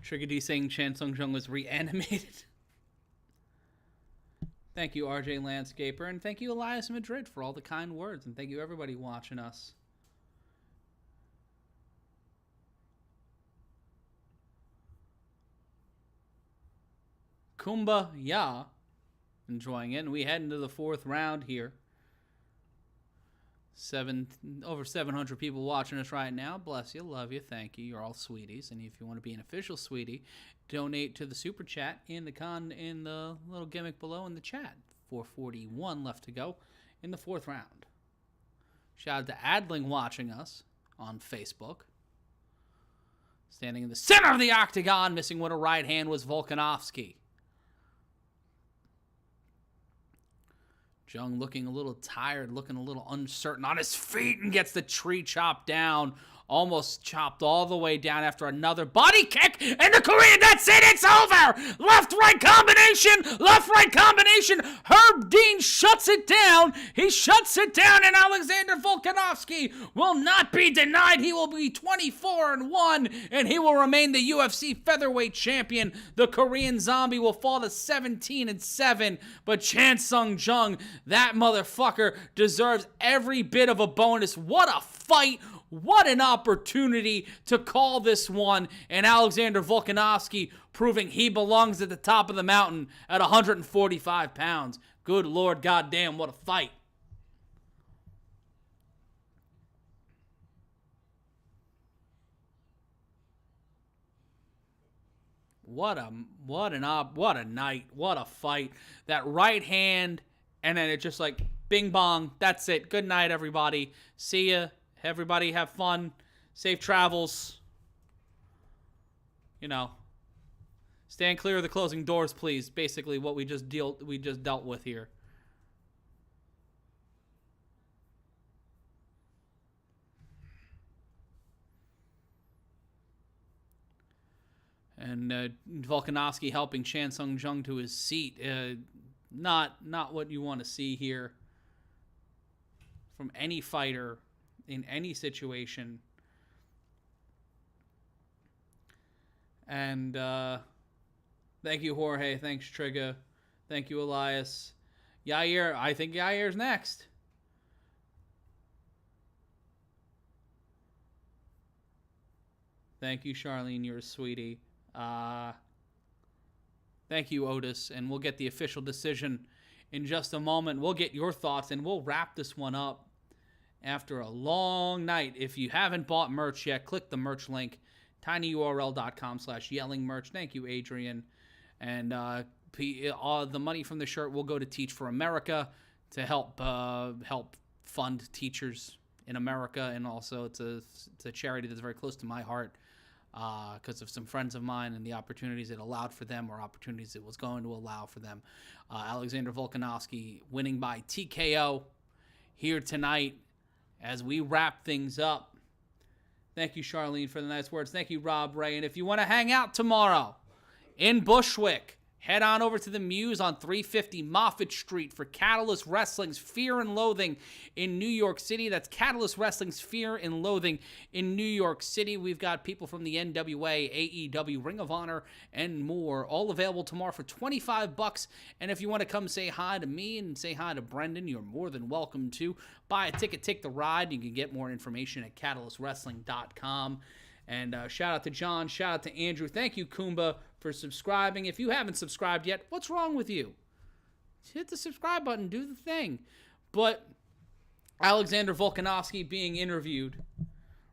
Speaker 1: Trigger D saying Sung Jung was reanimated. Thank you, RJ Landscaper, and thank you, Elias Madrid, for all the kind words, and thank you, everybody watching us. Kumbaya, enjoying it, and we head into the 4th round here. Over 700 people watching us right now. Bless you, love you, thank you. You're all sweeties, and if you want to be an official sweetie, donate to the super chat in the little gimmick below in the chat. 4:41 left to go in the 4th round. Shout out to Adling watching us on Facebook. Standing in the center of the octagon, missing with a right hand, was Volkanovski. Jung looking a little tired, looking a little uncertain on his feet, and gets the tree chopped down. Almost chopped all the way down after another body kick, and the Korean, that's it, it's over! Left-right combination, Herb Dean shuts it down, and Alexander Volkanovski will not be denied. He will be 24-1, and he will remain the UFC Featherweight champion. The Korean Zombie will fall to 17-7, but Sung Jung, that motherfucker, deserves every bit of a bonus. What a fight! What an opportunity to call this one, and Alexander Volkanovski proving he belongs at the top of the mountain at 145 pounds. Good Lord, goddamn, what a fight. What a night, what a fight. That right hand, and then it just like bing bong, that's it. Good night, everybody. See ya. Everybody have fun. Safe travels. You know, stand clear of the closing doors, please. Basically what we just dealt with here. And Volkanovski helping Sung Jung to his seat. Not what you want to see here from any fighter in any situation. And thank you, Jorge. Thanks, Trigger. Thank you, Elias. Yair, I think Yair's next. Thank you, Charlene. You're a sweetie. Thank you, Otis. And we'll get the official decision in just a moment. We'll get your thoughts, and we'll wrap this one up after a long night. If you haven't bought merch yet, click the merch link, tinyurl.com/yellingmerch. Thank you, Adrian. And the money from the shirt will go to Teach for America to help fund teachers in America. And also it's a charity that's very close to my heart because of some friends of mine and the opportunities it allowed for them, or opportunities it was going to allow for them. Alexander Volkanovski winning by TKO here tonight as we wrap things up. Thank you, Charlene, for the nice words. Thank you, Rob Ray. And if you want to hang out tomorrow in Bushwick, head on over to the Muse on 350 Moffett Street for Catalyst Wrestling's Fear and Loathing in New York City. That's Catalyst Wrestling's Fear and Loathing in New York City. We've got people from the NWA, AEW, Ring of Honor, and more, all available tomorrow for $25. And if you want to come say hi to me and say hi to Brendan, you're more than welcome to. Buy a ticket, take the ride. You can get more information at catalystwrestling.com. And shout out to John, shout out to Andrew. Thank you, Kumba, for subscribing. If you haven't subscribed yet, what's wrong with you? Hit the subscribe button, do the thing. But Alexander Volkanovski being interviewed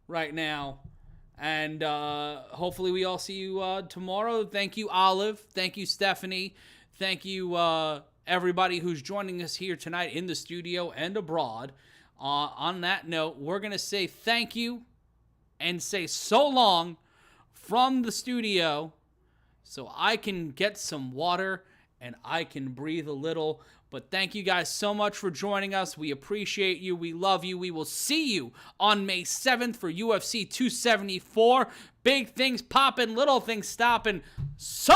Speaker 1: right now. And hopefully we all see you tomorrow. Thank you, Olive. Thank you, Stephanie. Thank you, everybody who's joining us here tonight in the studio and abroad. On that note, we're going to say thank you and say so long from the studio so I can get some water and I can breathe a little. But thank you guys so much for joining us. We appreciate you. We love you. We will see you on May 7th for UFC 274. Big things popping, little things stopping. So